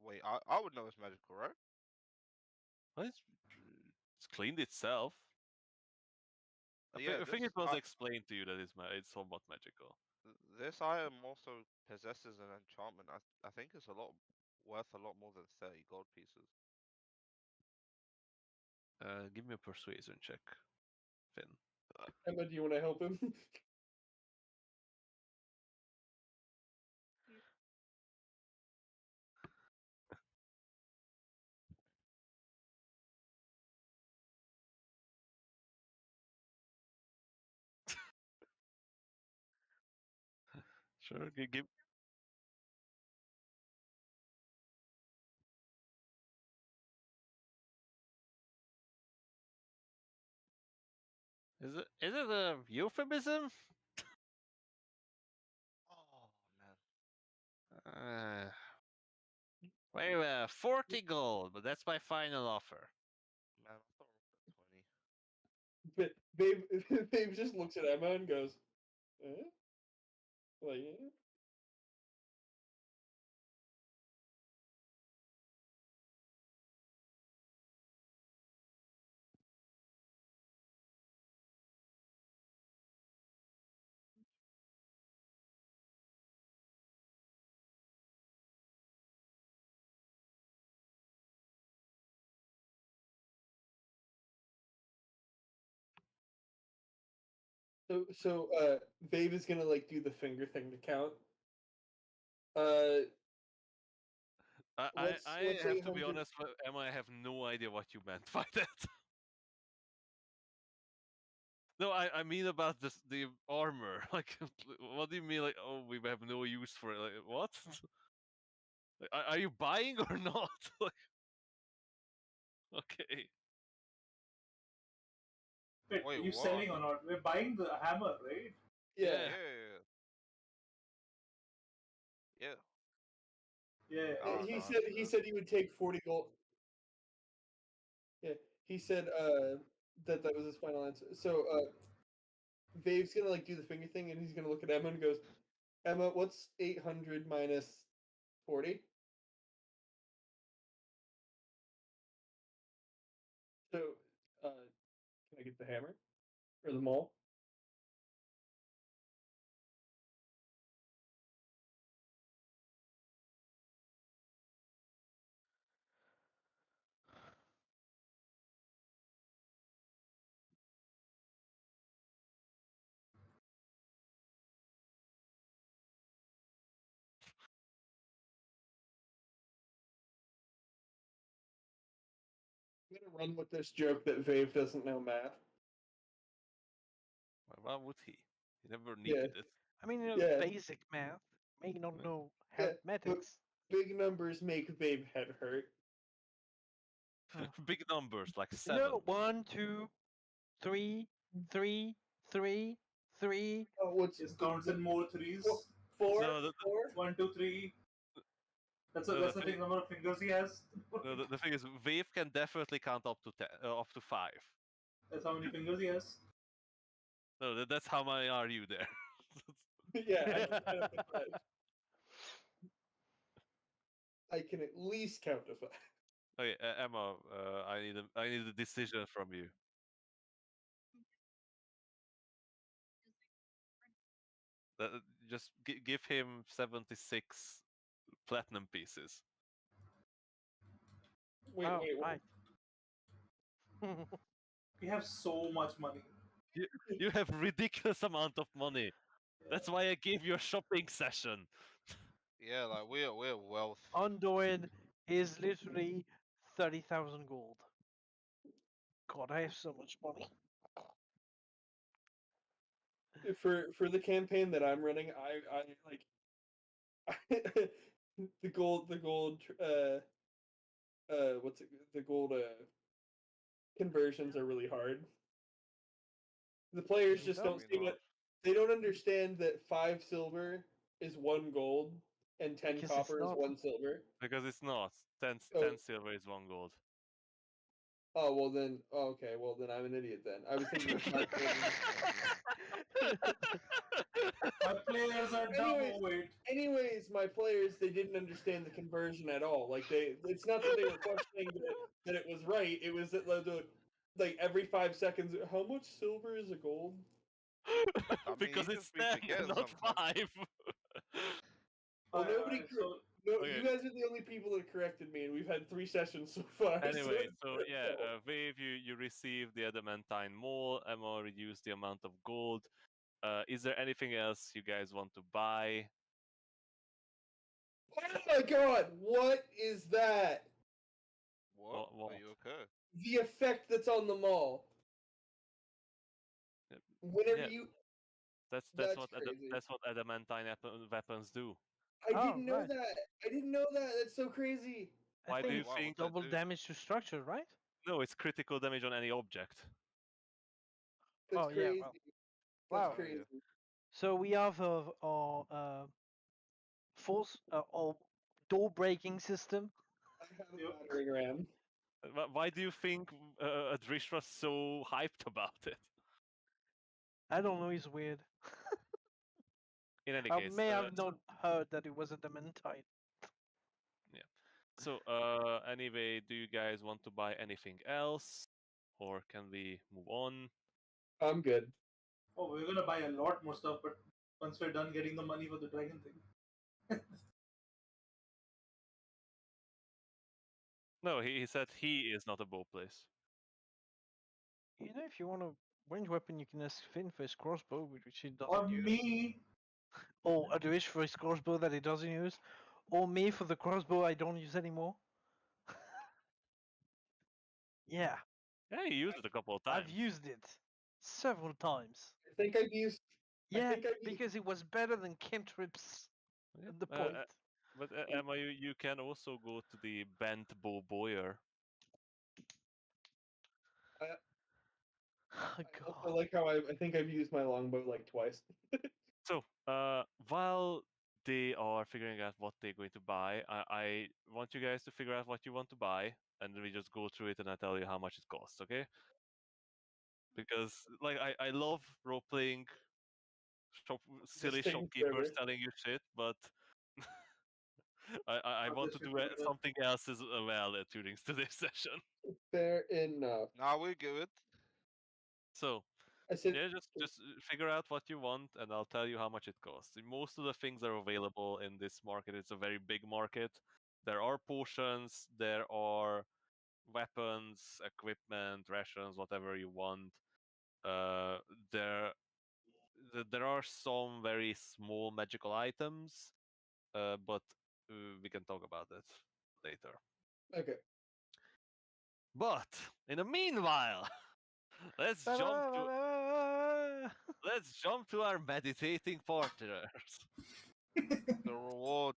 Wait, I would know it's magical, right? Well, it's cleaned itself. I think it was explained to you that it's somewhat magical. This item also possesses an enchantment. I think it's worth a lot more than 30 gold pieces. Give me a persuasion check, Finn. Emma, do you want to help him? Sure. Give. Is it a euphemism? Oh man. Uh, well, 40 gold, but that's my final offer. Man, I thought we were at 20. Babe just looks at Emma and goes, eh? Like, eh? So Babe is gonna like do the finger thing to count. I What's have to be 800? honest, Emma. I have no idea what you meant by that. No, I mean about the armor. Like, what do you mean? Like, oh, we have no use for it. Like, what? Like, are you buying or not? Like, okay. Wait, Wait, are you what? selling or not? We're buying the hammer, right? Yeah. Yeah. Yeah. He No, said he said he would take 40 gold. Yeah, he said that was his final answer. So Vave's gonna like do the finger thing and he's gonna look at Emma and goes, Emma, what's 800 minus 40? So can I get the hammer or the maul? I'm gonna run with this joke that Vave doesn't know math. Why would he? He never Yeah. needed it. I mean, Yeah. basic math. May not Yeah. know Yeah, arithmetics. Big numbers make Vave head hurt. Big numbers like You 7. know, 1, 2, 3, 3, 3, 3. Oh, what's Just counts in more threes. four? No, the- 1, 2, 3. That's No, that's the the thing- thing number of fingers he has. No, the thing is, Wave can definitely count up to 10, up to 5. That's how many fingers he has. No, that's how many are you there? Yeah, I can count to 5. I can at least count to 5. Okay, Emma, I need a decision from you. Just give him 76 platinum pieces. Wait, Oh, wait, right. We have so much money. You have ridiculous amount of money. That's why I gave you a shopping session. Yeah, like we're wealth. Undoid is literally 30,000 gold. God, I have so much money. For the campaign that I'm running, I like the gold what's it, the gold conversions are really hard. The players You just tell don't me see not. it. They don't understand that 5 silver is 1 gold and 10 Because it's copper is not. 1 silver. Because it's not. 10 Oh. silver is 1 gold. Oh well then. Oh, okay, well then I'm an idiot then. I was thinking of 5 silver. My players are dumb. Anyways- Wait. Anyways, my players, they didn't understand the conversion at all. Like it's not that they were questioning that it was right. It was that like every 5 seconds, how much silver is a gold? mean, Because you it's just be 10, forgetting not sometimes. 5. Well, Alright, nobody. alright, so No, Okay. you guys are the only people that corrected me, and we've had 3 sessions so far. Anyway, so it's yeah, terrible. Wave, you receive the adamantine mole. Emma reduced the amount of gold. Is there anything else you guys want to buy? Oh my god! What is that? What? What? Are you okay? The effect that's on the mall. Yep. Whenever Yeah. you That's That's what crazy. that's what adamantine weapons do. I Oh, didn't know right. that. I didn't know that. That's so crazy. I Why do think you it's Wow, think? what that double do? damage to structure, right? No, it's critical damage on any object. That's Oh, yeah, crazy. well, That's wow. crazy. So we have our force or door breaking system. I have a Yep. battering ram. Why do you think Adrish was so hyped about it? I don't know. He's weird. In any I case, may have not heard that it was adamantine. so anyway, do you guys want to buy anything else, or can we move on? I'm good. Oh, we're gonna buy a lot more stuff, but once we're done getting the money for the dragon thing. No, he said he is not a bow place. You know, if you want a range weapon, you can ask Finn for his crossbow, which he Or doesn't use. me. Or Adwish for his crossbow that he doesn't use. Or me for the crossbow I don't use anymore. Yeah, Yeah, he used it a couple of times. I've used it several times. I think I've used. Yeah, think I've used- because it was better than cantrips Yeah, at the point. But Emma, you can also go to the bent bow boyer. Oh, I God. also like how I think I've used my longbow like twice. So, while they are figuring out what they're going to buy, I want you guys to figure out what you want to buy, and then we just go through it, and I tell you how much it costs, okay? Because like I love role playing, silly taking shopkeepers forever. telling you shit, but I I'll want to just do remember that. something else as well during today's session. Fair enough. Nah, we're good. So I said. yeah, just figure out what you want, and I'll tell you how much it costs. Most of the things are available in this market. It's a very big market. There are potions, there are weapons, equipment, rations, whatever you want. Uh, there there are some very small magical items, but we can talk about it later. Okay. But in the meanwhile, let's jump to our meditating partners. The reward.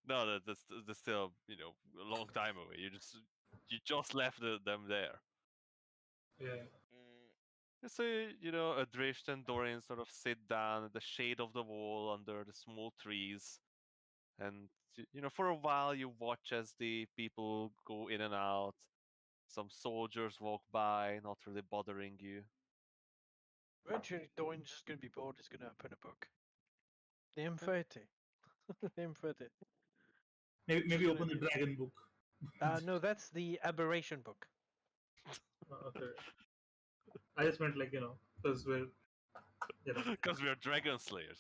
No, that's still a long time away. You just left them there. Yeah. Mm, So Adrish and Dorian sort of sit down in the shade of the wall under the small trees, and for a while you watch as the people go in and out. Some soldiers walk by, not really bothering you. Eventually, Doin's just gonna be bored. He's gonna open a book. The M30. The M30. Maybe gonna open the be- dragon book. No, that's the aberration book. Okay. I just meant because we're Because we are dragon slayers,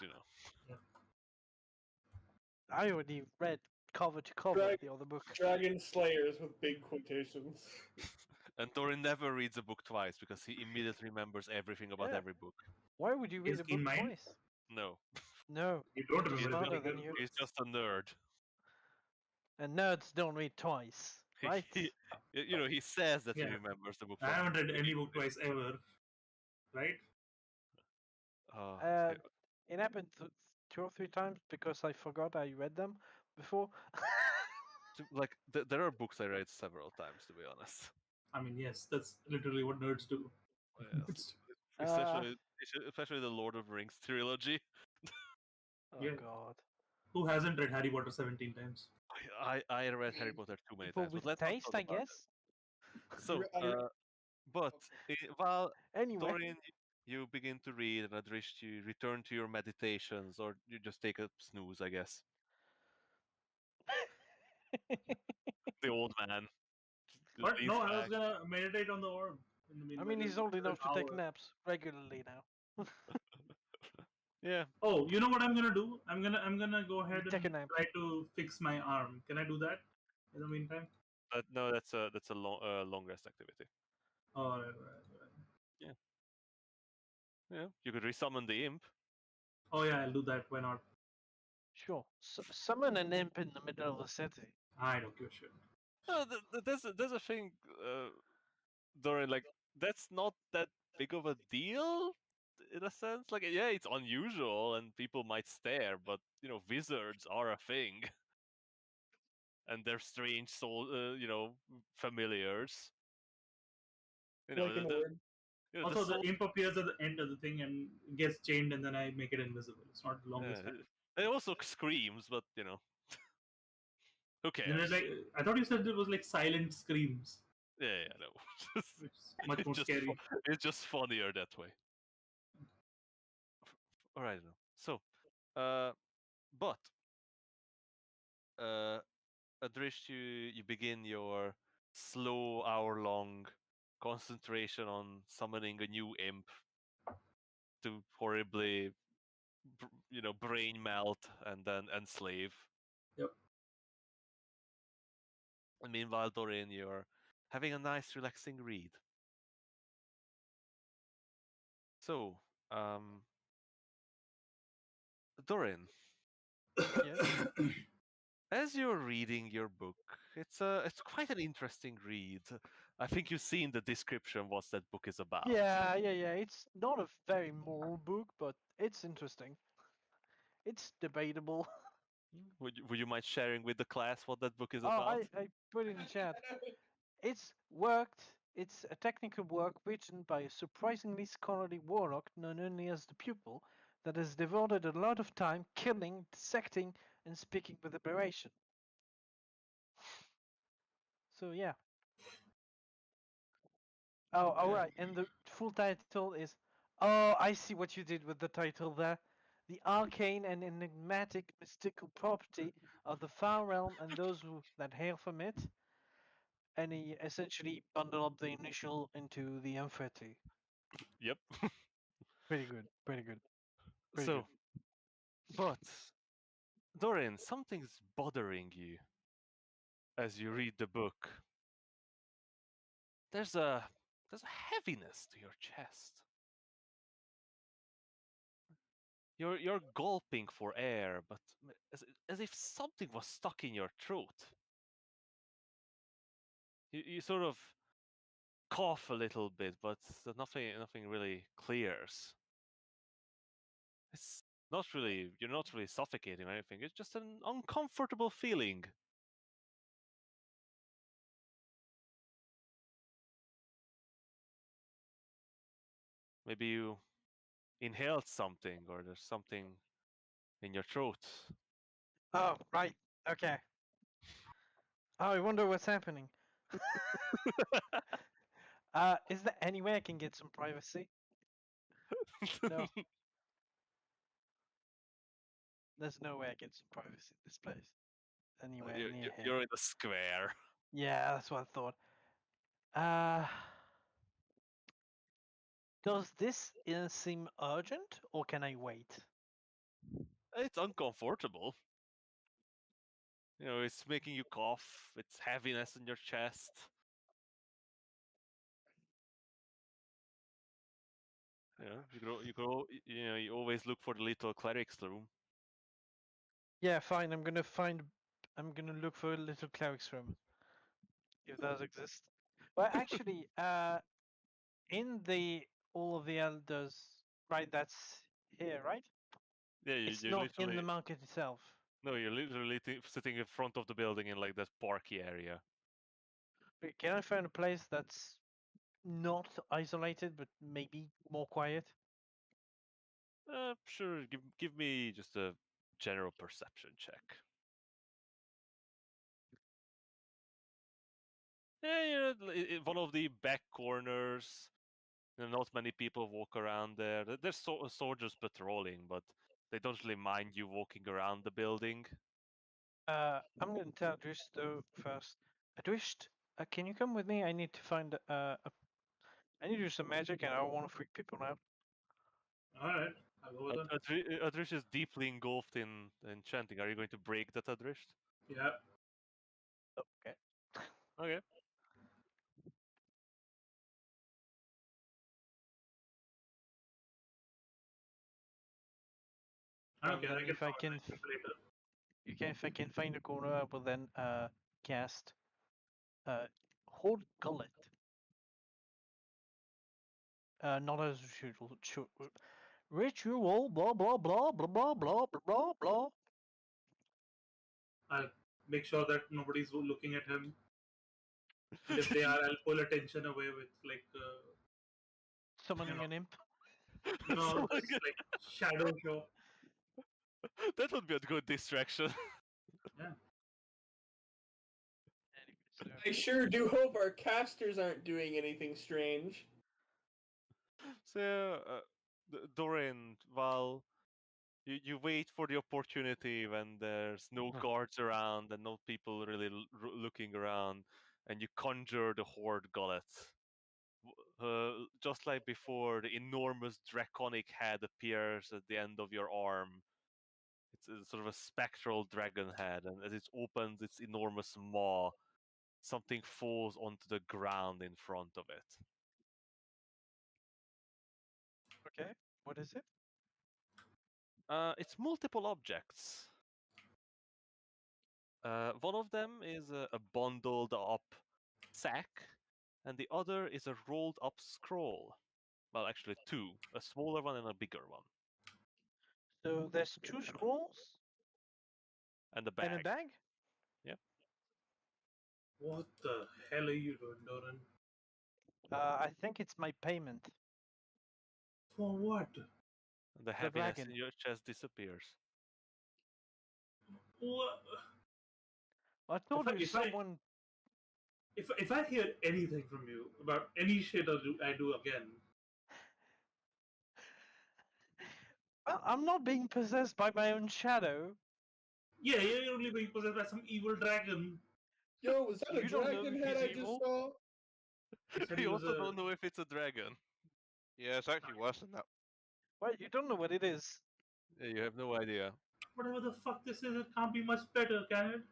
I already read cover to cover Drag- the other book. Dragon Slayers with big quotations. And Thorin never reads a book twice because he immediately remembers everything about Yeah. every book. Why would you read Is a keen book mind? twice? No, No, You don't He's remember smarter anything. than you. he's just a nerd. and nerds don't read twice, right? He says that he Yeah. remembers the book. I from haven't read any beginning book to twice end. ever. Right? Uh, It happened 2 or 3 times because I forgot I read them before. Like there are books I read several times, to be honest. I mean, yes, that's literally what nerds do. Yes. Especially the Lord of the Rings trilogy. Oh Yeah. God! Who hasn't read Harry Potter 17 times? I read Harry Potter too many People times, with but let's not taste, talk I about it. guess. So, I- but while Anyway, Dorian, you begin to read, and Adrish, you return to your meditations, or you just take a snooze, I guess. The old man. just What? leans No, I was back. gonna meditate on the orb. In the I meanwhile, mean, he's like, old enough to an take hour. naps regularly now. Yeah. Oh, you know what I'm gonna do? I'm gonna go ahead take a and nap. try to fix my arm. Can I do that in the meantime? No, that's a long rest activity. Oh, right. Yeah. You could resummon the imp. Oh yeah, I'll do that. Why not? Sure. Summon an imp in the middle of the city. I don't give a shit. No, there's a thing, Dorian. Like that's not that big of a deal. in a sense. Like, yeah, it's unusual and people might stare, but wizards are a thing, and they're strange soul, familiars. Like in a word. The Also, the soul. imp appears at the end of the thing and gets chained, and then I make it invisible. It's not the longest time. It also screams, but who Then cares? it's like I thought you said it was like silent screams, Yeah, no. which is much more scary. It's just funnier that way. All right, now. So, but Adrish, you begin your slow hour-long concentration on summoning a new imp to horribly, brain melt and then enslave. Yep. And meanwhile, Doreen, you're having a nice, relaxing read. So, Dorin, as you're reading your book, it's quite an interesting read. I think you've seen the description what that book is about. Yeah. It's not a very moral book, but it's interesting. It's debatable. Would you mind sharing with the class what that book is Oh, about? I put it in chat. It's worked. It's a technical work written by a surprisingly scholarly warlock known only as the Pupil that has devoted a lot of time killing, dissecting, and speaking with admiration. So yeah. Oh, all right. And the full title is. Oh, I see what you did with the title there. The arcane and enigmatic mystical property of the far realm and those that hail from it. And he essentially bundled up the initial into the emphatic. Yep. Pretty good. Pretty good. Pretty So, good. but Dorin, something's bothering you as you read the book. There's a heaviness to your chest. You're gulping for air, but as if something was stuck in your throat. You sort of cough a little bit, but nothing really clears. It's not really you're not really suffocating or anything. It's just an uncomfortable feeling. Maybe you inhaled something or there's something in your throat. Oh, right. Okay. Oh, I wonder what's happening. Is there any way I can get some privacy? No. There's no way I get some privacy in this place. Anywhere near here. You're in a square. Yeah, that's what I thought. Does this seem urgent, or can I wait? It's uncomfortable. It's making you cough. It's heaviness in your chest. You always look for the little cleric's room. Yeah, fine. I'm gonna look for a little cleric's room, if those exist. Well, actually, in the all of the elders, right? That's here, right? Yeah, It's you're not literally in the market itself. no, you're literally sitting in front of the building in like that parky area. Wait, can I find a place that's not isolated, but maybe more quiet? Sure. Give me just a general perception check. Yeah, one of the back corners. Not many people walk around there. There's soldiers patrolling, but they don't really mind you walking around the building. I'm gonna tell Adrish though first. Adrish, can you come with me? I need to find I need to do some magic, and I don't want to freak people out. All right, I'll go with that. Adrish is deeply engulfed in enchanting. Are you going to break that, Adrish? Yeah. Okay. Okay. Okay, I if I can, later. if I can find a corner, I will then cast Hold Gullet. Not as usual. Ritual. Blah blah blah blah blah blah blah blah. I'll make sure that nobody's looking at him. And if they are, I'll pull attention away with like Summoning know. an imp. no, just like shadow show. That would be a good distraction. Yeah. I sure do hope our casters aren't doing anything strange. So, Dorin, while you wait for the opportunity when there's no guards around and no people really looking around, and you conjure the Horde Gullet. Just like before, the enormous draconic head appears at the end of your arm. It's a sort of a spectral dragon head, and as it opens its enormous maw, something falls onto the ground in front of it. Okay. What is it? It's multiple objects. One of them is a bundled up sack, and the other is a rolled up scroll. Well, actually, two, a smaller one and a bigger one, So there's 2 scrolls and a bag. and a bag. What the hell are you doing, Doran? I think it's my payment. For what? And the heaviness dragon. in your chest disappears. What? I thought it was if I- someone. If I hear anything from you about any shit I do again, I'm not being possessed by my own shadow. yeah, you're only being possessed by some evil dragon. Yo, was that a You don't know dragon if head he's I just evil? saw? He said he You was also a- don't know if it's a dragon. Yeah, it's actually worse than that. Well, you don't know what it is. Yeah, you have no idea. Whatever the fuck this is, it can't be much better, can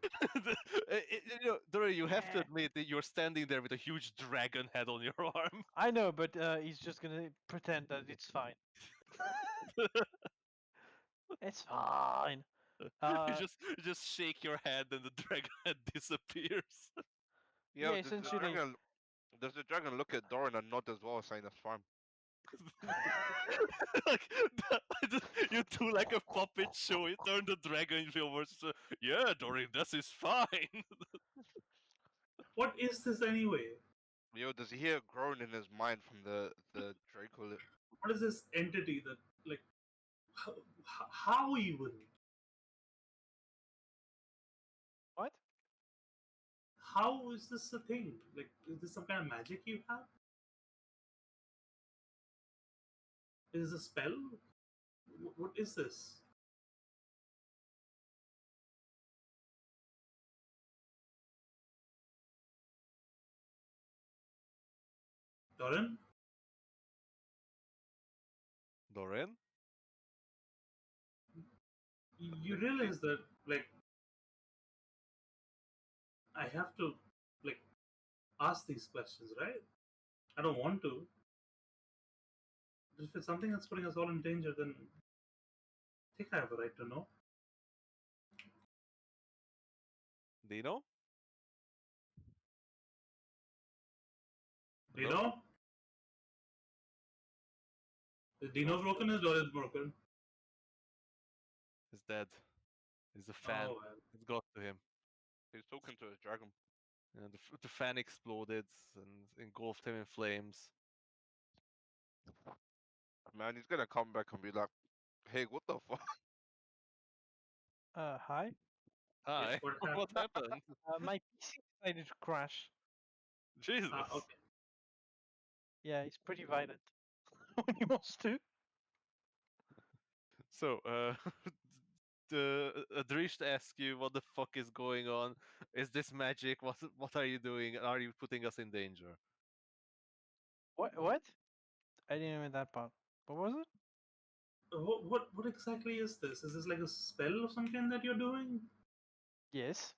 it? Dora, you have to Yeah. admit that you're standing there with a huge dragon head on your arm. I know, but he's just gonna pretend that it's fine. It's fine. You just shake your head and the dragon head disappears. Yeah, Does the essentially. does the dragon look at Doran and nod as well, saying that's fine? Like, you do like a puppet show. You turn the dragon over. Yeah, Dory, this is fine. What is this anyway? Yo, does he hear a groan in his mind from the Draco? What is this entity that, like, how even? What? How is this a thing? Like, is this some kind of magic you have? Is this a spell? What is this? Doran? Doran? You realize that, like, I have to, like, ask these questions, right? I don't want to. But if it's something that's putting us all in danger, then I think I have a right to know. Dino? Dino? Is Dino broken? His door is broken. He's dead. He's a fan. Oh, well. It got to him. He's talking to his dragon. And the fan exploded and engulfed him in flames. Man, he's gonna come back and be like, "Hey, what the fuck?" Hi. Hi. what What happened? My PC decided to crash. Jesus. Okay. Yeah, he's pretty violent when he wants to. So, the Adrish asks you what the fuck is going on. Is this magic? What are you doing? Are you putting us in danger? What? I didn't know that part. What was it? What exactly is this? Is this like a spell of some kind that you're doing? Yes.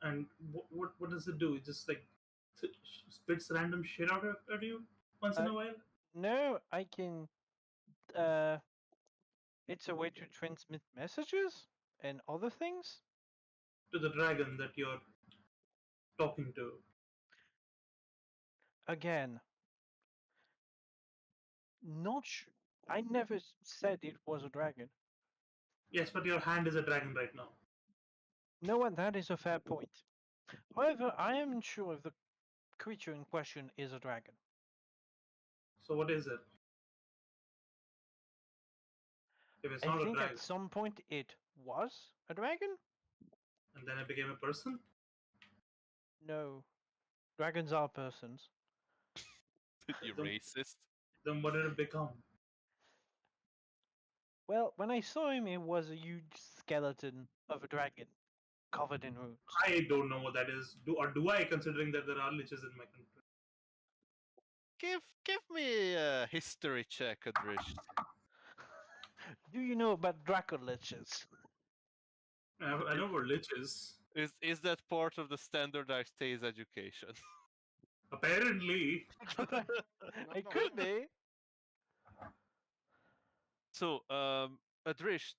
And what does it do? It just like spits random shit out at you once in a while? No, I can. It's a way to transmit messages and other things. To the dragon that you're talking to. Again, Not sure. I never said it was a dragon. Yes, but your hand is a dragon right now. No, and that is a fair point. However, I am sure if the creature in question is a dragon. So what is it? If it's I not a think dragon, at some point it was a dragon? and then it became a person, No. Dragons are persons. You Then- racist. then what did it become? Well, when I saw him, it was a huge skeleton of a dragon covered in wounds. I don't know what that is. Do I, considering that there are liches in my country? Give me a history check, Adrish. Do you know about Dracoliches? I know about liches. Is that part of the standardized TASE education? Apparently, It could be. So, Adrish,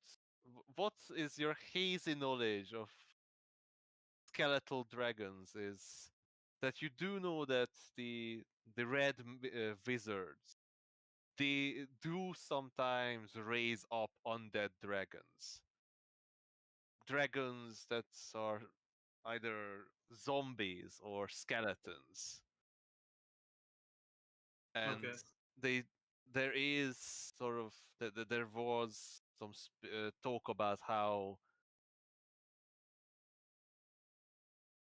what is your hazy knowledge of skeletal dragons? Is that you do know that the red wizards, they do sometimes raise up undead dragons. Dragons that are either zombies or skeletons. And Okay. they there is sort of there was some talk about how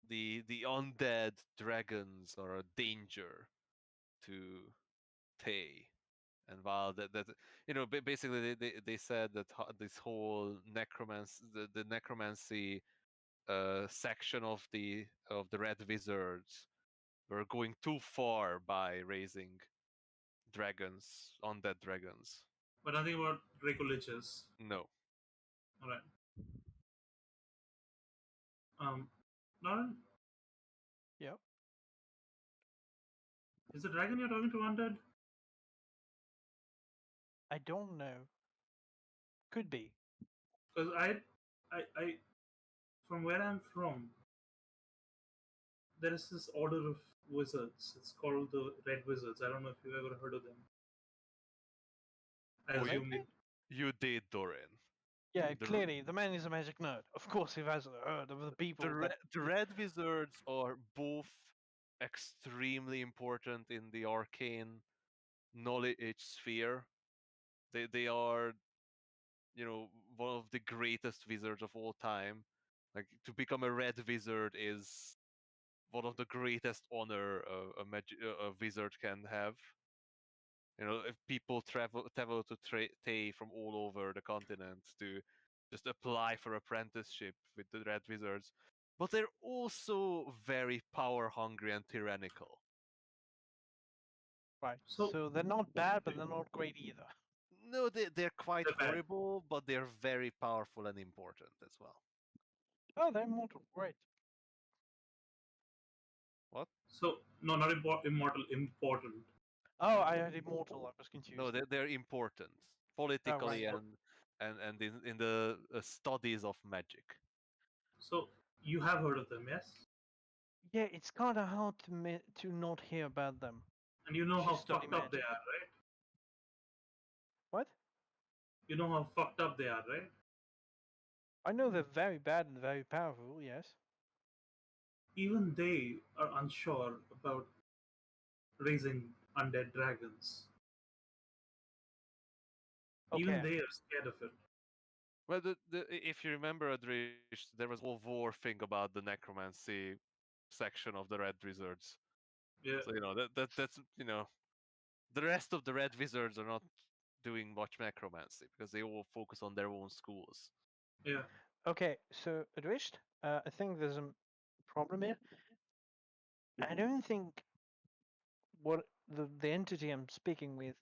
the undead dragons are a danger to Tay. And while that basically they said that this whole the necromancy section of the red wizards were going too far by raising dragons, undead dragons. But nothing about Draco liches. No. All right. Lauren, Yep. is the dragon you're talking to undead? I don't know. Could be. Because I, from where I'm from, there is this order of wizards. It's called the Red Wizards. I don't know if you've ever heard of them. I Oh, assume Maybe? You did, Dorian. Yeah, The r- clearly, the man is a magic nerd. Of course, he has heard of the people. The red wizards are both extremely important in the arcane knowledge sphere. They are, one of the greatest wizards of all time. Like, to become a red wizard is one of the greatest honor a wizard can have. If people travel to Tay from all over the continent to just apply for apprenticeship with the red wizards, but they're also very power hungry and tyrannical. Right. So- So they're not bad, but they're not great either. No, they're quite They're bad. horrible, but they're very powerful and important as well. Oh, they're immortal. Great. What? So no, not immortal, important. Oh, I heard immortal. I was confused. No, they're important politically right. and in the studies of magic. So you have heard of them, yes? Yeah, it's kind of hard to not hear about them. And you know You how study fucked up they magic. are, right? What? You know how fucked up they are, right? I know they're very bad and very powerful. Yes. Even they are unsure about raising undead dragons. Okay. Even they are scared of it. Well, if you remember, Adrish, there was a whole war thing about the necromancy section of the Red Wizards. Yeah. So that's the rest of the Red Wizards are not doing much necromancy because they all focus on their own schools. Yeah. Okay. So, Adrisht, I think there's a problem here. I don't think what the entity I'm speaking with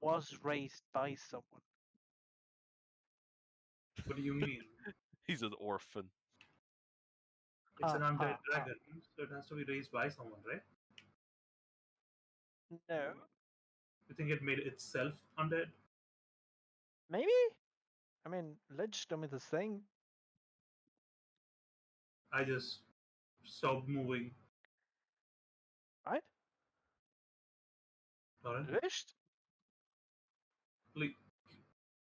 was raised by someone. What do you mean? He's an orphan. It's an Ha, undead ha, ha. dragon, so it has to be raised by someone, right? No. You think it made itself undead? Maybe. I mean, Lich told me this thing. I just stopped moving. Right? Lauren? Lich?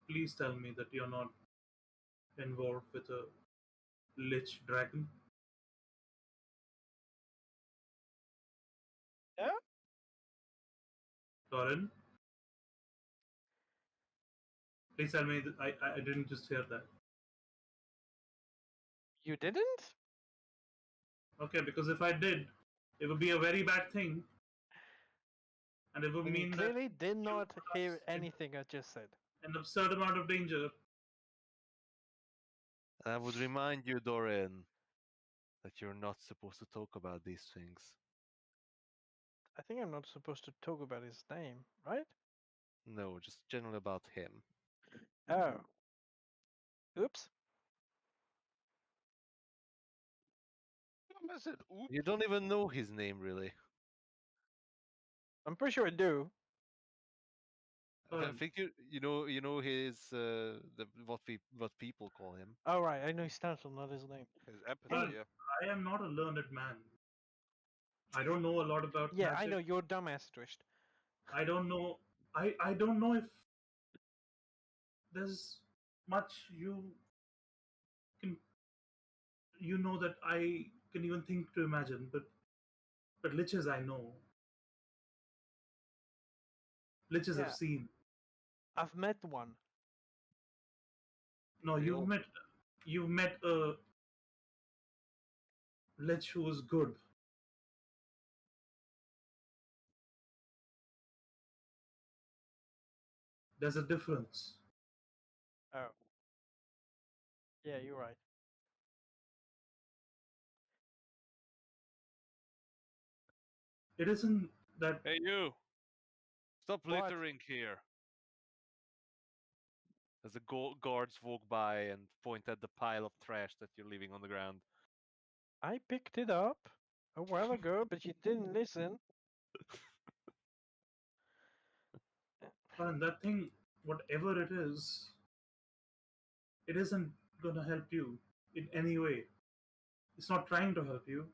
please tell me that you're not involved with a lich dragon. Yeah? Doran, please tell me that I didn't just hear that. You didn't? Okay, because if I did, it would be a very bad thing. And it would And you mean that clearly did you not put hear us in anything I just said. an absurd amount of danger. I would remind you, Dorian, that you're not supposed to talk about these things. I think I'm not supposed to talk about his name, right? No, just generally about him. Oh. Oops. I said, ooh. You don't even know his name, really. I'm pretty sure I do. I think you know his what people call him. Oh, right. I know his title, not his name. His empathy, Well, yeah. I am not a learned man. I don't know a lot about Yeah, magic. I know. You're dumbass, Twist. I don't know. I don't know if there's much you can know that I can even think to imagine, but liches I know. Liches Yeah. I've seen. I've met one. No, We all- you've met a lich who was good. There's a difference. Oh. Yeah, you're right. It isn't that Hey, you! Stop What? littering here. As the guards walk by and point at the pile of trash that you're leaving on the ground. I picked it up a while ago, but you didn't listen. man, that thing, whatever it isn't gonna help you in any way. It's not trying to help you.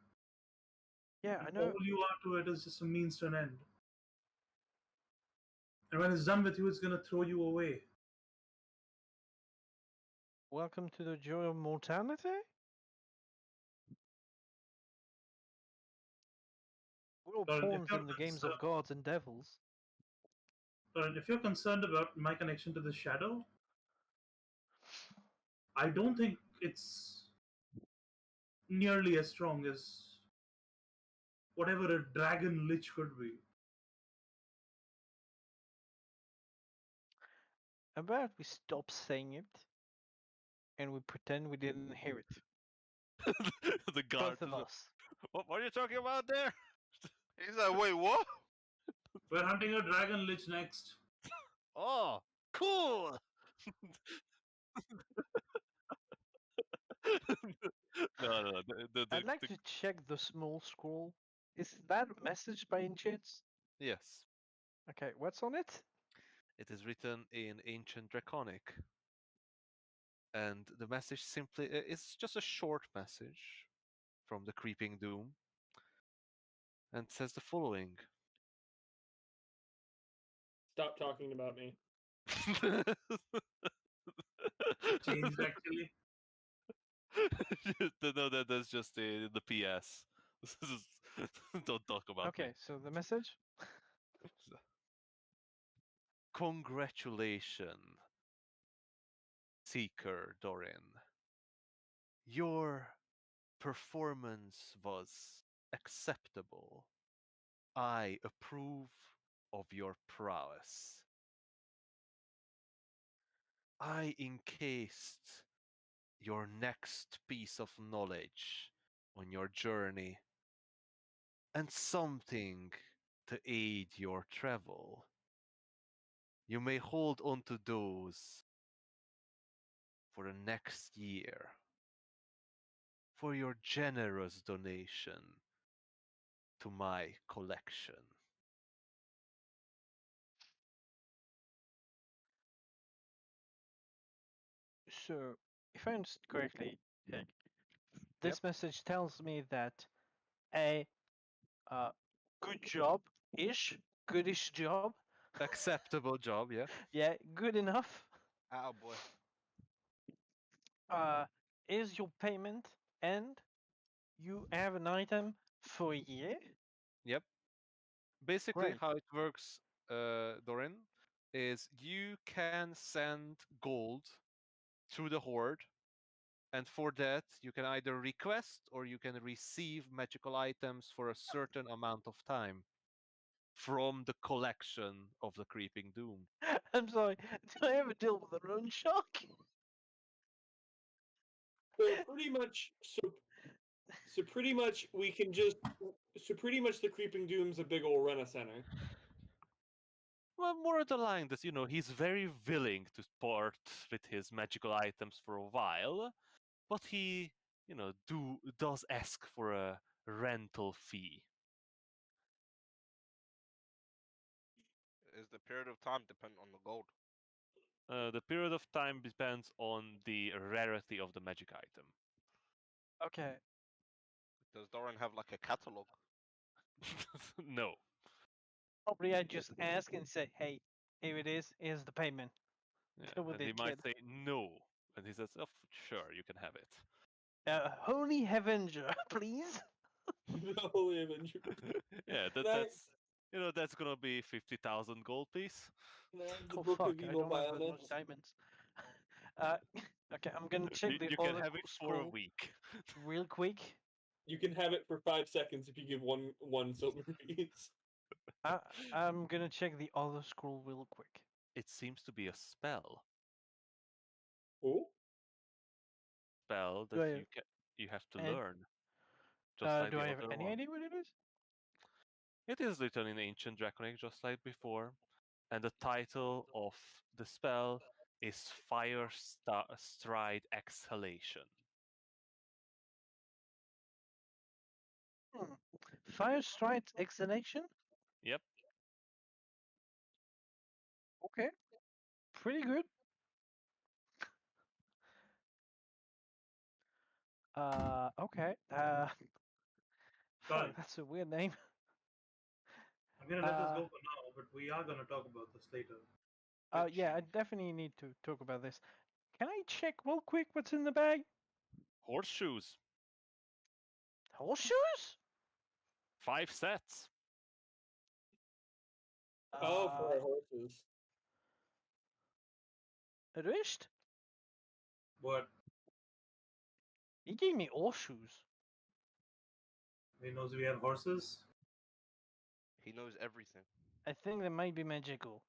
Yeah, I And know. all you are to it is just a means to an end. And when it's done with you, it's gonna throw you away. Welcome to the joy of mortality? We're all Well, if pawns you're in the games of concerned- gods and devils. But if you're concerned about my connection to the shadow, I don't think it's nearly as strong as whatever a dragon lich could be. How about we stop saying it and we pretend we didn't hear it? The guard. Both of us. What are you talking about there? He's like, wait, what? We're hunting a dragon lich next. Oh, cool! no. I'd like to check the small scroll. Is that a message by any chance? Yes, Okay, what's on it? it is written in Ancient Draconic. And the message simply is just a short message from the Creeping Doom. And says the following. Stop talking about me. Changed actually. No, that's just the PS. Don't talk about Okay, me. so the message? Congratulations, Seeker Dorin. Your performance was acceptable. I approve of your prowess. I encased your next piece of knowledge on your journey and something to aid your travel. You may hold on to those for the next year for your generous donation to my collection. So, if I understood correctly, this message tells me that a good job-ish, goodish job, Acceptable job, yeah. yeah, good enough, Oh boy. Is your payment, and you have an item for a year? Yep. Basically, Great. how it works, Dorin, is you can send gold through the horde, and for that you can either request or you can receive magical items for a certain amount of time from the collection of the Creeping Doom. I'm sorry. Did I ever deal with a rune shock? So pretty much, so pretty much we can just, so pretty much the Creeping Doom's a big old rent-a-center. Well, more the line that he's very willing to part with his magical items for a while, but he does ask for a rental fee. Is the period of time dependent on the gold? The period of time depends on the rarity of the magic item. Okay. Does Doran have like a catalog? No. Probably I just ask and say, hey, here it is. Here's the payment. Yeah, Deal with and he it, might kid. say no, and he says, "Oh, sure, you can have it." Holy Heavenger, please. Holy Avenger. Yeah, Can I- that's gonna be 50,000 gold piece. Can I have the Oh Book fuck, of I Evil don't have that Violence? much diamonds. Uh, okay, I'm gonna check You, the you can other have it for a scroll week. real quick. You can have it for 5 seconds if you give one silver piece. I'm gonna check the other scroll real quick. It seems to be a spell. Oh, Spell Do that I- you have to and- learn. Just like do the I have other any one. idea what it is? It is written in Ancient Draconic, just like before, and the title of the spell is Fire Stride Exhalation. Fire Strike's exhalation? Yep. Okay. Pretty good. Okay. Fine. That's a weird name. I'm gonna let this Uh, go for now, but we are gonna talk about this later. yeah, I definitely need to talk about this. Can I check real quick what's in the bag? Horseshoes. Horseshoes? 5 sets. oh, for our horses. Erwischt? But He gave me horseshoes. he knows we have horses. He knows everything. I think they might be magical.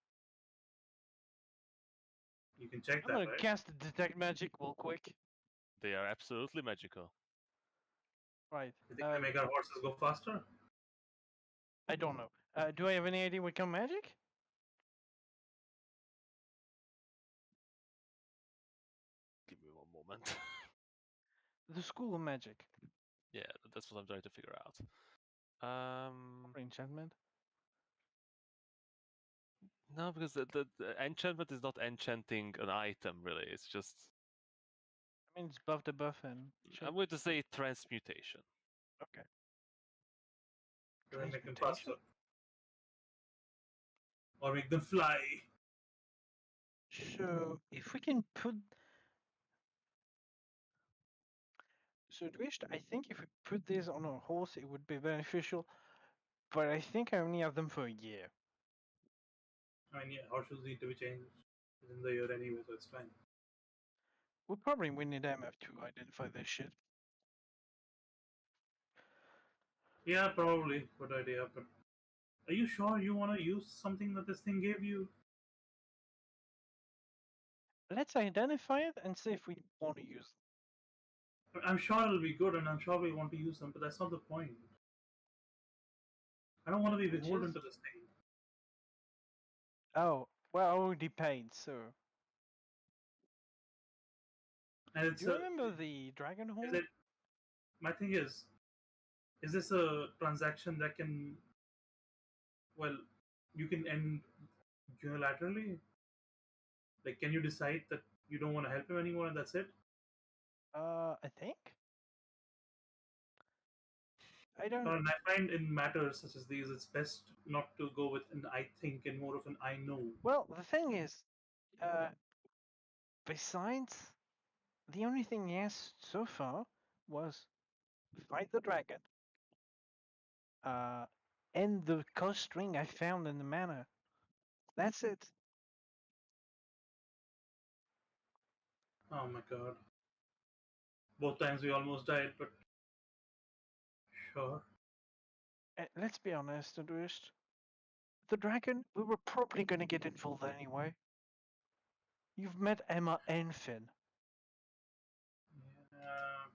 You can check I'm that, gonna right? cast detect magic real quick. They are absolutely magical. Right. You think they make our horses go faster? I don't know. Do I have any idea what kind of magic? Give me one moment. The school of magic. Yeah, that's what I'm trying to figure out. Or enchantment. No, because the enchantment is not enchanting an item, really. It's just, I mean, it's buff the buff and. I'm going to say transmutation. Okay. Do they make them Transmutation? faster? Or make them fly? So if we can put. So Dwisht, I think if we put this on a horse, it would be beneficial. But I think I only have them for a year. I mean, yeah, horses need to be changed within the year anyway, so it's fine. We probably will need MF to identify this shit. Yeah, probably. Good idea, but are you sure you want to use something that this thing gave you? Let's identify it and see if we want to use it. I'm sure it'll be good, and I'm sure we want to use them, but that's not the point. I don't want to be Which beholden is? to this thing. Oh, well, I already paid, so. And it's Do you remember the dragon horn? is it? My thing is this a transaction that can, well, you can end unilaterally? Like, can you decide that you don't want to help him anymore and that's it? I think. I don't. And I find in matters such as these, it's best not to go with an I think and more of an I know. Well, the thing is, Besides, the only thing he has so far was fight the dragon, and the ghost ring I found in the manor. That's it. Oh my god. Both times we almost died, but sure. Let's be honest, Adrist. The dragon, we were probably going to get involved anyway. You've met Emma and Finn. Yeah.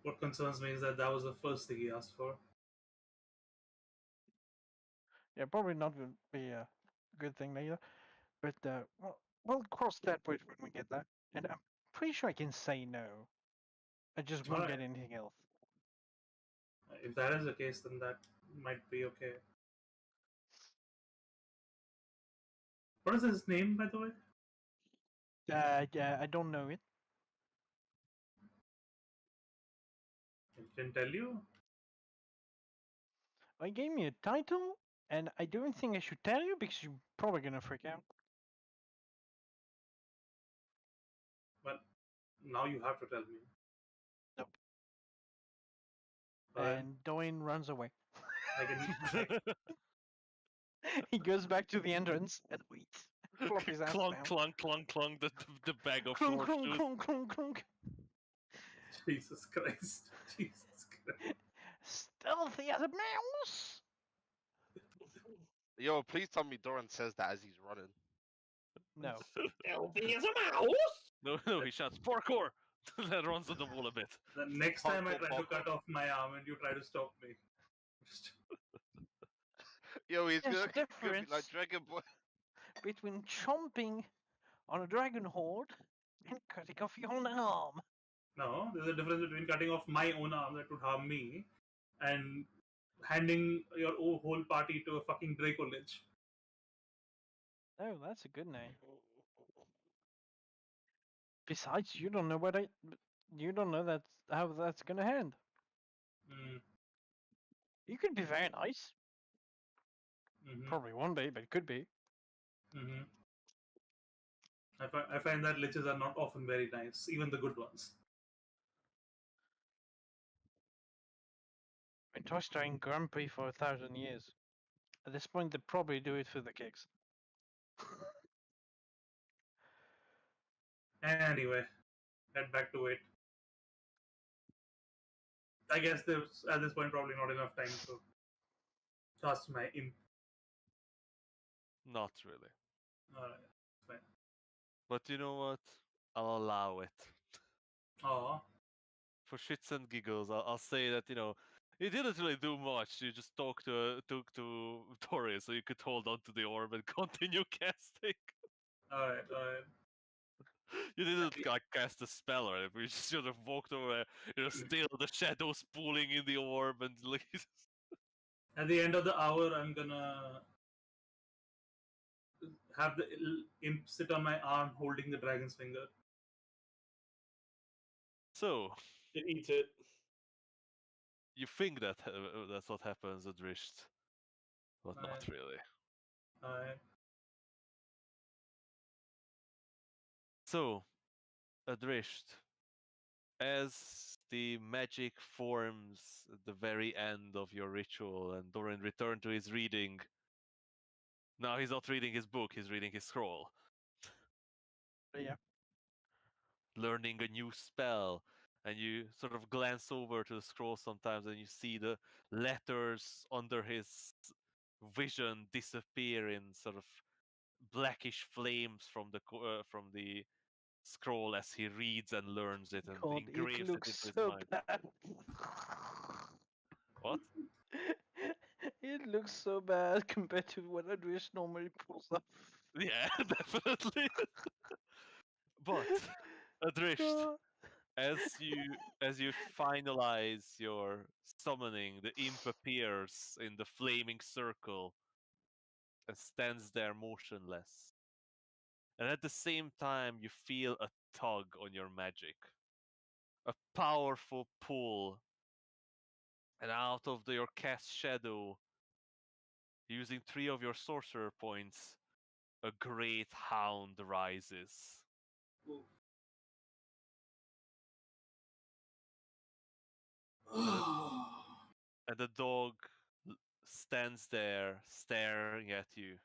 What concerns me is that that was the first thing he asked for. Yeah, probably not going to be a good thing later. But we'll cross that bridge when we get there. And I'm pretty sure I can say no. I just won't get anything else. If that is the case, then that might be okay. What is his name, by the way? Yeah, I don't know it. I can tell you. I gave me a title, and I don't think I should tell you because you're probably gonna freak out. But now you have to tell me. Nope. Alright. And Doane runs away. I can. He goes back to the entrance and waits. Flop his ass clunk, down. clunk, clunk, clunk, the bag of Clunk, clunk, horseshoes. clunk, clunk, clunk. Jesus Christ. Jesus Christ. Stealthy as a mouse. Yo, please tell me Doran says that as he's running. No. Stealthy as a mouse. No, he shouts, parkour! Then runs on the wall a bit. The next time I Parkour, try to parkour. cut off my arm and you try to stop me. Yo, he's There's gonna, a gonna be difference like Dragon Boy. between chomping on a dragon horde and cutting off your own arm. No, there's a difference between cutting off my own arm that would harm me and handing your whole party to a fucking Draco Lich. Oh, that's a good name. Besides, you don't know you don't know how that's gonna end. Mm. You could be very nice. Mm-hmm. Probably won't be, but it could be. Mm-hmm. I find that liches are not often very nice, even the good ones. Been toastering grumpy for 1,000 years. At this point, they probably do it for the kicks. Anyway, head back to it. I guess there's at this point probably not enough time to cast my imp. Not really. Alright, fine. But you know what? I'll allow it. Aw. For shits and giggles, I'll say that, you didn't really do much. You just talked to Tori so you could hold on to the orb and continue casting. Alright. You didn't like cast a spell or anything. You just sort of walked over, still the shadows pooling in the orb and like. At the end of the hour, I'm gonna have the imp sit on my arm holding the dragon's finger. So, It eats it. you think that that's what happens at Risht, but not Right. really. Alright. So, Adrisht, as the magic forms at the very end of your ritual and Doran returned to his reading, now he's not reading his book, he's reading his scroll. Yeah. Learning a new spell, and you sort of glance over to the scroll sometimes and you see the letters under his vision disappear in sort of blackish flames from the scroll as he reads and learns it and God, engraves it it looks into his so mind. bad. What? It looks so bad compared to what Adrish normally pulls off. Yeah, definitely. But Adrisht, God. as you finalize your summoning, the imp appears in the flaming circle and stands there motionless. And at the same time, you feel a tug on your magic, a powerful pull, and out of your cast shadow, using 3 of your sorcerer points, a great hound rises. Ooh. And the dog stands there staring at you.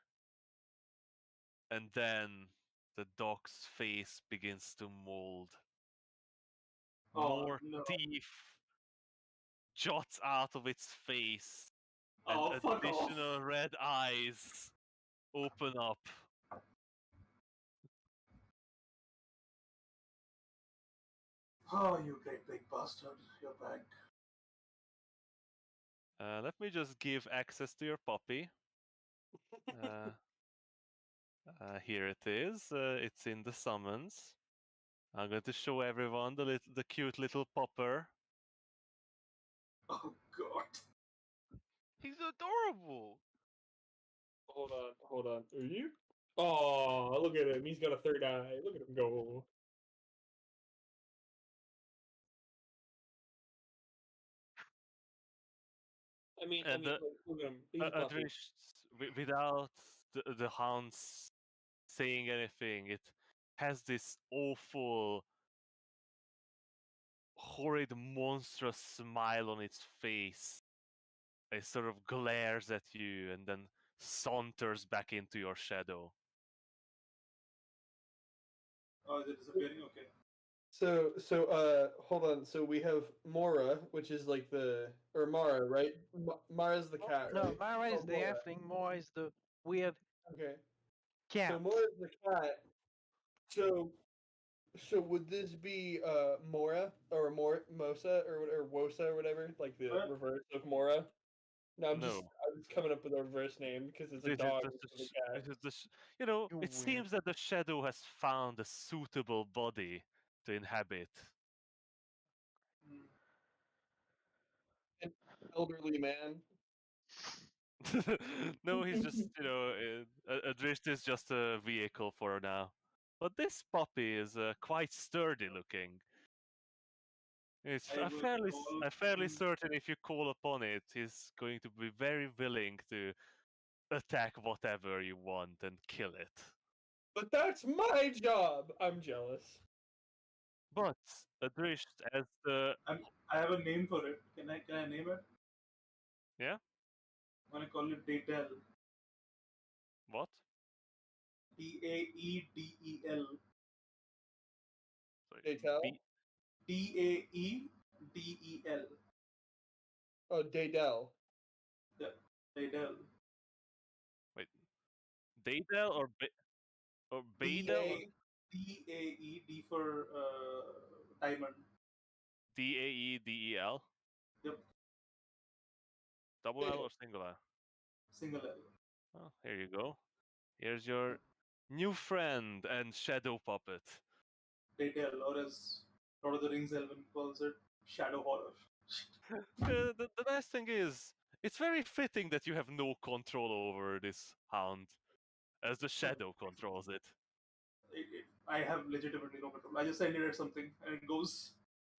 And then the dog's face begins to mold. Oh, More no. teeth jots out of its face, and Oh, fuck off. additional red eyes open up. Oh, you great big bastard. You're back. Let me just give access to your puppy. Here it is. It's in the summons. I'm going to show everyone the cute little popper. Oh, God. He's adorable. Hold on. Are you? Oh, look at him. He's got a third eye. Look at him go. And like, look at him. He's a puppy. without the hounds saying anything, it has this awful, horrid, monstrous smile on its face. It sort of glares at you and then saunters back into your shadow. Oh, is it disappearing? Okay. Hold on. So we have Mora, which is like or Mara, right? Mara's the cat, No, right? Mara is Oh, the Mora. halfling. Mora is the weird Okay. cat. So Mora's the cat. So would this be Mora or Mosa or Wosa or whatever, like the What? reverse of Mora? No, I'm No. just coming up with a reverse name because it's a This is dog the, instead of sh- a cat. this is the sh- you know, You it weird. seems that the shadow has found a suitable body to inhabit. Hmm. An elderly man. No, he's just, Adrift is just a vehicle for now. But this puppy is quite sturdy looking. I will call I'm fairly him- certain if you call upon it, he's going to be very willing to attack whatever you want and kill it. But that's my job. I'm jealous. But Adrift, as the I have a name for it. Can I name it? Yeah? I'm gonna call it Daedel. what? Daedel. Sorry, Daytel? Daedel. Oh, Daydell. Yeah, Daedel. Wait, Daedel or Badel? D for diamond. Daedel? Yep, Double L or single L? single L. Oh, here you go. Here's your new friend and shadow puppet. Daedel, or as Lord of the Rings Elven calls it, Shadow Horror. The nice thing is, it's very fitting that you have no control over this hound, as the shadow controls it. I have legitimately no control. I just send it at something and it goes.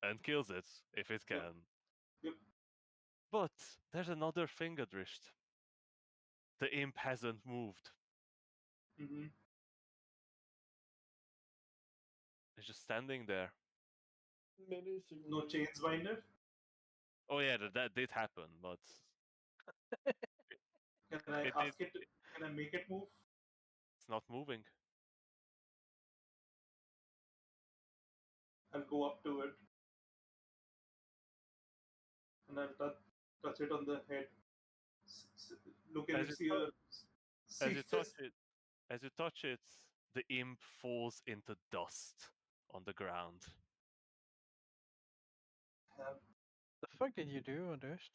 And kills it if it Yep. can. Yep. But there's another thing, Adrisht. The imp hasn't moved. Mm-hmm. It's just standing there. No chains binder. Oh yeah, that did happen, but Can I It ask is- it? Can I make it move? it's not moving. I'll go up to it and I'll touch it on the head. Look at As its you ear. See As you if touch it, the imp falls into dust on the ground. have The fuck did you do, Adust?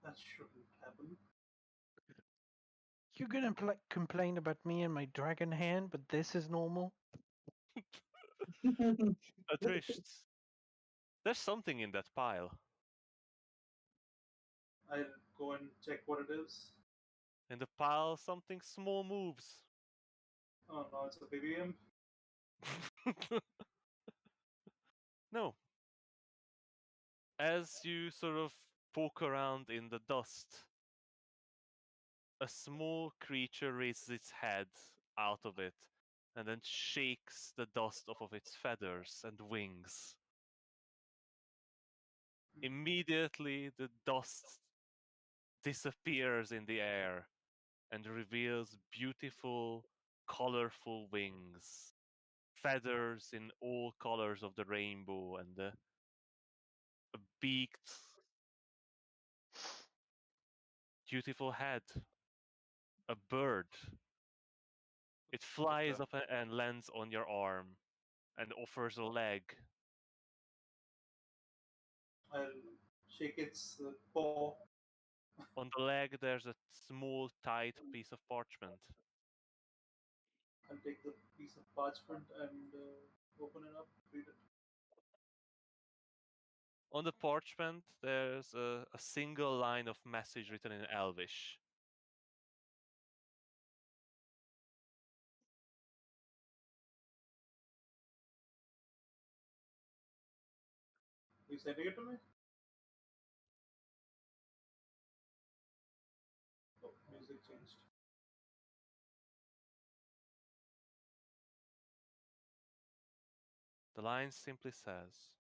that shouldn't happen. You're gonna complain about me and my dragon hand, but this is normal? Adrisht, there's something in that pile. I'll go and check what it is. In the pile, something small moves. Oh no, it's a baby imp. No. As you sort of poke around in the dust, a small creature raises its head out of it and then shakes the dust off of its feathers and wings. Immediately, the dust disappears in the air and reveals beautiful, colorful wings, feathers in all colors of the rainbow, and a beaked, beautiful head, a bird. It flies up and lands on your arm and offers a leg. I'll shake its paw. On the leg, there's a small, tight piece of parchment. I'll take the piece of parchment and open it up, read it. On the parchment, there's a single line of message written in Elvish. You sending it to me? Oh, music changed. The line simply says,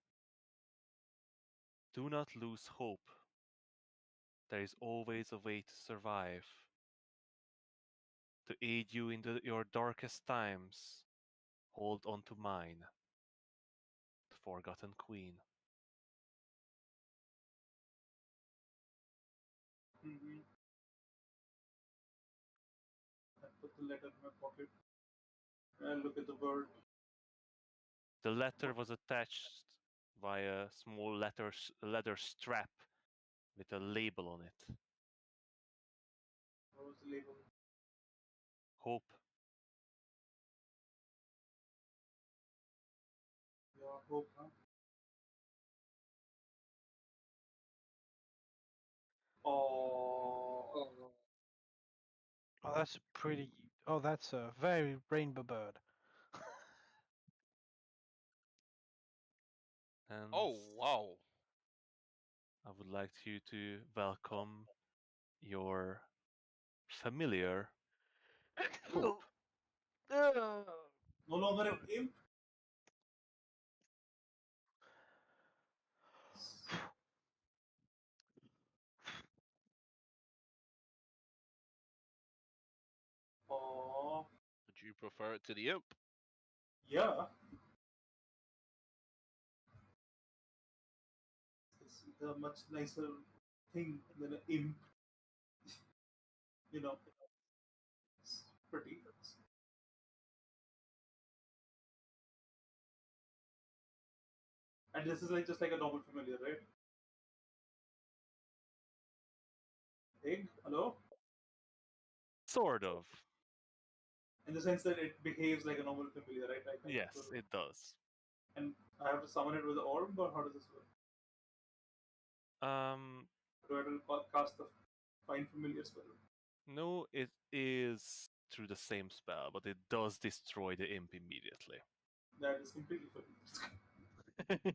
"Do not lose hope. There is always a way to survive. To aid you in your darkest times, hold on to mine, the Forgotten Queen." Mm-hmm. I put the letter in my pocket. And look at the bird. The letter was attached via a small leather strap with a label on it. What was the label? Hope. Your hope, huh? Oh, Oh, that's pretty. Oh, that's a very rainbow bird. And Oh wow! I would like you to welcome your familiar Hope. no longer an imp. Oh, Would you prefer it to the imp? yeah. It's a much nicer thing than an imp. You know, it's pretty. And this is like just like a normal familiar, right? Egg? Hello? Sort of. In the sense that it behaves like a normal familiar, right? Like, Yes, it does. And I have to summon it with the orb, or how does this work? Um, Do I have to cast the find familiar spell? no, it is through the same spell, but it does destroy the imp immediately. That is completely familiar.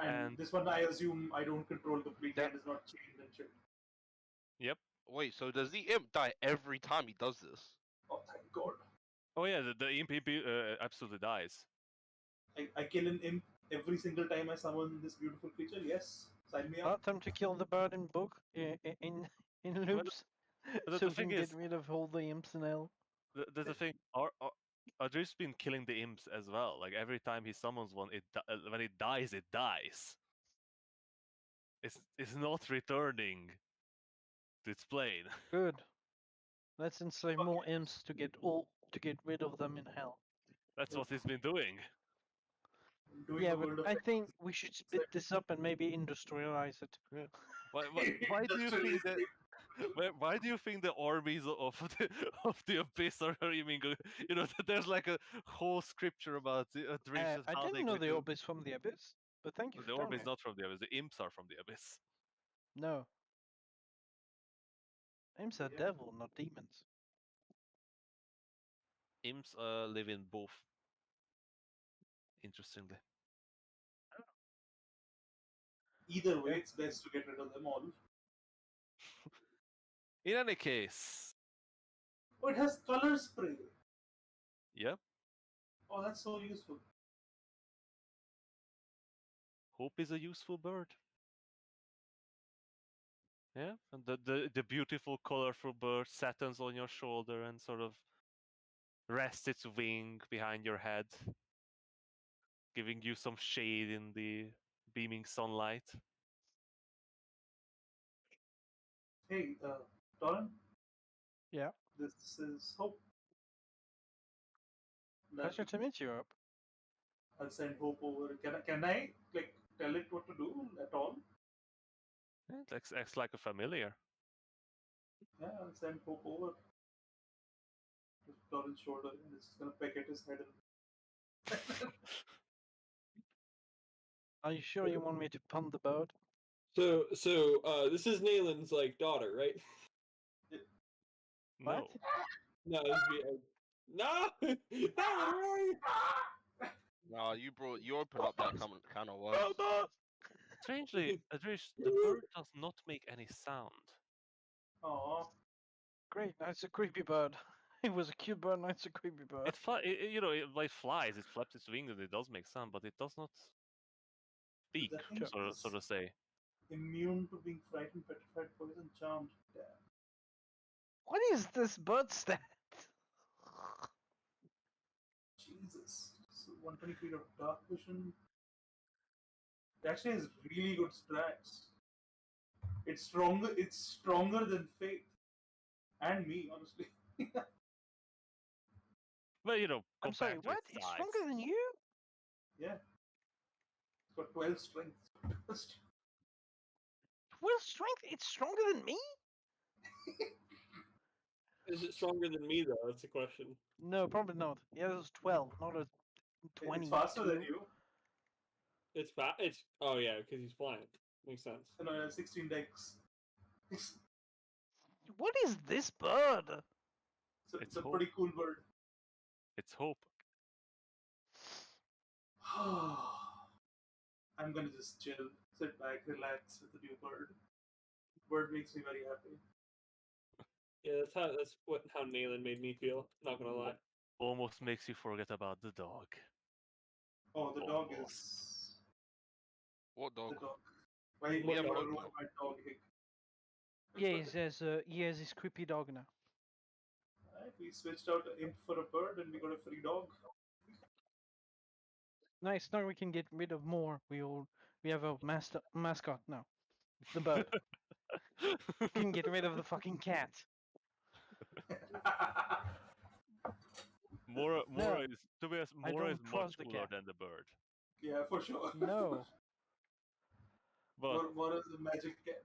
And, And- this one, I assume I don't control completely and is not chained and shit. Yep. Wait, so does the imp die every time he does this? Oh, thank God. Oh yeah, the imp absolutely dies. I kill an imp every single time I summon this beautiful creature. Yes, sign me up. Want them to kill the bird in book in loops, the so we thing can is- get rid of all the imps in hell. The thing, Audrey's been killing the imps as well. Like every time he summons one, when it dies, it dies. It's not returning to its plane. Good. Let's enslave more imps to get rid of them in hell. That's what he's been doing. Doing Yeah, the but world of I Fantasy. think we should split this up and maybe industrialize it. Why do you think that? Why do you think the armies of the abyss are aiming? You know, there's like a whole scripture about the Drizzt I how they didn't know go the to- orb is from the abyss, but thank you The for orb telling is me. not from the abyss. The imps are from the abyss. No. Imps are Yeah. devil, not demons. Imps live in both. Interestingly. Either way, Yeah. it's best to get rid of them all. In any case, Oh, it has color spray. yep. Oh, that's so useful. Hope is a useful bird. Yeah, and the beautiful, colorful bird settles on your shoulder and sort of rests its wing behind your head, giving you some shade in the beaming sunlight. Hey, Doran. Yeah. This is Hope. Pleasure to meet you, Hope. I'll send Hope over. Can I like tell it what to do at all? Yeah, it acts like a familiar. Yeah, I'll send Hope over to Doran's shoulder and it's gonna peck at his head. Are you sure you want me to punt the bird? So this is Nalen's like daughter, right? No. No, no, really? Nah, you open up that kind of words. Strangely, Adrish, the bird does not make any sound. Aw. Great, now it's a creepy bird. It was a cute bird, now it's a creepy bird. When it flies, it flaps its wings and it does make sound, but it does not speak, That thing so to say. Immune to being frightened, petrified, poisoned, charmed. Damn. What is this bird stat? Jesus. So 120 feet of dark vision. It actually has really good strats. It's stronger than Faith. And me, honestly. Well, I'm sorry, compared to what? its It's size. stronger than you? Yeah. It's got 12 strength. 12 strength? It's stronger than me? Is it stronger than me though? That's the question. No, probably not. Yeah, it was 12, not a 20. It's faster than you. It's oh yeah, because he's flying. Makes sense. And I have 16 decks. What is this bird? So It's it's a Hope. pretty cool bird. It's Hope. I'm gonna just chill, sit back, relax with the new bird. Bird makes me very happy. Yeah, that's how Nalen made me feel. Not gonna lie. Almost makes you forget about the dog. Oh, the dog Almost. is What the dog? dog. Why We have you Hope ruin now. my dog? Hick? Yeah, he has his creepy dog now. Right, we switched out the imp for a bird and we got a free dog. Nice, now we can get rid of more. We have a mascot now. The bird. We can get rid of the fucking cat. Mora No, is, to be honest, I Mora is don't much trust the cooler cat. than the bird. Yeah, for sure. No. But What is the magic cat?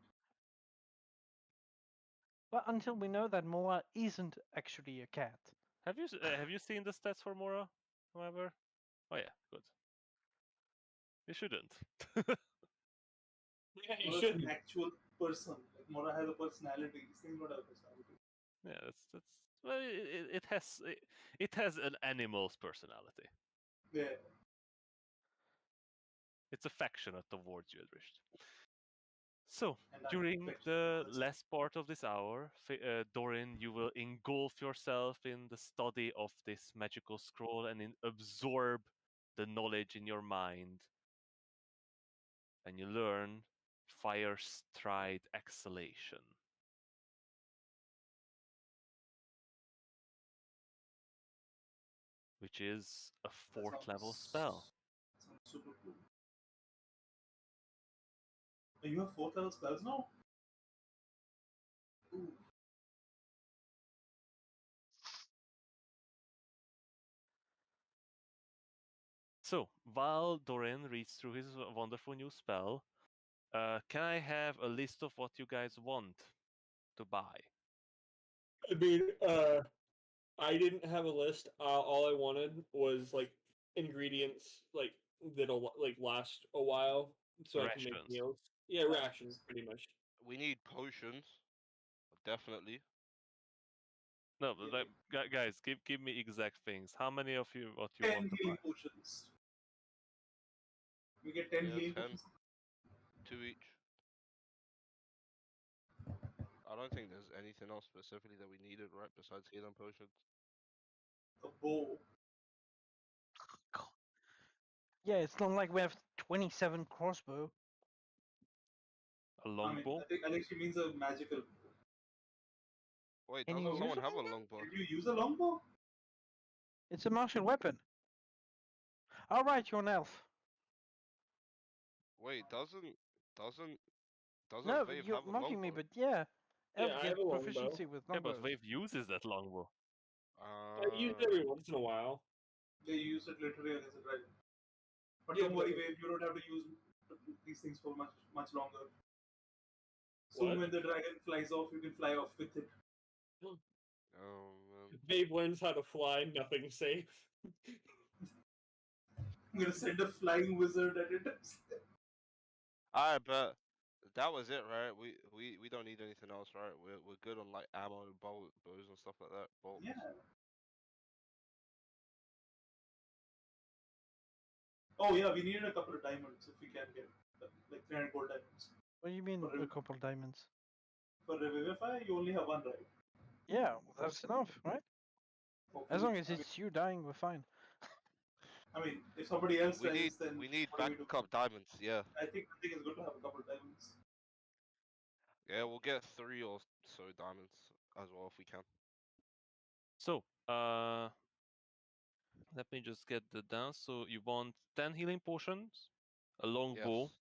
But until we know that Moa isn't actually a cat. have you seen the stats for Mora? However, oh yeah, good. You shouldn't. Yeah, you Mora's should. an actual person. Like Mora has a personality. These things don't have a personality. Yeah, that's well, it has an animal's personality. Yeah. It's affectionate towards you, Adrish. So, And I'm during affectionate the towards it. last part of this hour, Dorin, you will engulf yourself in the study of this magical scroll and absorb the knowledge in your mind. And you learn Fire Stride Exhalation. Which is a That 4th level sounds- spell. Sounds super cool. Oh, you have 4th level spells now? Ooh. So, while Dorin reads through his wonderful new spell, can I have a list of what you guys want to buy? I mean, I didn't have a list. All I wanted was like ingredients, like that'll like last a while, so I can make Rations. meals. Yeah, rations, pretty much. We need potions. Definitely. No, but guys, give me exact things. How many of you what you 10 want to buy? healing potions. We get 10 Yeah, healing 10. potions. 2 each. I don't think there's anything else specifically that we needed, right? Besides healing potions. A bow. God. Yeah, it's not like we have 27 crossbow. A I longbow. mean, I think she means a magical bow. Wait, Can you doesn't use someone it have a like that? longbow? Can you use a longbow? It's a martial weapon. All right, you're an elf. Wait, doesn't No, Vave you're have a mocking me, longbow? but yeah, elf Yeah, I get have a longbow. proficiency with Yeah, but longbows. Wave uses that longbow. I use it every once in a while. They use it literally against a dragon. But Yeah, don't worry, but- Wave, you don't have to use these things for much longer. Soon, What? when the dragon flies off, you can fly off with it. Oh man. Dave learns how to fly, nothing's safe. I'm gonna send a flying wizard at it. Alright, but that was it, right? We don't need anything else, right? We're good on like ammo, bows and stuff like that. Bolts. Yeah. Oh yeah, we needed a couple of diamonds if we can get like 300 gold diamonds. What do you mean For a him. couple diamonds? For Revivify, you only have one, right? Yeah, that's enough, right? As Hopefully. long as it's you dying, we're fine. I mean, if somebody else We dies, need then we need what do we do? backup diamonds, yeah. I think it's good to have a couple of diamonds. Yeah, we'll get 3 or so diamonds as well if we can. So, let me just get that down. So you want 10 healing potions, a longbow, Yes.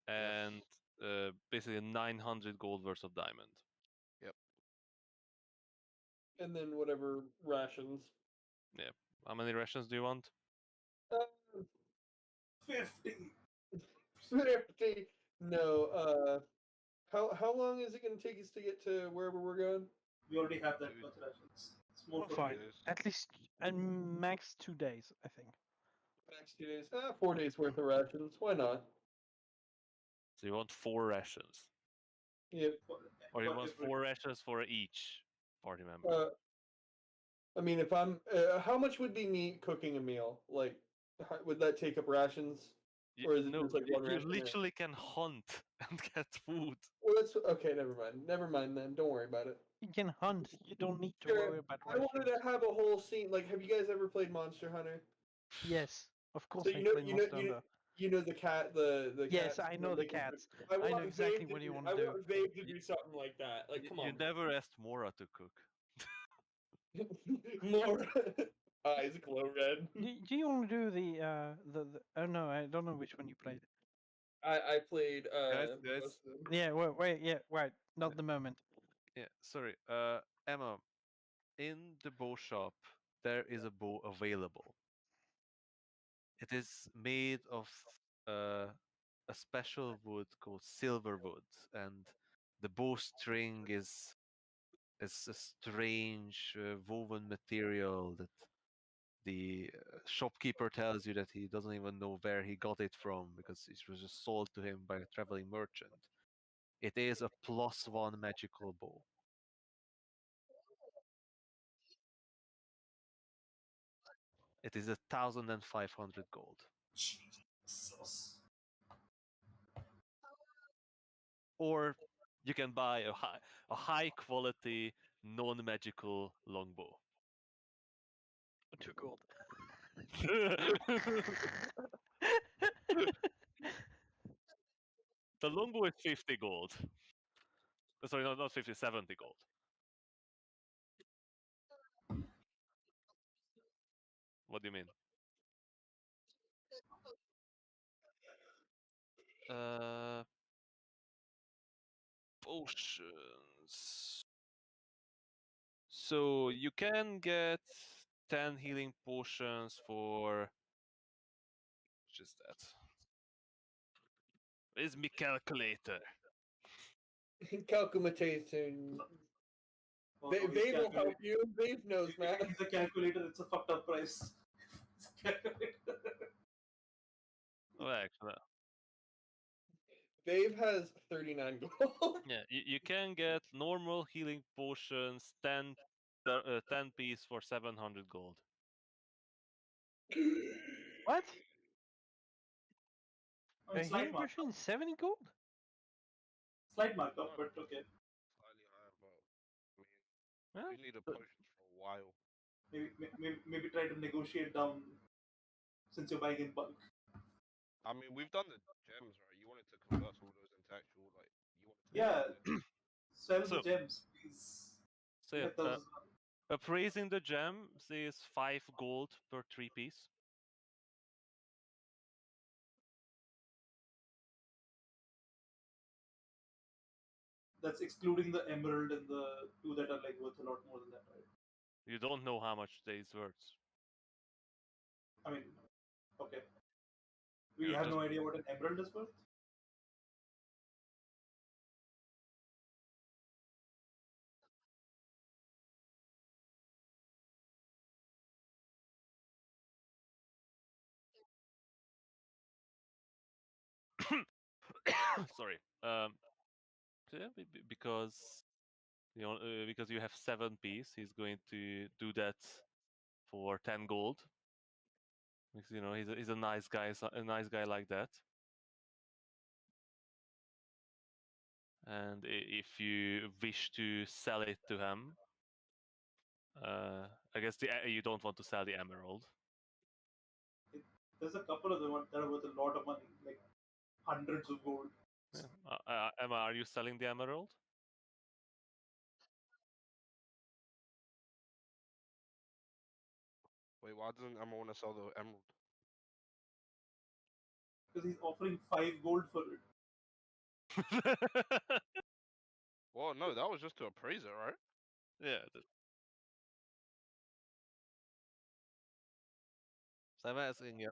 and basically 900 gold worth of diamond. And then whatever rations. How many rations do you want? 50. 50. No, how long is it gonna take us to get to wherever we're going? We already have that Dude. much rations. It's more We're for fine. you. At least and max 2 days, I think. Max 2 days. 4 days worth of rations. Why not? So you want 4 rations, Yep. or you For want every- 4 rations for each party member? I mean, if I'm, how much would be me cooking a meal? Like, would that take up rations? You, or is it no, just like you, one you ration a day? literally can hunt and get food. Well, that's okay. Never mind. Never mind then. Don't worry about it. You can hunt. You don't need to Sure, worry about I wanted rations. to have a whole scene. Like, have you guys ever played Monster Hunter? Yes, of course. So I you know, play you know, Monster you know, Hunter. you know the cat, the Yes, cats I that know the they can- cats. I I know want exactly Vabe what you do- wanna I do. want Vabe to do something like that. Like, come You on, never asked Mora to cook. more eyes glow red. Do you want to do the oh no, I don't know which one you played. I played Guys, most of them. Yeah, wait, yeah, right. Not the moment. Yeah, sorry. Emma, in the bow shop, there is a bow available. It is made of a special wood called silver wood, and the bowstring is a strange woven material that the shopkeeper tells you that he doesn't even know where he got it from because it was just sold to him by a traveling merchant. It is a +1 magical bow. It is 1,500 gold. Jesus. Or you can buy a high quality non-magical longbow. 2 gold. The longbow is 50 gold. Sorry, no, not 50, 70 gold. What do you mean? Potions. So you can get 10 healing potions for. Just that. Where's my calculator? Calculation. Oh, no, he's Vabe will help calculating. you. Vabe knows If math. it's a calculator, it's a fucked up price. It's a calculator. Oh, actually, Vabe has 39 gold. yeah, you can get normal healing potions, 10 piece for 700 gold. What? Oh, A it's slight healing markup. potion is 70 gold? Slight markup, but okay. Slightly Yeah, We need a but- potions for a while. Maybe try to negotiate down since you're buying in bulk. I mean, we've done the gems, right? You wanted to convert all those into actual, like, you wanted to. Yeah, sell So- the gems, please. So yeah, Get those. appraising the gems is 5 gold per 3 piece. That's excluding the emerald and the two that are like worth a lot more than that, right? You don't know how much these worth. I mean, okay. We Yeah, have just- no idea what an emerald is worth. Sorry. So yeah, because because you have 7 piece, he's going to do that for 10 gold. Because he's a nice guy, a nice guy like that. And if you wish to sell it to him, I guess you don't want to sell the emerald. There's a couple of them that are worth a lot of money, like hundreds of gold. Yeah. Emma, are you selling the emerald? Wait, why doesn't Emma want to sell the emerald? Because he's offering 5 gold for it. Well, no, that was just to appraise it, right? Yeah. So I'm asking you.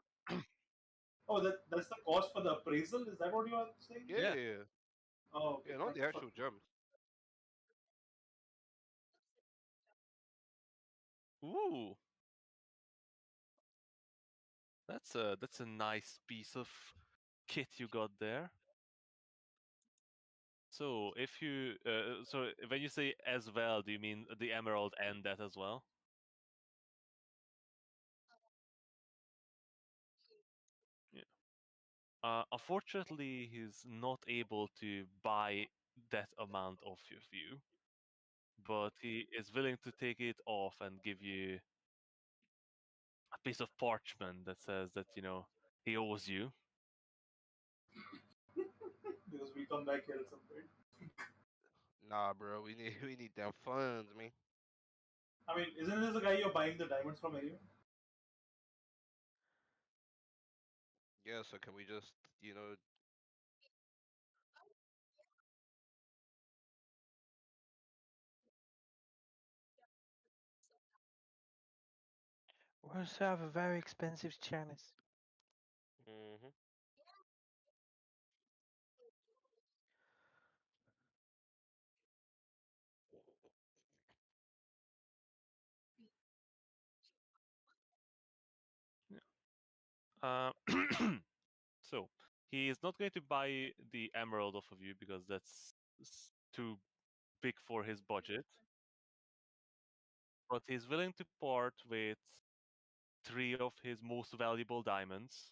Oh, that's the cost for the appraisal? Is that what you are saying? Yeah, Yeah. yeah, yeah. Oh, okay. Yeah, not Thank the you for- actual gems. Ooh. That's a nice piece of kit you got there. So if you so when you say as well, do you mean the emerald and that as well? Yeah. Unfortunately, he's not able to buy that amount of you, but he is willing to take it off and give you a piece of parchment that says that he owes you. because we come back here at some point. Nah, bro, we need we need them funds, man. I mean, isn't this the guy you're buying the diamonds from anyway? Yeah, so can we just, We also have a very expensive chalice. hmm Uh, so he is not going to buy the emerald off of you because that's too big for his budget. But he's willing to part with 3 of his most valuable diamonds,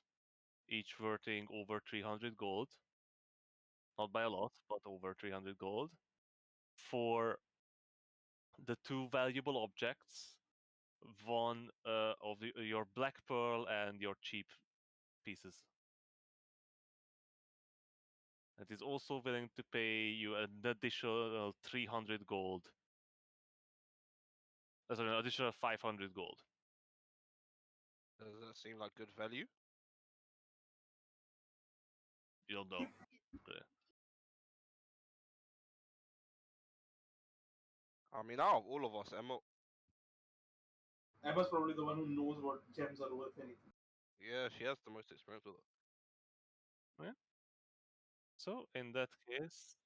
each worthing over 300 gold. Not by a lot, but over 300 gold. For the 2 valuable objects, one of your black pearl and your cheap pieces. And he's also willing to pay you an additional 300 gold. Sorry, an additional 500 gold. Does that seem like good value? You don't know. I mean, out of all of us, Emma, Emma's probably the one who knows what gems are worth anything. yeah, she has the most experience with it. So in that case,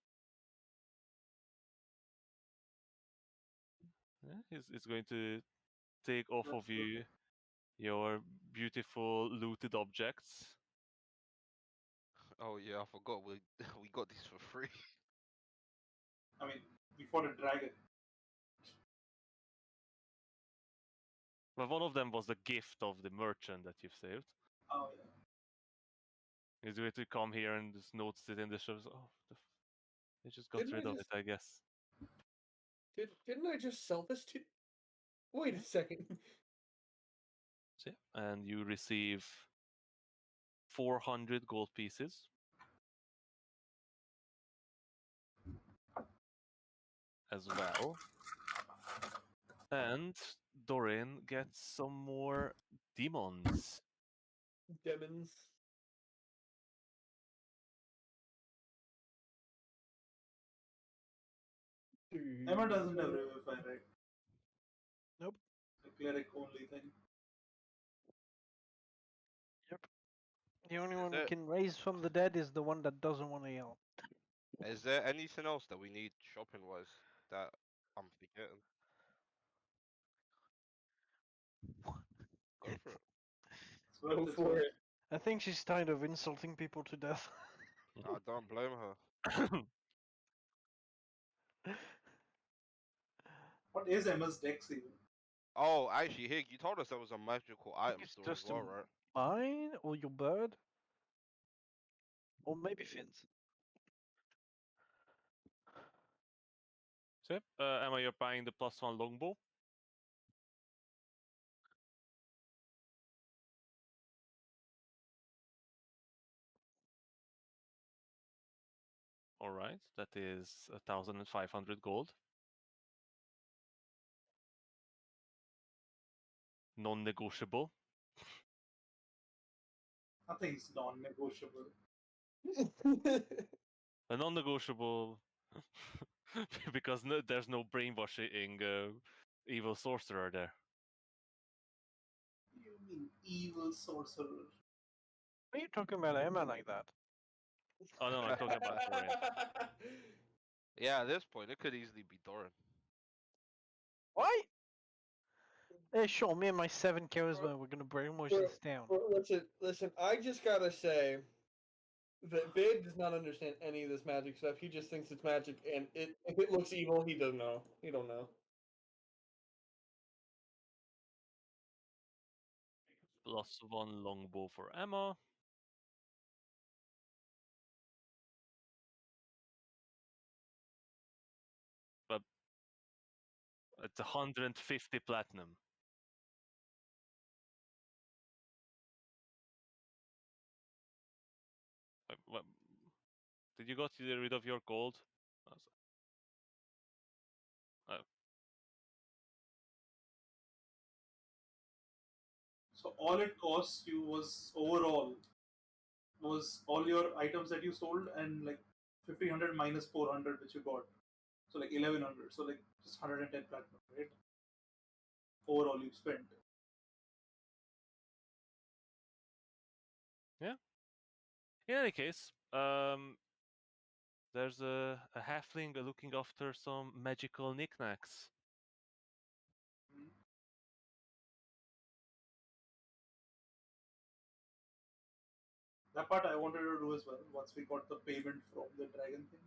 yeah, he's going to take off That's of you your beautiful looted objects. Oh yeah, I forgot we we got these for free. I mean, we fought a dragon. But one of them was the gift of the merchant that you've saved. Oh yeah. He's going to come here and just notice it in the shows. Oh, they just got Didn't rid I of just- it, I guess. Didn't I just sell this to? Wait a second. So, yeah, and you receive 400 gold pieces. As well. And Dorin gets some more demons. Demons. Emma doesn't have Revivify, right? Nope. The cleric only thing. The only one who there- can raise from the dead is the one that doesn't want to yell. Is there anything else that we need shopping wise that I'm forgetting? Go for it. It's worth Go its for worth. it. I think she's tired of insulting people to death. I don't blame her. What is Emma's dex even? Oh, actually, Hig, you told us there was a magical item it's store as just a well, right? Mine or your bird? Or maybe Finn's. So, Emma, you're buying the +1 longbow. All right, that is 1,500 gold. Non-negotiable. Nothing's non-negotiable. A non-negotiable because there's no brainwashing evil sorcerer there. You mean evil sorcerer? Why are you talking about Emma like that? Oh no, I'm talking about Dorin. Yeah, at this point, it could easily be Doran. Why? Sure, me and my 7 charisma, we're gonna brainwash Bro, this town. Listen. I just gotta say that Vabe does not understand any of this magic stuff. He just thinks it's magic, and if it looks evil, he doesn't know. He don't know. +1 longbow for Emma. But it's 150 platinum. Did you got rid of your gold? Oh. So all it costs you was overall was all your items that you sold and like 1,500 minus 400 which you got. So like 1,100. So like just 110 platinum, right? Overall you spent. In any case, there's a halfling looking after some magical knickknacks. That part I wanted to do as well once we got the payment from the dragon thing.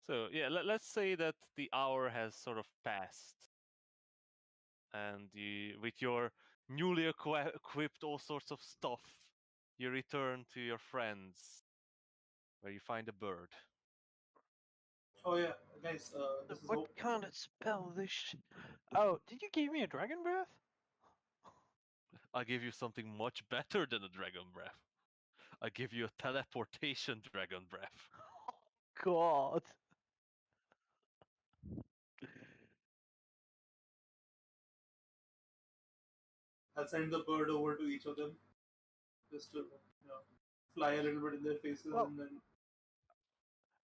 So yeah, let's say that the hour has sort of passed, and you, with your newly equipped all sorts of stuff, you return to your friends, where you find a bird. Oh yeah, guys, this is What Hope. kind of spell this Oh, did you give me a dragon breath? I give you something much better than a dragon breath. I give you a teleportation dragon breath. God. I'll send the bird over to each of them, just to fly a little bit in their faces, Well- and then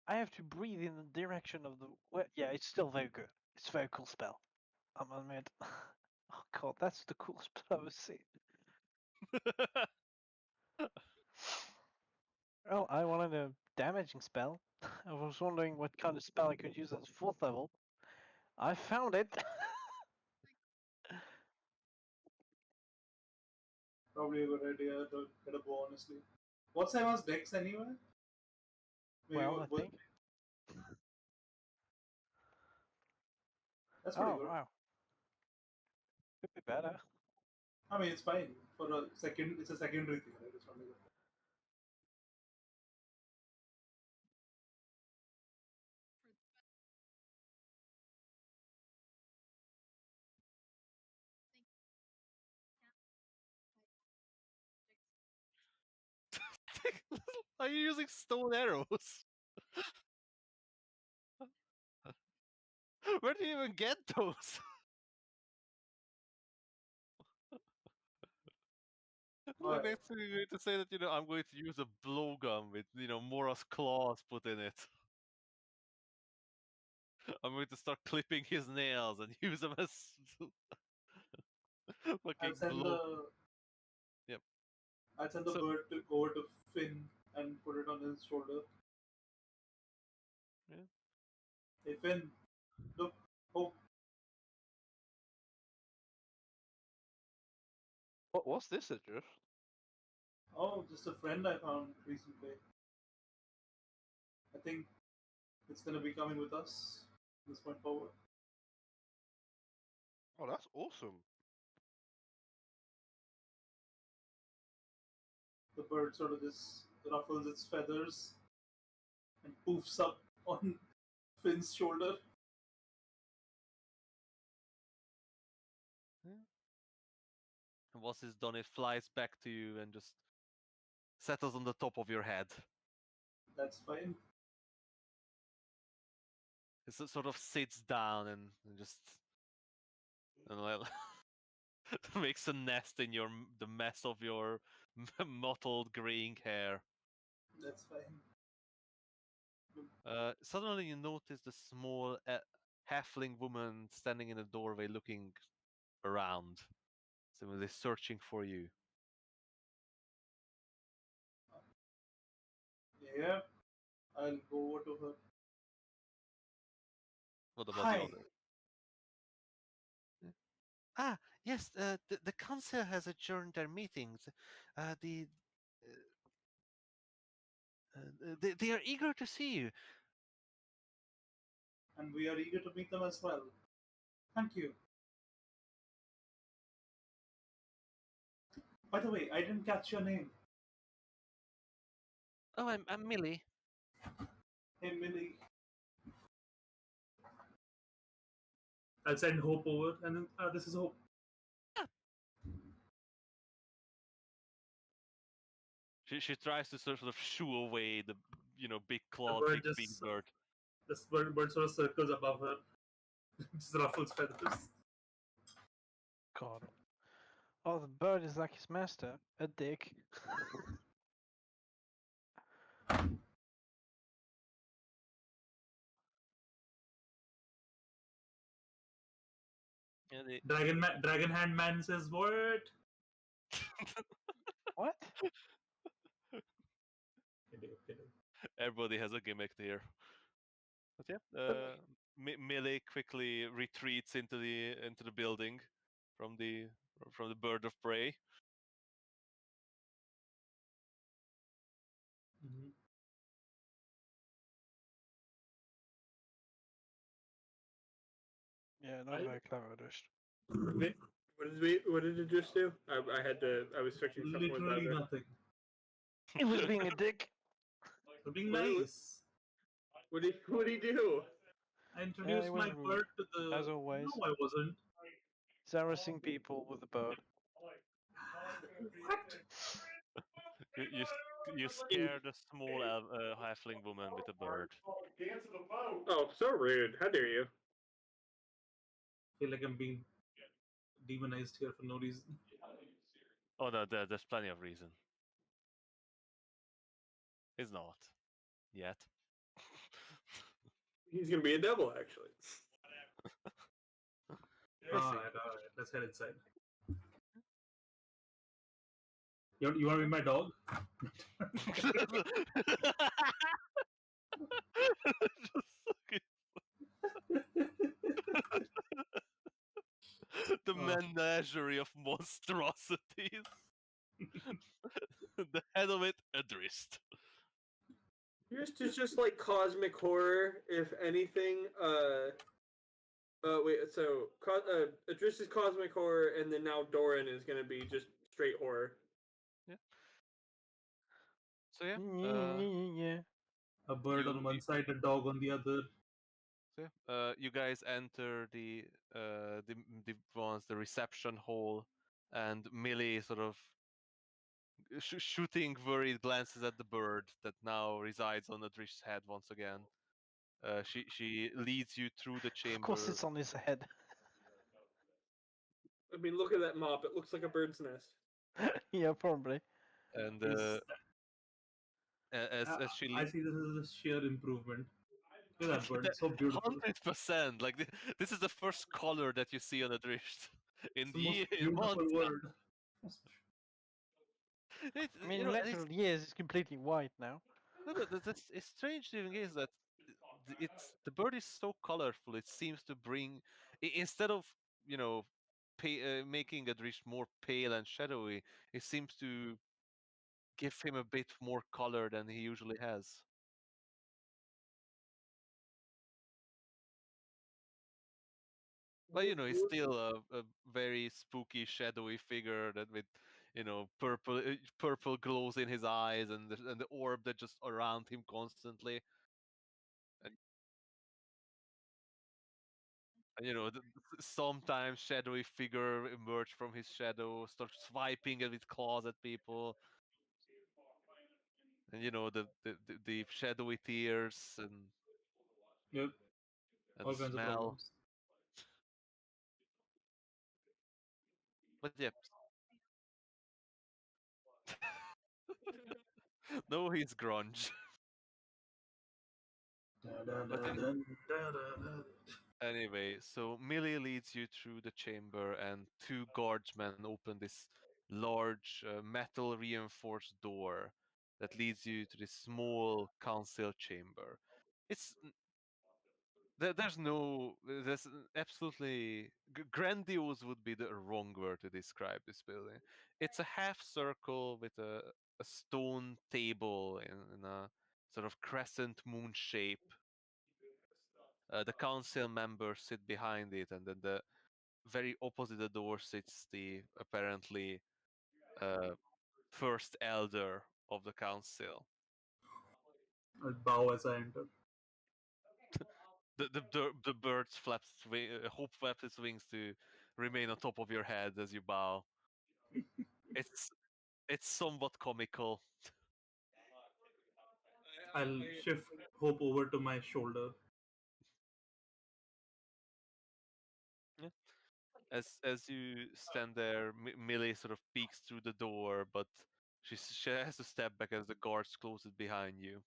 I have to breathe in the direction of the. Yeah, it's still very good. It's a very cool spell. I'm admit. Oh god, that's the coolest spell I've ever seen. Well, I wanted a damaging spell. I was wondering what kind of spell I could use at 4th level. I found it. probably a good idea to get a bow, honestly. What's Emma's dex anyway? Maybe Well, I what- think. That's pretty Oh good. wow. Could be better. I mean, it's fine for a second. It's a secondary thing, right? It's not like Are you using stone arrows? Where do you even get those? Alright. Next thing you're going to say that I'm going to use a blowgun with Mora's claws put in it. I'm going to start clipping his nails and use them as I'll fucking send blow. the Yep. I'll send the So- bird over to Finn and put it on his shoulder. Yeah. Hey Finn, look, oh, What's this, Idris? oh, just a friend I found recently. I think it's gonna be coming with us from this point forward. Oh, that's awesome. The bird sort of just ruffles its feathers and poofs up on Finn's shoulder. And once it's done, it flies back to you and just settles on the top of your head. That's fine. Sort of sits down and just like makes a nest in the mess of your mottled graying hair. That's fine. Suddenly you notice the small halfling woman standing in the doorway looking around, seemingly searching for you. Yeah, I'll go over to her. What about Hi. the other? Ah, yes, the council has adjourned their meetings. They are eager to see you. And we are eager to meet them as well. Thank you. By the way, I didn't catch your name. Oh, I'm Millie. Hey, Millie. I'll send Hope over, and then this is Hope. She tries to sort of shoo away the big clawed bird big just- bird. This bird sort of circles above her, just ruffles feathers. God. Oh, the bird is like his master, a dick. Yeah, Dragon Hand Man says what? What? Kidding. Everybody has a gimmick there. But yeah, Millie quickly retreats into the building from the bird of prey. Mhm. Yeah, not very clever, just. What did it just do? I was switching something with Literally that. nothing. He was being a dick. So being What- nice. What did he do? I introduced it my was rude, bird to the. as always. No, I wasn't. He's harassing people with a bird. What? You scared a small halfling woman with a bird. Oh, so rude! How dare you? Feel like I'm being demonized here for no reason. Oh no, there's plenty of reason. It's not yet. He's gonna be a devil, actually. Alright, let's head inside. You want to be my dog? The menagerie of monstrosities. The head of it, Adrist. It's just like cosmic horror, if anything. Wait. So, Adris is cosmic horror, and then now Doran is gonna be just straight horror. So yeah, Yeah. A bird You- on one side, a dog on the other. so yeah, you guys enter the reception hall, and Millie sort of shooting worried glances at the bird that now resides on Adrish's head once again. She leads you through the Of course, chamber. it's on his head. I mean, look at that mop. It looks like a bird's nest. Yeah, probably. And Is- as she I leads, see this as a sheer improvement. Look at that bird, it's so beautiful. 100%. Like this is the first color that you see on Adrish in It's the most in months. beautiful word. It's, I mean, you know, and literally, yes, it's completely white now. no, that's it's strange thing is that it's the bird is so colorful. It seems to bring instead of making Adrish more pale and shadowy, it seems to give him a bit more color than he usually has. But he's still a very spooky, shadowy figure that with purple glows in his eyes and the orb that just around him constantly. And sometimes shadowy figure emerge from his shadow, start swiping it with claws at people. And the shadowy tears Yep, and all the kinds of smell. problems. But yeah. No, he's grunge. But anyway, so Millie leads you through the chamber, and two guardsmen open this large metal reinforced door that leads you to this small council chamber. It's there's absolutely grandiose would be the wrong word to describe this building. It's a half circle with a stone table in a sort of crescent moon shape. The council members sit behind it, and then the very opposite the door sits the apparently first elder of the council. I'll bow as I enter. The birds hope flaps its wings to remain on top of your head as you bow. It's somewhat comical. I'll shift Hope over to my shoulder. As you stand there, Millie sort of peeks through the door, but she has to step back as the guards close it behind you.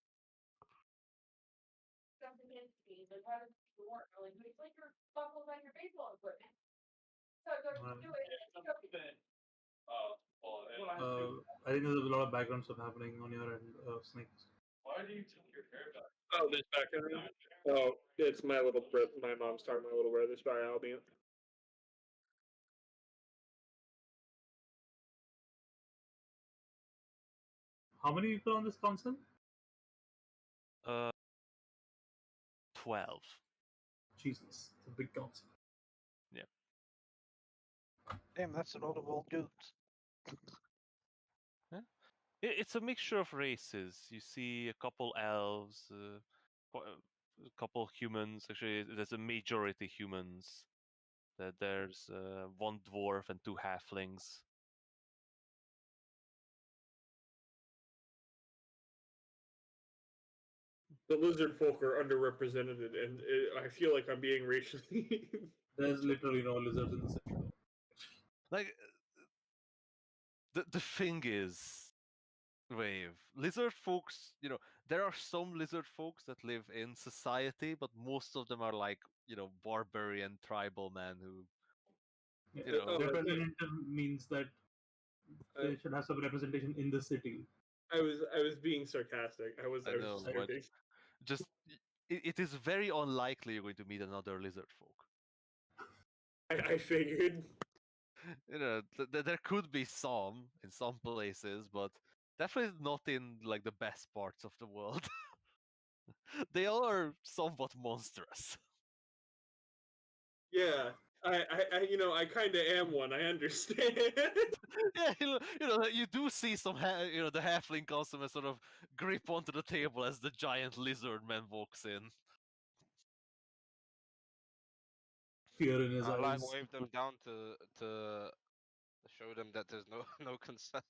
I think there's a lot of background stuff happening on your end, Snakes. Oh, this background. Oh, it's my little my mom's talking to my little brother. Sorry, I'll be. How many people on this council? 12. Jesus, it's a big council. Yeah. Damn, that's a lot of old dudes. It's a mixture of races. You see a couple elves, a couple humans. Actually, there's a majority humans. There's one dwarf and two halflings. The lizard folk are underrepresented, and I feel like I'm being racially. There's literally no lizards in the city. Like the thing is, Wave lizard folks. There are some lizard folks that live in society, but most of them are like barbarian tribal men who Representative means that they should have some representation in the city. I was being sarcastic. I was know, just but joking. just it is very unlikely you're going to meet another lizard folk. I figured. There could be some in some places, but definitely not in like the best parts of the world. They are somewhat monstrous. Yeah, I kind of am one. I understand. Yeah, you do see some, the halfling customer sort of grip onto the table as the giant lizard man walks in. Fear in his I like eyes. wave them down to show them that there's no consent.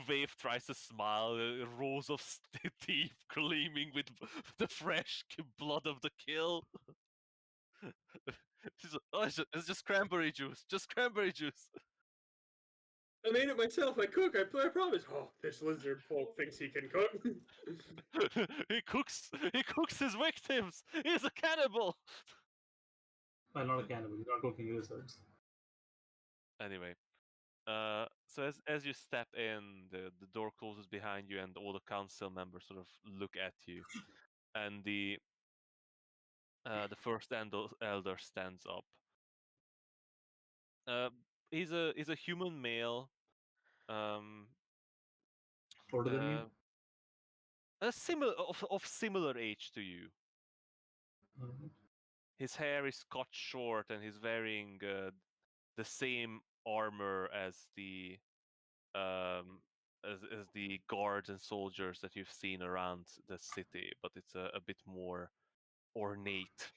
Wave tries to smile, rows of teeth gleaming with the fresh blood of the kill. Oh, it's just cranberry juice. Just cranberry juice. I made it myself. I cook. I promise. Oh, this lizard folk thinks he can cook. He cooks. He cooks his victims. He's a cannibal. Well, not a cannibal. He's not cooking lizards. Anyway, so as you step in, the door closes behind you, and all the council members sort of look at you, and the first elder stands up. He's a human male. Older than me? A similar age to you. Alright. His hair is cut short, and he's wearing the same armor as the as the guards and soldiers that you've seen around the city, but it's a bit more ornate.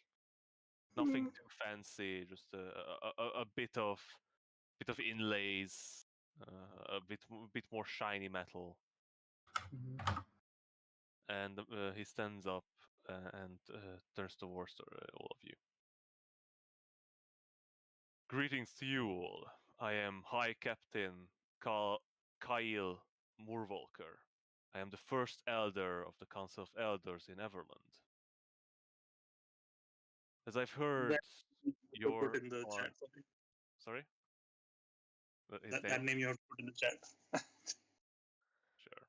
Nothing too fancy, just a bit of inlays, a bit more shiny metal. Mhm. And he stands up and turns towards all of you. Greetings to you all. I am High Captain Kyle Murvolker. I am the first elder of the Council of Elders in Everland. As I've heard, your put in the chat for me. sorry. That name you have to put in the chat. Sure.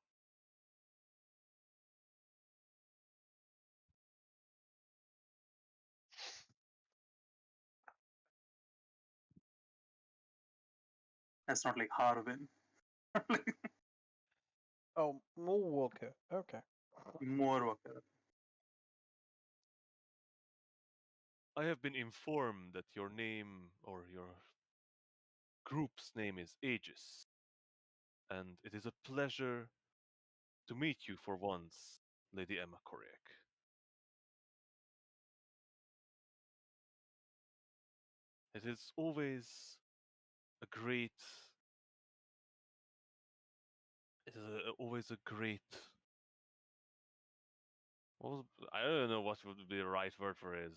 That's not like Harvin. Oh, Moonwalker. Okay. More worker. I have been informed that your name or your group's name is Aegis, and it is a pleasure to meet you for once, Lady Emma Korek. It is always a great. It is always a great. Well, I don't know what would be the right word for it.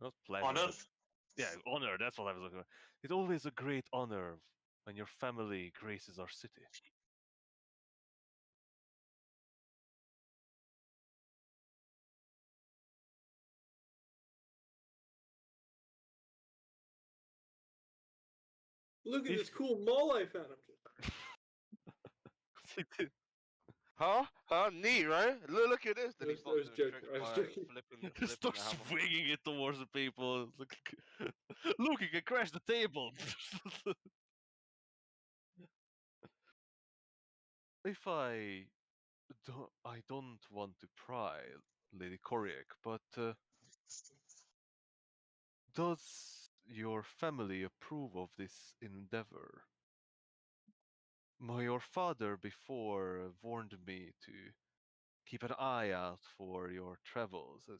Not pleasure. Honor. but- Yeah, honor. That's what I was looking for. It's always a great honor when your family graces our city. Look at If- this cool mall I found. Huh? Huh? Neat, right? Look at this. Then I he was starts doing joking, tricks I was by joking. flipping He starts the hammer. swinging it towards the people. It's like, look, he can crash the table. If I don't want to pry, Lady Koryak, but does your family approve of this endeavor? Your father before warned me to keep an eye out for your travels, as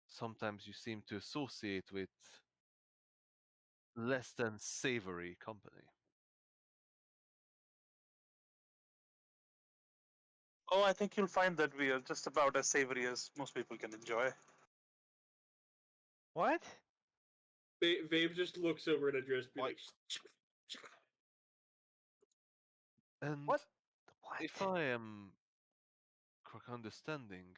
sometimes you seem to associate with less than savory company. Oh, I think you'll find that we are just about as savory as most people can enjoy. What? Vabe just looks over at Adris, be What? like, And What? if I am correct understanding,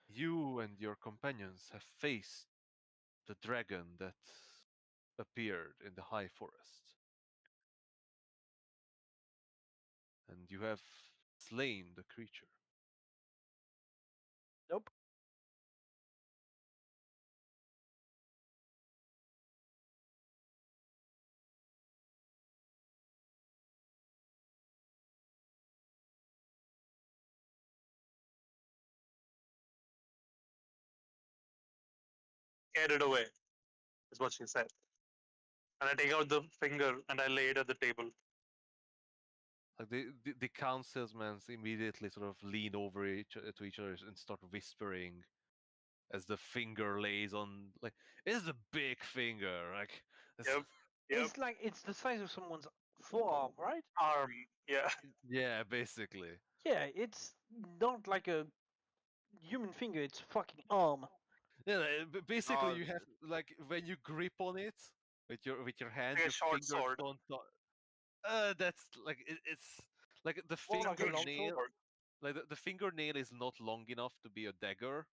you and your companions have faced the dragon that appeared in the high forest. And you have slain the creature. Nope. Carried away, is what she said. And I take out the finger and I lay it at the table. Like the councilmen immediately sort of lean over to each other and start whispering as the finger lays on. Like, it's a big finger. Like, Yep. Yep. It's like it's the size of someone's forearm, right? Arm. Yeah. Yeah, basically. Yeah, it's not like a human finger. It's fucking arm. Yeah, basically No, you have like when you grip on it with your hand, Like a your short fingers sword. don't. That's like it's like the More like a long fingernail. sword. Like the fingernail is not long enough to be a dagger,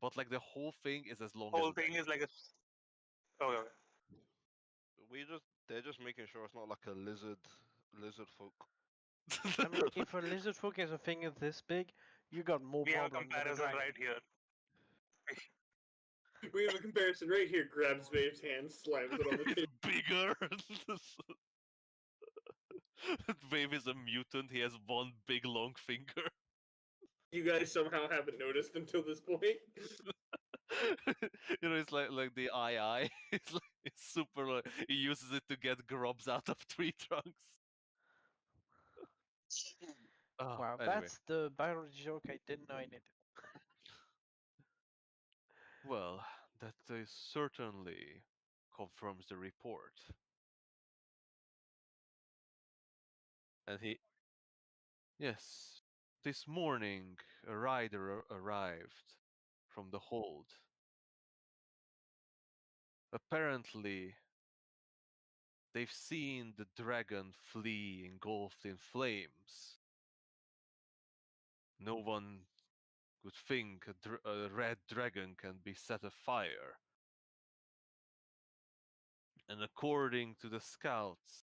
but like the whole thing is as long as Whole a thing dagger. is like a. Oh, okay. they're just making sure it's not like a lizard folk. I mean, if a lizard folk has a finger this big, you got more We have a problem than a comparison dragon. right here. We have a comparison right here. Grabs Vave's hand, slams it on the It's table. bigger. Wave is a mutant. He has one big long finger. You guys somehow haven't noticed until this point. It's like the eye. It's like it's super. He uses it to get grubs out of tree trunks. Oh, Wow, anyway. that's the biology joke I didn't know I needed. Well, that certainly confirms the report. And yes, this morning a rider arrived from the hold. Apparently, they've seen the dragon flee engulfed in flames. No one would think a red dragon can be set afire. And according to the scouts,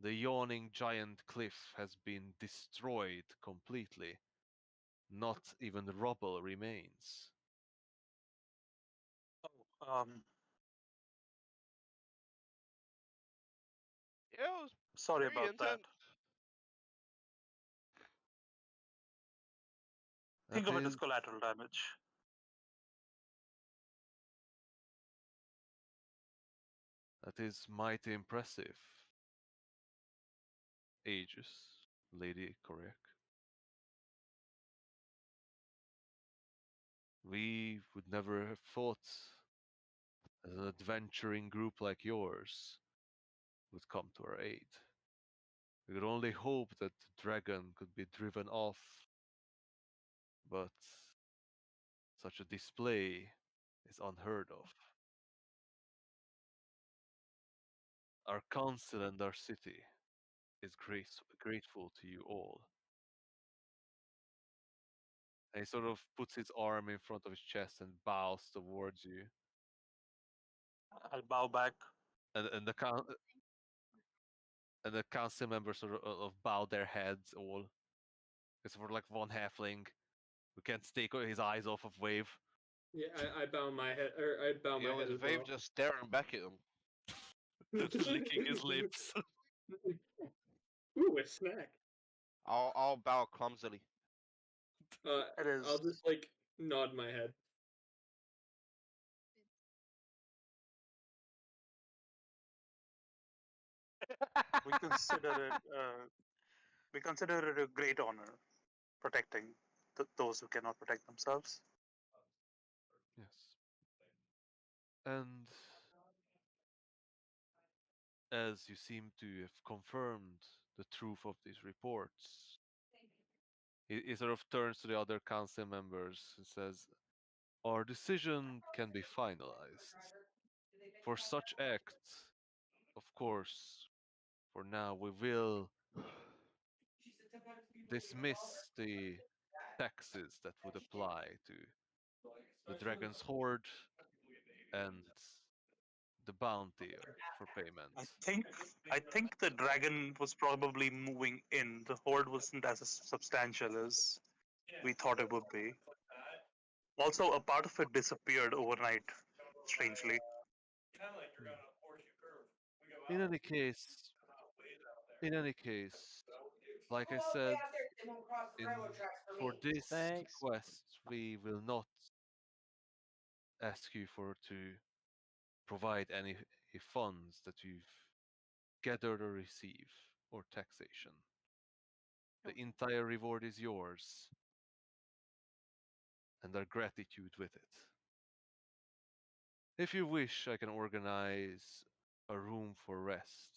the yawning giant cliff has been destroyed completely. Not even rubble remains. Um, Yeah, it was sorry pretty about that. intense. Think That of it as is, collateral damage. that is mighty impressive. Aegis, Lady Koryak. We would never have thought that an adventuring group like yours would come to our aid. We could only hope that the dragon could be driven off, but such a display is unheard of. Our council and our city is grateful to you all. And he sort of puts his arm in front of his chest and bows towards you. I'll bow back. And the council members sort of bow their heads all. Except for like one halfling who can't take his eyes off of Wave. Yeah, I bow my head, or I bow my Yo, head is as Vave well. just staring back at him? Licking his lips. Ooh, a snack. I'll bow clumsily. It is. I'll just like nod my head. We consider it. We consider it a great honor, protecting those who cannot protect themselves. Yes. And as you seem to have confirmed the truth of these reports, he sort of turns to the other council members and says, our decision can be finalized. For such acts, of course, for now we will dismiss the taxes that would apply to the Dragon's Horde and the bounty for payment. I think the dragon was probably moving in. The horde wasn't as substantial as we thought it would be. Also, a part of it disappeared overnight, strangely. In any case, like I said, for this Thanks. quest, we will not ask you to provide any funds that you've gathered or receive or taxation. The entire reward is yours, and our gratitude with it. If you wish, I can organize a room for rest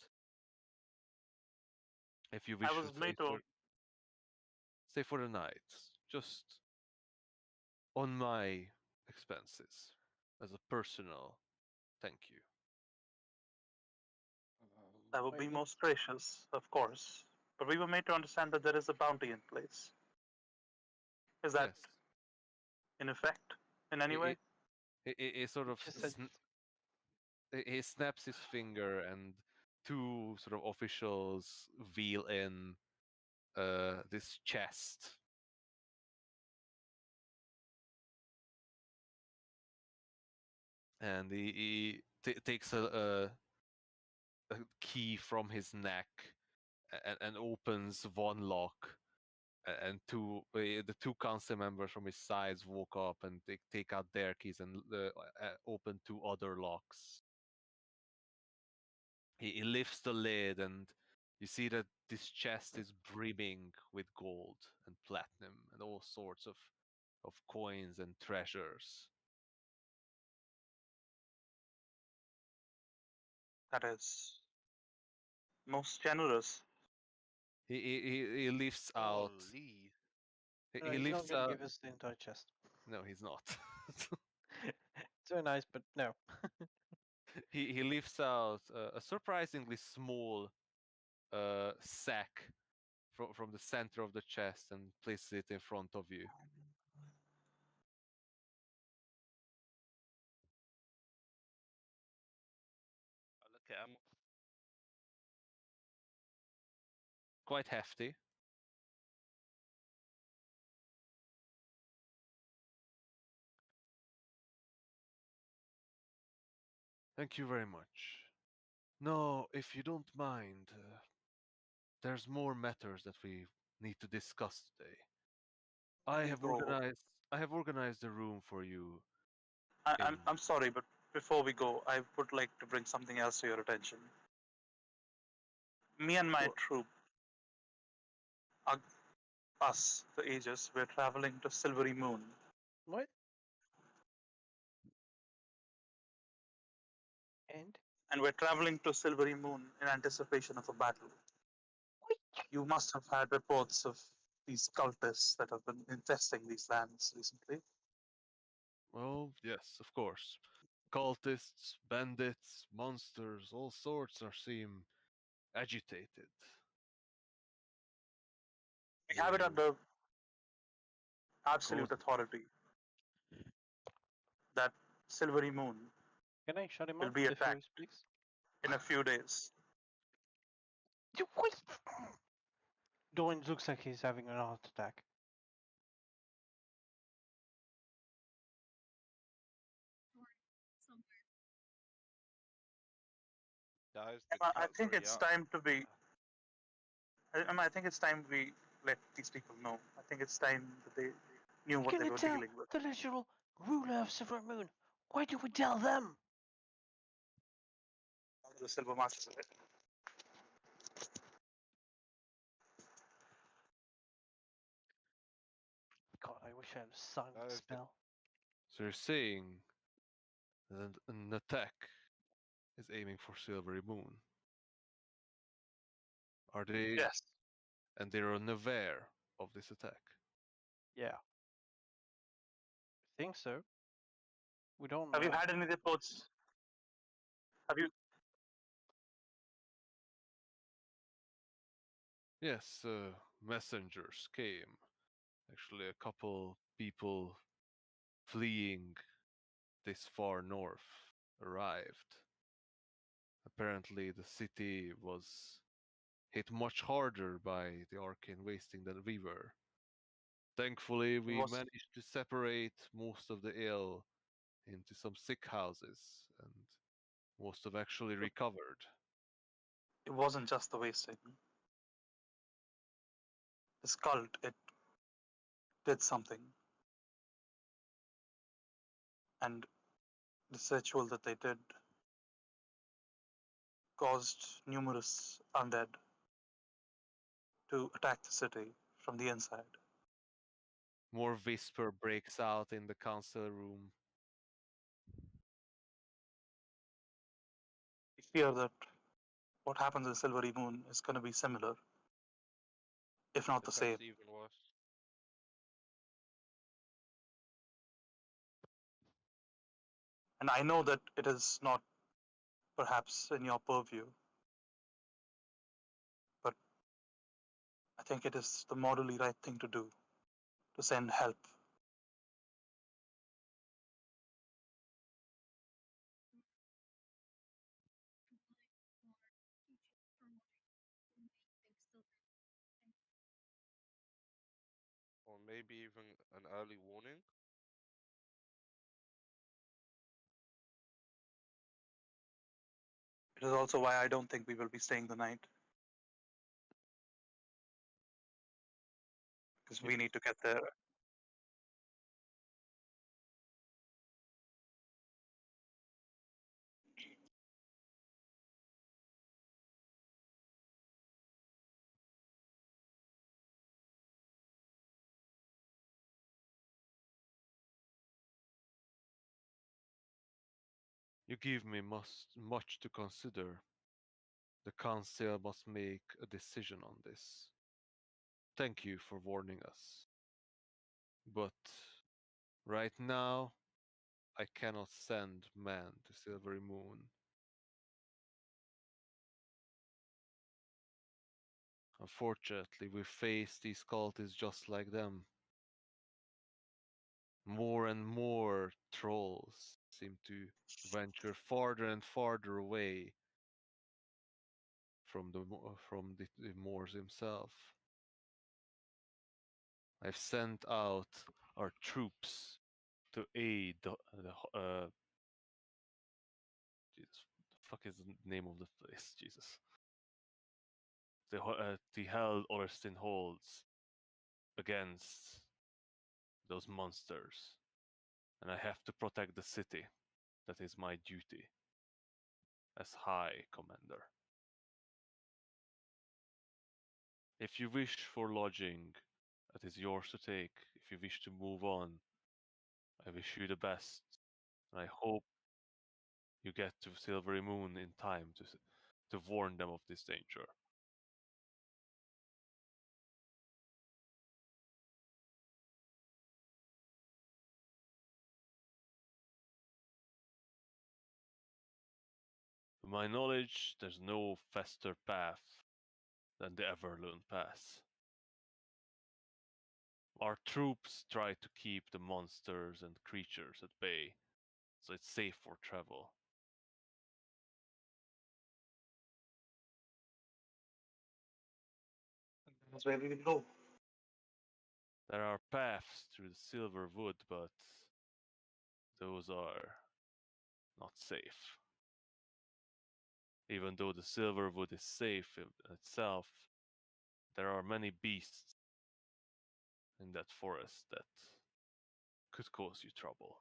If you wish I to was stay made to. stay for the night, just on my expenses, as a personal thank you. That would be Wait, most gracious, of course. But we were made to understand that there is a bounty in place. Is that Yes. in effect in any way? It sort of just said he snaps his finger and two sort of officials wheel in this chest. And he takes a key from his neck and opens one lock. And the two council members from his sides walk up and take out their keys and open two other locks. He lifts the lid and you see that this chest is brimming with gold and platinum and all sorts of coins and treasures. That is most generous. He lifts out. Holy. no, He he's not lifts gonna out. give us the entire chest. No, he's not. It's very nice, but no. He lifts out a surprisingly small sack from the center of the chest and places it in front of you. I look at him. Quite hefty. Thank you very much. No, if you don't mind, there's more matters that we need to discuss today. I have Bro, organized a room for you. I'm sorry, but before we go, I would like to bring something else to your attention. Me and my Sure. troop, uh, us, the Aegis, we're traveling to Silvery Moon. What? And And we're traveling to Silvery Moon in anticipation of a battle. You must have had reports of these cultists that have been infesting these lands recently. Oh, yes, of course. Cultists, bandits, monsters, all sorts seem agitated. We have it You under absolute go- authority that Silvery Moon can I shut him will up be before he attacked speaks? in a few days. Wait! Doran looks like he's having an heart attack. Guys, Emma, the I cats think are it's young. time to be. Emma, I think it's time we let these people know. I think it's time that they knew what they Can you were tell dealing with. the literal ruler of Silver Moon? Why do we tell them? The Silver Masters of it. God, I wish I had a silent That is the- spell. So you're saying that an attack is aiming for Silvery Moon? Are they? Yes. And they're unaware of this attack. Yeah. I think so. We don't Have know. you had any reports? Have you? Yes, messengers came. Actually, a couple people fleeing this far north arrived. Apparently, the city was hit much harder by the arcane wasting than we were. Thankfully, we Was managed to separate most of the ill into some sick houses, and most have actually recovered. it wasn't just the wasting. This cult, it did something, and this ritual that they did caused numerous undead to attack the city from the inside. More whisper breaks out in the council room. We fear that what happens in Silvery Moon is going to be similar. if not the If same. that's even worse. And I know that it is not perhaps in your purview, but I think it is the morally right thing to do, to send help. Or maybe even an early warning. It is also why I don't think we will be staying the night. Because we need to get there. You give me much to consider. The council must make a decision on this. Thank you for warning us. But right now, I cannot send man to Silvery Moon. Unfortunately, we face these cultists just like them. More and more trolls seem to venture farther and farther away from the Moors himself. I've sent out our troops to aid Jesus, the fuck is the name of the place? Jesus, the hell Orestin holds against those monsters, and I have to protect the city. That is my duty as High Commander. If you wish for lodging, that is yours to take. If you wish to move on, I wish you the best. And I hope you get to Silvery Moon in time to warn them of this danger. To my knowledge, there's no faster path than the Everloon Pass. Our troops try to keep the monsters and creatures at bay, so it's safe for travel. That's where we will go. There are paths through the Silver Wood, but those are not safe. Even though the Silver Wood is safe in itself, there are many beasts in that forest that could cause you trouble.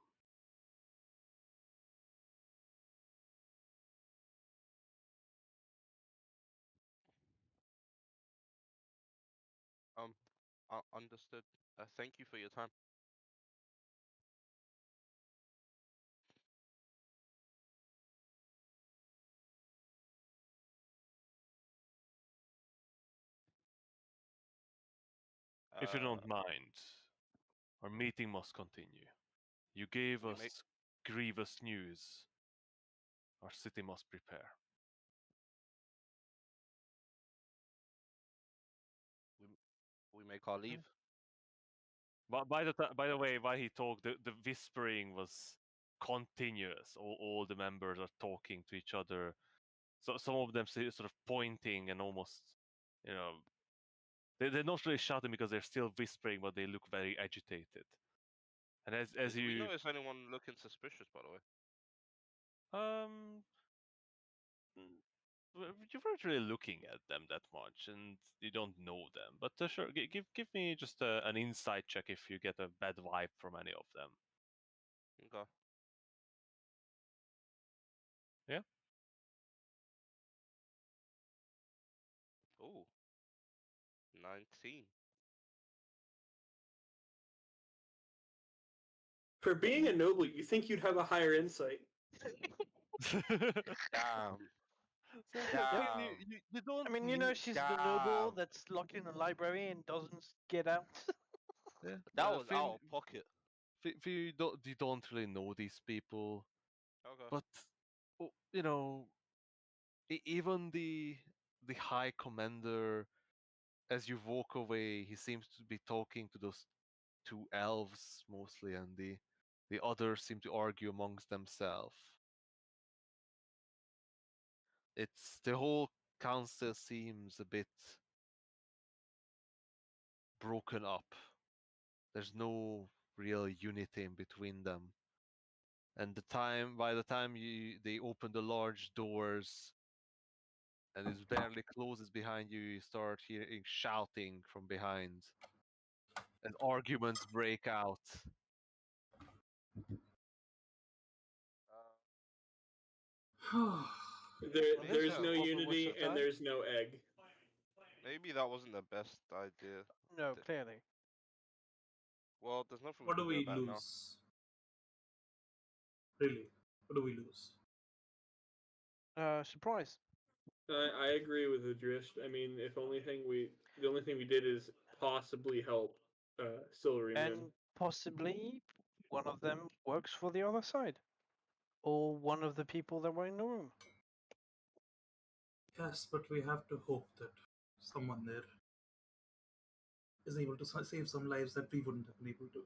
Understood. Thank you for your time. If you don't mind, our meeting must continue. You gave We us may- grievous news. Our city must prepare. we make our leave. But by the way, while he talked, the whispering was continuous. All the members are talking to each other. So some of them sort of pointing and almost, you know, they're not really shouting because they're still whispering, but they look very agitated. And as Did we you notice anyone looking suspicious, by the way? um you weren't really looking at them that much, and you don't know them. But sure, give me just an insight check if you get a bad vibe from any of them. Okay. Yeah. Ooh. 19. For being a noble, you think you'd have a higher insight. Damn. So, Yeah. you don't I mean, need she's the noble Damn. that's locked in a library and doesn't get out. yeah, That was Finn, out of pocket. You don't really know these people, Okay. but even the high commander, as you walk away, he seems to be talking to those two elves mostly, and the others seem to argue amongst themselves. It's the whole council seems a bit broken up. There's no real unity in between them. And by the time they open the large doors and it barely closes behind you, you start hearing shouting from behind, and arguments break out. There's Yeah. no What was unity your and time? there's no egg. Maybe that wasn't the best idea. No, Th- clearly. Well, there's nothing What we do can do we about it now. lose? Really? What do we lose? Surprise. I agree with Adrish. I mean, the only thing we did is possibly help Silvery And Moon. possibly one of them works for the other side. Or one of the people that were in the room. Yes, but we have to hope that someone there is able to save some lives that we wouldn't have been able to.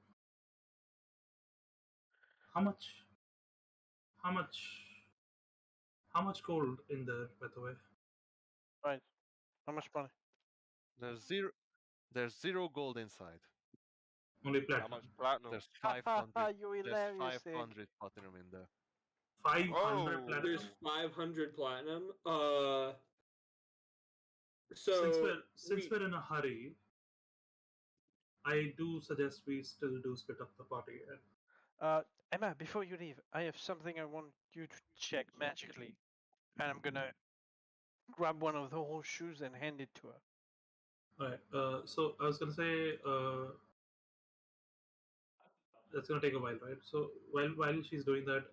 How much? How much? How much gold in there, by the way? Right. How much money? There's zero gold inside. Only How platinum. much platinum? There's 500. You're There's hilarious, Sig. 500 platinum in there. 500 Whoa. platinum. There's 500 platinum. Since So we're in a hurry, I do suggest we still do split up the party. Emma, before you leave, I have something I want you to check magically. And I'm gonna grab one of the horseshoes and hand it to her. Alright, so I was gonna say, that's gonna take a while, right? So while she's doing that,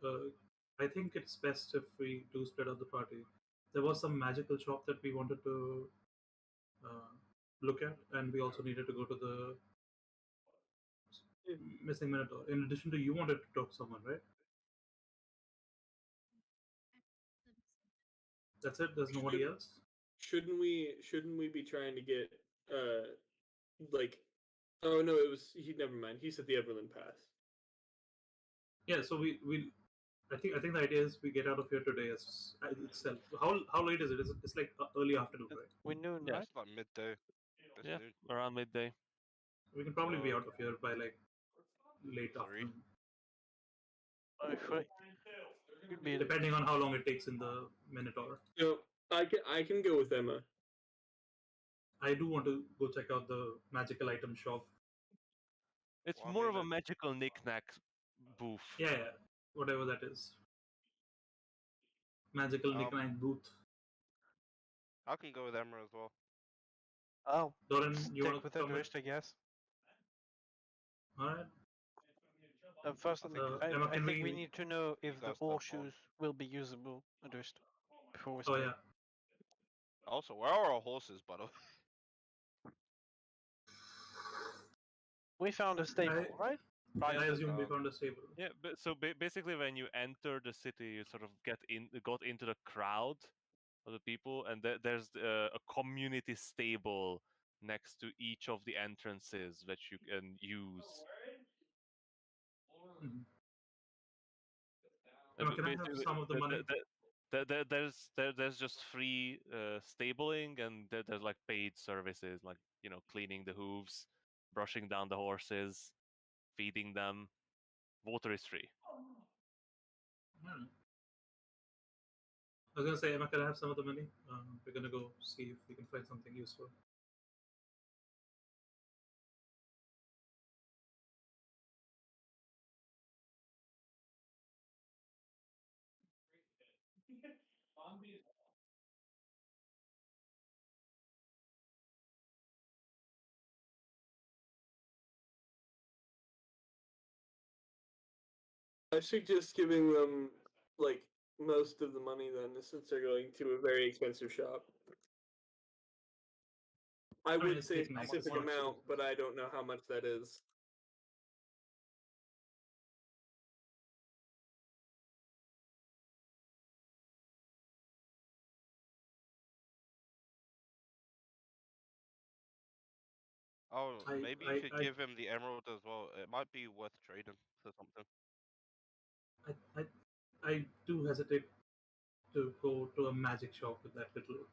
I think it's best if we do split up the party. There was some magical shop that we wanted to look at, and we also needed to go to the missing Minotaur. In addition to you wanted to talk to someone, right? That's it. There's nobody else. shouldn't we be trying to get like oh no, never mind. He said the Everland Pass. Yeah. So we I think the idea is we get out of here today itself. How late is it? It's like early afternoon, right? We knew, Yeah. right? It's like midday. It's Yeah, noon. around midday. We can probably be Oh, out of here by like late 3. afternoon, Could be depending on how long it takes in the Minotaur. No, I can go with Emma. I do want to go check out the magical item shop. It's Well, I more mean, of a magical knick-knack booth. Yeah, whatever that is. Magical Um, knick-knack booth. I can go with Emma as well. I'll Doran, you stick want with to the come with? wrist, I guess. All right. First, I I, think think, we- Emma, I can think we we- need to know if the guys step on. horseshoes will be usable, Adrist, before we Oh split. yeah. Also, where are our horses, by the way? We found a stable, right? I assume we Um, found a stable. Yeah, but so basically, when you enter the city, you sort of got into the crowd of the people, and there's a community stable next to each of the entrances that you can use. Mhm. Uh, Emma, ba- can I have basically, some of the money? there's just free stabling, and there's like paid services, like cleaning the hooves, brushing down the horses, feeding them. Water is free. Hmm. I was gonna say, Emma, can I have some of the money? We're gonna go see if we can find something useful. I suggest giving them like most of the money then, since they're going to a very expensive shop. I mean, would it's say a taken like specific one or two amount, but business. I don't know how much that is. Oh, I- maybe you I- should I- give him the emerald as well. It might be worth trading for something. I do hesitate to go to a magic shop with that little.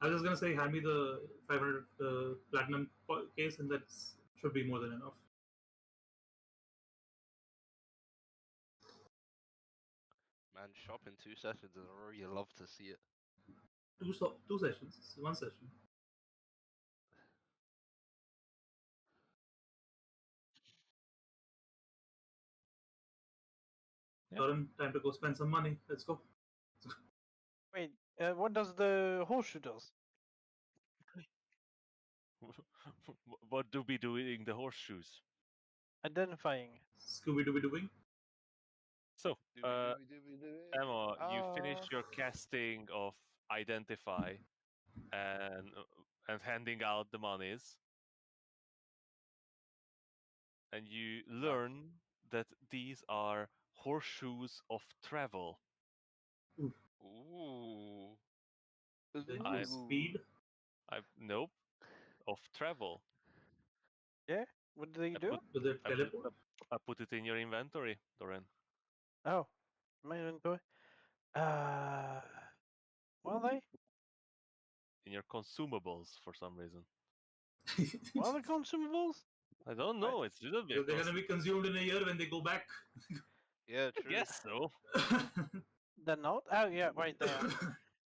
I was just gonna say, hand me the 500 platinum case, and that should be more than enough. Man, shop in 2 sessions is already love to see it. Two sessions, one session. Yep. Lauren, time to go spend some money. Let's go. Wait, what does the horseshoe does? What do we do in the horseshoes? Identifying. Scooby Dooby Dooby. So, Doobie-doobie-doobie-doobie. Emma, you finish your Ah. casting of identify and handing out the monies, and you learn that these are horseshoes of travel. Ooh. They I- give speed. Nope, of travel. What do they I do? put, Do they I put, teleport? I put it in your inventory, Doran. Oh, my inventory. What are they? In your consumables for some reason. What are the consumables? I don't know. It shouldn't be. Because they're gonna be consumed in a year when they go back. Yeah, I true. guess so. They're not? Oh, yeah, right there.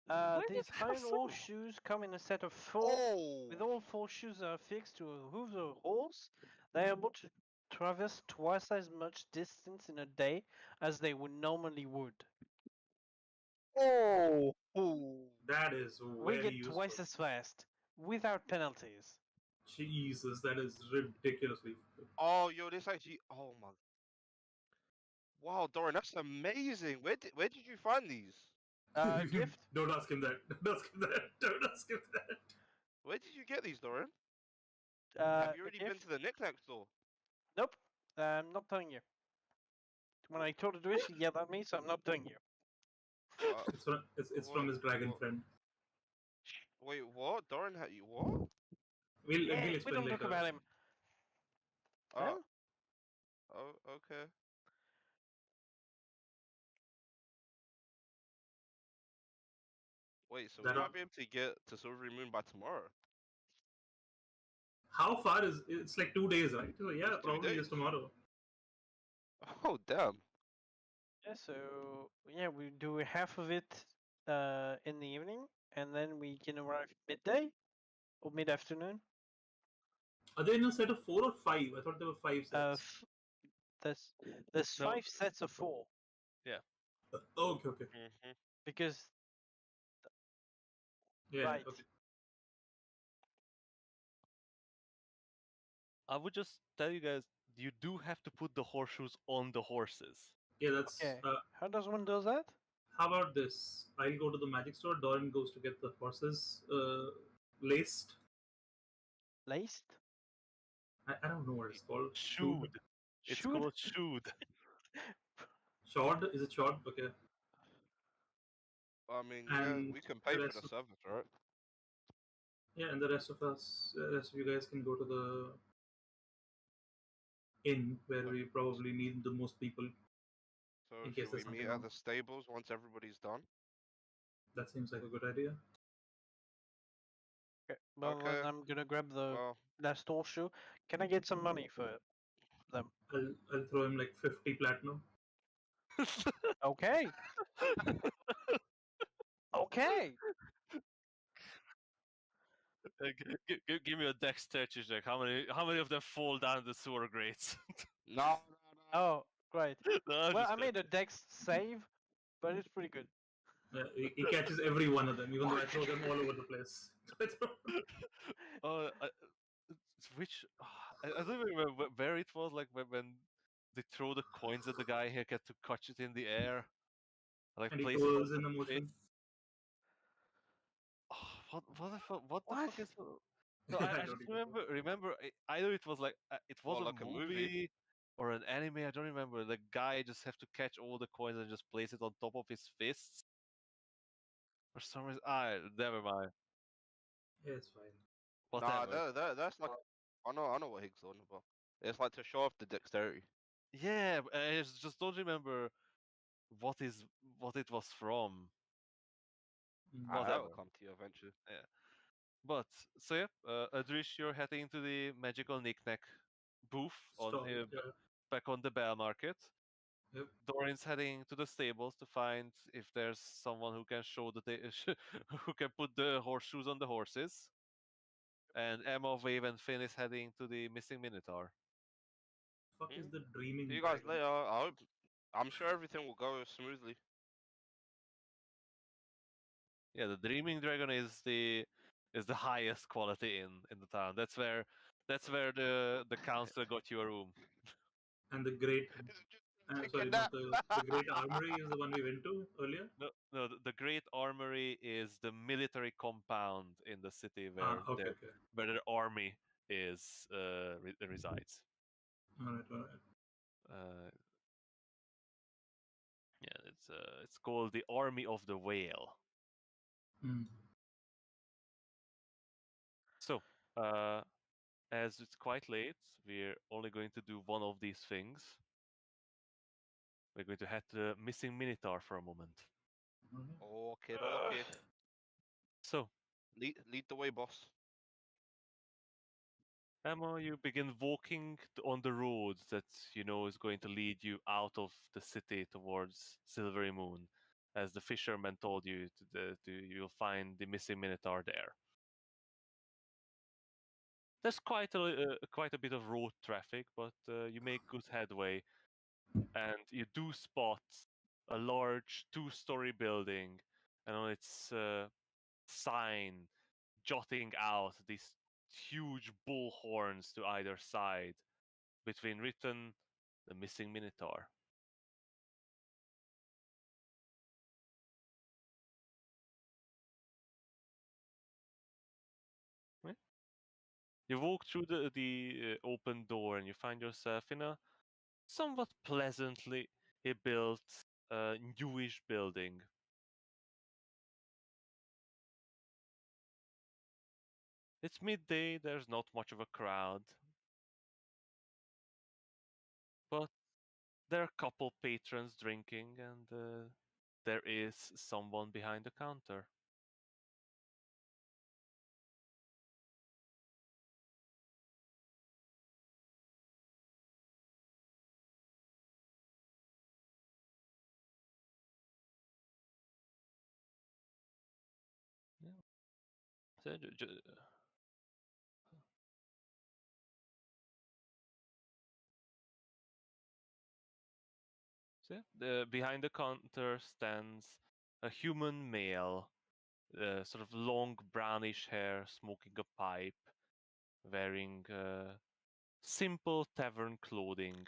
Why These not have iron some? horseshoes come in a set of 4. Oh! With all 4 shoes are fixed to a hoof of a horse, they are able to traverse twice as much distance in a day as they would normally would. Oh! Ooh. That is We very get useful. twice as fast, without penalties. Jesus, that is ridiculously. Oh, yo, this actually. Oh my. Wow, Doran, that's amazing. Where did you find these? Gift? Don't ask him that. Don't ask him that. Don't ask him that. Where did you get these, Doran? Uh, Have you already been gift? to the Knick-Knack store? Nope. I'm not telling you. When I told her to do it, she yelled at me, so I'm not telling you. It's from his dragon what- friend. Wait, what? Doran, you what? We'll Yeah, we explain don't later. talk about him. Huh? Oh, okay. Wait, so we That might be able to get to Silvery Moon by tomorrow. How far is it's like 2 days, right? So yeah, It's 2 probably just days. tomorrow. Oh, damn. Yeah, so yeah, we do half of it in the evening, and then we can arrive midday or mid-afternoon. Are they in a set of 4 or 5? I thought there were 5 sets. There's No. 5 sets of 4 Okay, okay. Mm-hmm. because Yeah, Right. okay. I would just tell you guys, you do have to put the horseshoes on the horses. Yeah, that's. Okay. How does one do that? How about this? I'll go to the magic store. Doran goes to get the horses laced. Laced? I don't know what it's called. Shoed. It's Shoed? called shoed. Shod? Is it shod? Okay. I mean, yeah, And we can pay the for rest the of- service, right? Yeah, and the rest of you guys can go to the inn where we probably need the most people. So In case should we there's meet something at wrong. the stables once everybody's done? That seems like a good idea. Okay. Well, Okay. then I'm gonna grab the Well, last horseshoe. Can I get some money for them? I'll throw him like 50 platinum. Okay. Okay. Give me a dexterity check. How many of them fall down the sewer grates? no. Oh, great. No, I'm Well, just I made a dex save, but it's pretty good. He catches every one of them, even though I throw them all over the place. Uh, which I don't remember where it was. Like when they throw the coins at the guy, he get to catch it in the air, like And he place it on goes in his a face. motion. Oh, what the fuck? What the What? fuck is? No, I I just don't even know. remember either it was like it was What, a like a movie? movie or an anime. I don't remember. The guy just have to catch all the coins and just place it on top of his fists. For some reason, never mind. Yeah, it's fine. Nah, Whatever. that's like I know what Higgs talking about. It's like to show off the dexterity. Yeah, I just don't remember what is what it was from. Mm. That'll Whatever. come to you eventually. Yeah. But so yeah, Adrish, you're heading to the magical knickknack booth on Stall, yeah. back on the Bell Market. Yep. Dorin's heading to the stables to find if there's someone who can show that they who can put the horseshoes on the horses. And Emma, Wave, and Finn is heading to the missing Minotaur. Fuck is Mm. the dreaming See you guys dragon? later. I hope. I'm sure everything will go smoothly. Yeah, the Dreaming Dragon is the highest quality in the town. That's where the council got you a room. And the great, sorry, Thinking not that. the great armory is the one we went to earlier. No, the Great Armory is the military compound in the city Okay, okay. where the army is resides. All right, all right. Uh, yeah, it's called the Army of the Whale. Mm. So, as it's quite late, we're only going to do one of these things. We're going to head to the missing Minotaur for a moment. Okay, okay. So, Lead the way, boss. Emma, you begin walking on the road that you know is going to lead you out of the city towards Silvery Moon. As the fisherman told you, you'll find the missing Minotaur there. There's quite a bit of road traffic, but you make good headway, and you do spot a large two-story building, and on its sign jotting out these huge bull horns to either side, between written the missing Minotaur. Right? You walk through the open door and you find yourself in a somewhat pleasantly built newish building. It's midday, there's not much of a crowd, but there are a couple patrons drinking, and there is someone behind the counter. Yeah. So, so behind the counter stands a human male, sort of long brownish hair, smoking a pipe, wearing simple tavern clothing.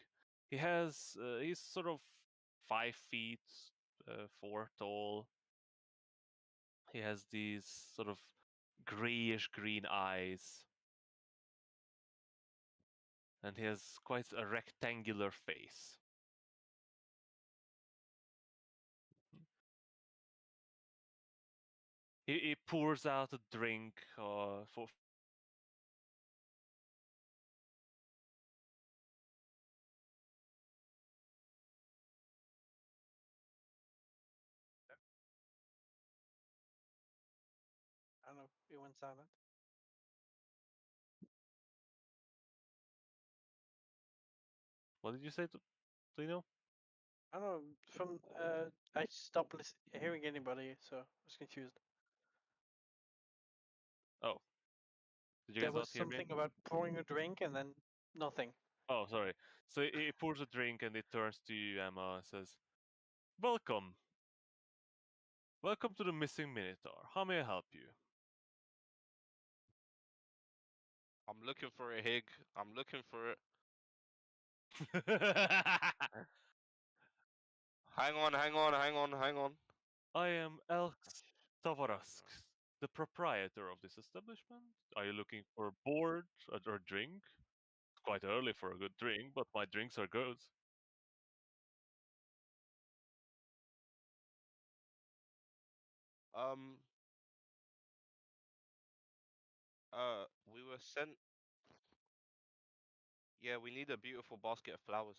He's sort of 5 feet 4 tall. He has these sort of grayish green eyes, and he has quite a rectangular face. He pours out a drink for. I don't know. You went silent. What did you say, Tino? I don't know. From I stopped hearing anybody, so I was confused. Oh, did you There guys not was hear me? something about pouring a drink and then nothing. Oh, sorry. So he pours a drink and he turns to you, Emma, and says, "Welcome. Welcome to the missing Minotaur. How may I help you?" I'm looking for a Hig. I'm looking for it. Hang on, hang on, hang on, hang on. I am Elks Tavarask, the proprietor of this establishment. Are you looking for board or drink? It's quite early for a good drink, but my drinks are good. Um. We were sent. Yeah, we need a beautiful basket of flowers.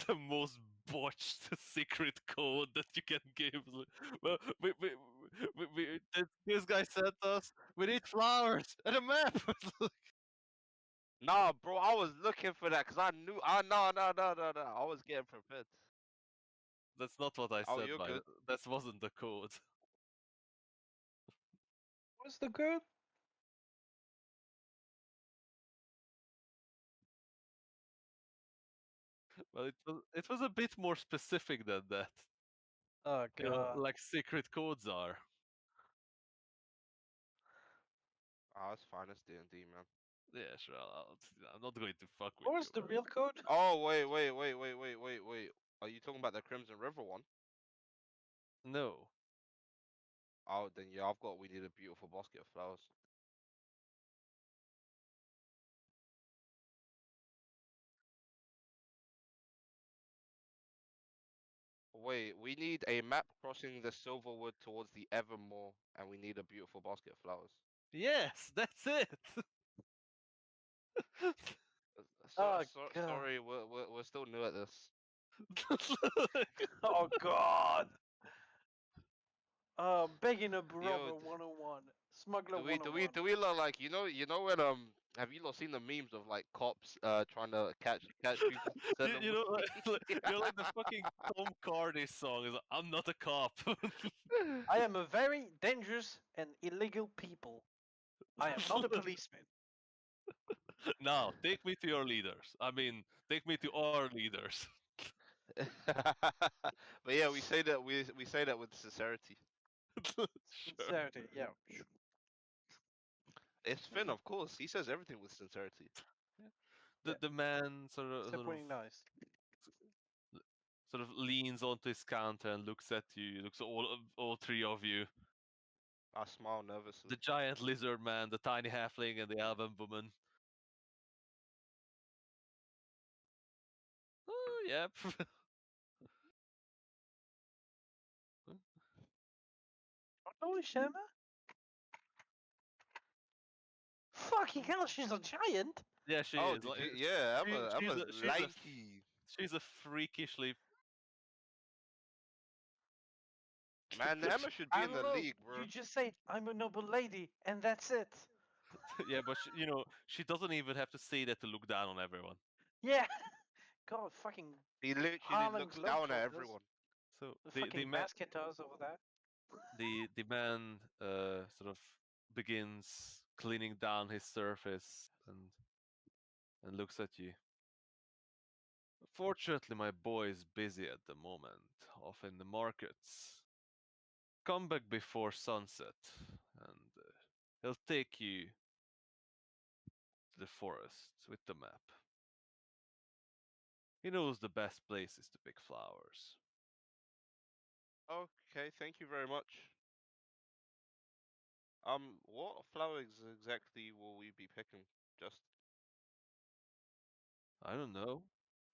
The most botched secret code that you can give. Well, this guy sent us. We need flowers and a map. Nah, bro, I was looking for that because I knew. No, no, no, no, no. I was getting prepared. That's not what I Oh, said. you're good. That wasn't the code. What's the good? Well, it was a bit more specific than that. Oh You know, god. like secret codes are. Ah, it's fine. It's D&D, man. Yeah, sure. I'm not going to fuck with What was you. the man. real code? Oh, wait, wait, wait, wait, wait, wait, wait. Are you talking about the Crimson River one? No. Oh, then yeah, I've got. We need a beautiful basket of flowers. Wait, we need a map crossing the Silverwood towards the Evermore, and we need a beautiful basket of flowers. Yes, that's it. Oh, God. Sorry, we're still new at this. Oh god. Begging a brother Yo, 101. Smuggler do we 101. look like you know when have you lot seen the memes of like cops trying to catch people? Send them you know, with you're like the fucking Tom Carney song. Is like, I'm not a cop. I am a very dangerous and illegal people. I am not a policeman. Now, take me to your leaders. I mean, take me to our leaders. But yeah, we say that we say that with sincerity. Sure. Sincerity, yeah. It's Finn, of course. He says everything with sincerity. The man Except when he's nice. sort of leans onto his counter and looks at you. Looks at all three of you. I smile nervously. The giant lizard man, the tiny halfling, and the elven woman. Oh, yep. Oh, Shema? Fucking hell, she's a giant! Yeah, she Oh, is. did Like, you? Yeah, she's Emma's a lanky. she's a freakishly. Man, Emma should be I in don't the know. league, bro. You just say, I'm a noble lady, and that's it. Yeah, but she doesn't even have to say that to look down on everyone. Yeah. God, fucking He literally Harlem looks down at Globetrotters. everyone. So the fucking basketers over there. the man sort of begins cleaning down his surface and looks at you. Fortunately, my boy is busy at the moment, off in the markets. Come back before sunset, and he'll take you to the forest with the map. He knows the best places to pick flowers. Okay, thank you very much. What flowers exactly will we be picking? Just I don't know.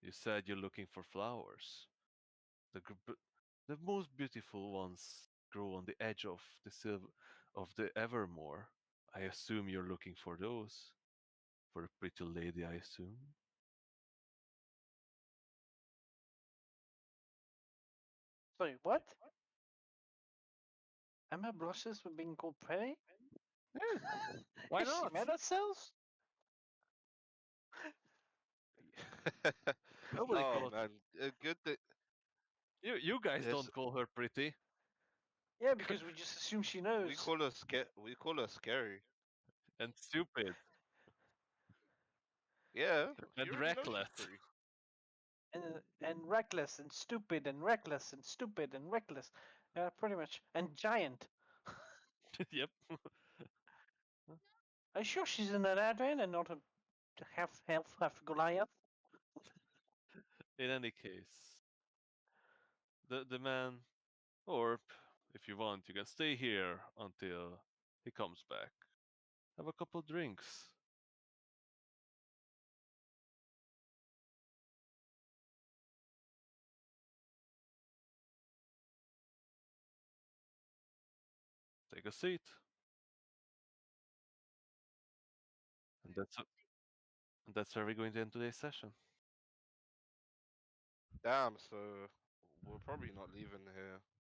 You said you're looking for flowers. The most beautiful ones grow on the edge of the Evermore. I assume you're looking for those. For a pretty lady, I assume. Sorry, what? Emma blushes for being called pretty? Yeah, why Is she not? mad at herself? Nobody oh calls. man, good that You guys Yes. don't call her pretty. Yeah, because we just assume she knows. we call her scary. And stupid. Yeah, And you already know she's reckless. pretty. and reckless and stupid and reckless and stupid and reckless, pretty much, and giant. Yep. Are you sure she's an Eladrin and not a half Goliath? In any case, the man, or if you want, you can stay here until he comes back. Have a couple drinks. Take a seat. And that's where we're going to end today's session. Damn, so we're probably not leaving here.